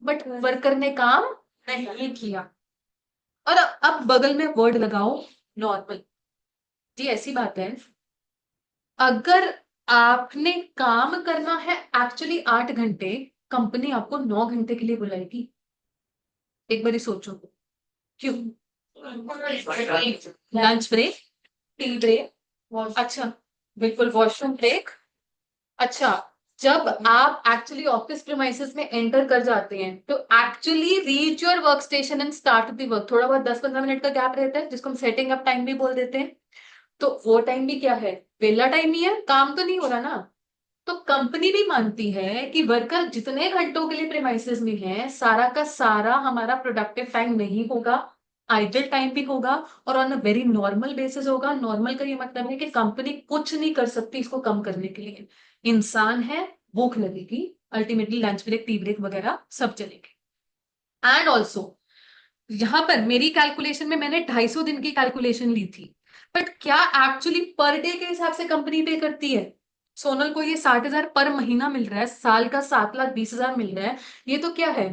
बट वर्कर ने काम नहीं किया। और अब बगल में वर्ड लगाओ नॉर्मल। जी ऐसी बात है, अगर आपने काम करना है एक्चुअली 8 घंटे, कंपनी आपको 9 घंटे के लिए बुलाएगी? एक बार सोचो, क्यों? लंच ब्रेक, टी ब्रेक, अच्छा बिल्कुल, वॉशरूम ब्रेक। अच्छा, जब आप एक्चुअली ऑफिस प्रीमाइसेस में एंटर कर जाते हैं, तो actually reach your work station and start the work, थोड़ा बहुत 10-15 मिनट का गैप रहता है, जिसको हम सेटिंग अप टाइम भी बोल देते हैं। तो वो टाइम भी क्या है? वेला टाइम ही है, काम तो नहीं हो रहा ना। तो कंपनी भी मानती है कि वर्कर जितने घंटों के लिए प्रीमाइसेस में है, सारा का सारा हमारा प्रोडक्टिव टाइम नहीं होगा, आइडल टाइम भी होगा, और on a very normal basis होगा। नॉर्मल का ये मतलब है कि कंपनी कुछ नहीं कर सकती इसको कम करने के लिए। इंसान है, भूख लगेगी, ultimately lunch break, tea break वगैरह सब चलेंगे। एंड ऑल्सो यहां पर मेरी कैलकुलेशन में मैंने 250 दिन की कैलकुलेशन ली थी, बट क्या एक्चुअली पर डे के हिसाब से कंपनी पे करती है? सोनल को ये 60,000 पर महीना मिल रहा है, साल का 7,20,000 मिल रहा है, ये तो क्या है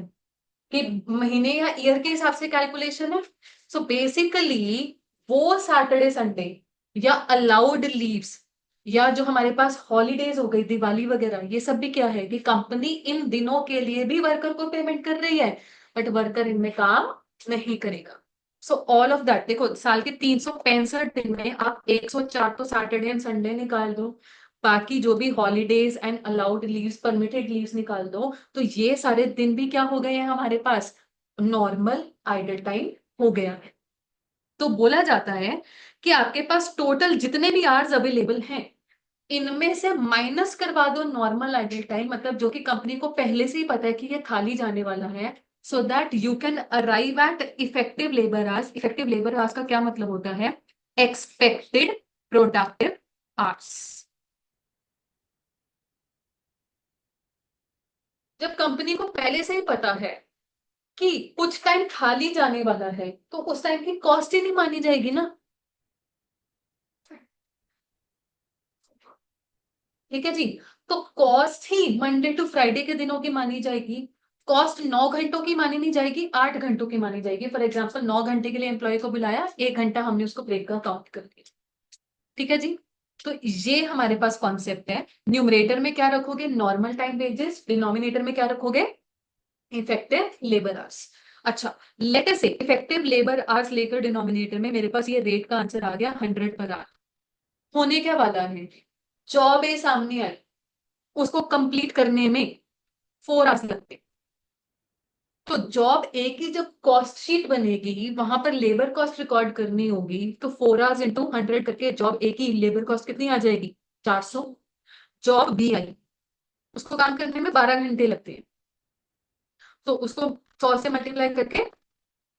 कि महीने या ईयर के हिसाब से कैलकुलेशन है। सो बेसिकली वो सैटरडे संडे या अलाउड लीव्स या जो हमारे पास हॉलीडेज हो गई, दिवाली वगैरह, ये सब भी क्या है कि कंपनी इन दिनों के लिए भी वर्कर को पेमेंट कर रही है, बट वर्कर इनमें काम नहीं करेगा। सो ऑल ऑफ दैट, देखो साल के 365 दिन में आप 104 तो सैटरडे एंड संडे निकाल दो, बाकी जो भी holidays and allowed leaves, permitted leaves निकाल दो, तो ये सारे दिन भी क्या हो गए हैं हमारे पास, नॉर्मल आइडल टाइम हो गया है। तो बोला जाता है कि आपके पास टोटल जितने भी आवर्स अवेलेबल हैं, इनमें से माइनस करवा दो नॉर्मल आइडल टाइम, मतलब जो कि कंपनी को पहले से ही पता है कि ये खाली जाने वाला है, so that you can arrive at effective labour hours. Effective labour hours का क्या मतलब होता है, एक्सपेक्टेड प्रोडक्टिव आवर्स। जब कंपनी को पहले से ही पता है कि कुछ टाइम खाली जाने वाला है, तो उस टाइम की कॉस्ट ही नहीं मानी जाएगी ना, ठीक है जी। तो कॉस्ट ही मंडे टू फ्राइडे के दिनों की मानी जाएगी, कॉस्ट 9 घंटों की मानी नहीं जाएगी, 8 घंटों की मानी जाएगी। फॉर एग्जांपल 9 घंटे के लिए एम्प्लॉय को बुलाया, 1 घंटा हमने उसको ब्रेक का काउंट कर दिया, ठीक है जी। तो ये हमारे पास कॉन्सेप्ट है। न्यूमरेटर में क्या रखोगे, नॉर्मल टाइम वेजेस, डिनोमिनेटर में क्या रखोगे, इफेक्टिव लेबर आवर्स। अच्छा, लेट अस से इफेक्टिव लेबर आवर्स लेकर डिनोमिनेटर में मेरे पास ये रेट का आंसर आ गया 100 पर आवर। होने क्या वाला है, जॉब ए सामने आई, उसको कंप्लीट करने में 4 आवर्स लगते, तो जॉब ए की जब कॉस्ट शीट बनेगी वहां पर लेबर कॉस्ट रिकॉर्ड करनी होगी, तो 4 आवर्स इंटू 100 करके जॉब ए की लेबर कॉस्ट कितनी आ जाएगी, 400। जॉब बी आई, उसको काम करने में 12 घंटे लगते हैं, तो उसको 100 से मल्टीप्लाई करके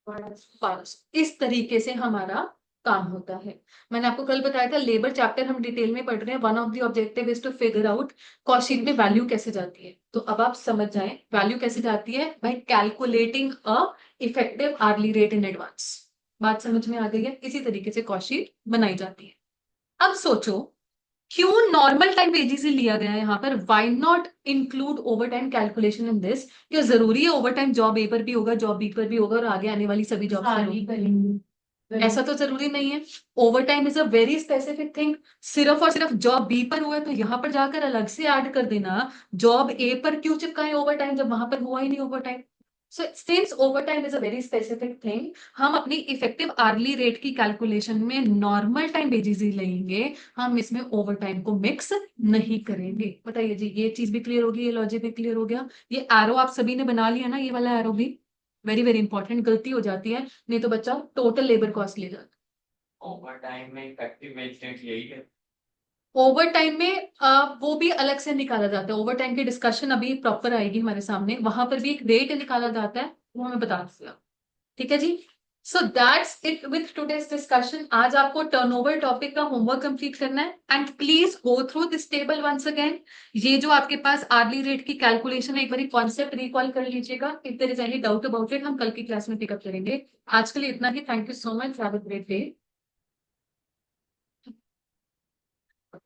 1200, इस तरीके से हमारा काम होता है। मैंने आपको कल बताया था, लेबर चैप्टर हम डिटेल में पढ़ रहे हैं, one of the objective is to figure out cost sheet में वैल्यू कैसे जाती है। तो अब आप समझ जाएं वैल्यू कैसे जाती है, by calculating a effective hourly rate in advance. बात समझ में आ गई है, इसी तरीके से कॉस्ट शीट बनाई जाती है। अब सोचो क्यों नॉर्मल टाइम वेजेस ही लिया गया है यहाँ पर, why not include over time calculation in this. क्या जरूरी है ओवर टाइम जॉब ए पर भी होगा, जॉब बी पर भी होगा और आगे आने वाली सभी जॉब पर सारी होगा? करेंगे। ऐसा तो जरूरी नहीं है। Over time is a very specific thing. सिर्फ और सिर्फ जॉब बी पर हुआ है तो यहाँ पर जाकर अलग से ऐड कर देना, जॉब ए पर क्यों चिपकाए ओवर टाइम जब वहां पर हुआ ही नहीं over time. So since over time is a very specific thing, हम अपनी इफेक्टिव आर्ली रेट की कैलकुलेशन में नॉर्मल टाइम वेजेस ही लेंगे, हम इसमें ओवर टाइम को मिक्स नहीं करेंगे। बताइए जी, ये चीज भी क्लियर होगी, ये लॉजिक भी क्लियर हो गया। ये एरो आप सभी ने बना लिया ना, ये वाला एरो भी वेरी वेरी इंपॉर्टेंट, गलती हो जाती है नहीं तो बच्चा टोटल लेबर कॉस्ट ले जाता। ओवर टाइम में इफेक्टिव वेज रेट यही है। ओवर टाइम में वो भी अलग से निकाला जाता है, ओवर टाइम की डिस्कशन अभी प्रॉपर आएगी हमारे सामने, वहां पर भी एक रेट निकाला जाता है, वो मैं बता दूंगा, ठीक है जी। So that's it with today's discussion. आज आपको टर्नओवर टॉपिक का होमवर्क कंप्लीट करना है, and please go through this table once again. ये जो आपके पास आर्ली रेट की कैलकुलेशन है, एक बार कॉन्सेप्ट रिकॉल कर लीजिएगा, if there is any doubt about it हम कल की क्लास में पिकअप करेंगे। आज के लिए इतना ही, thank you so much, have a great day.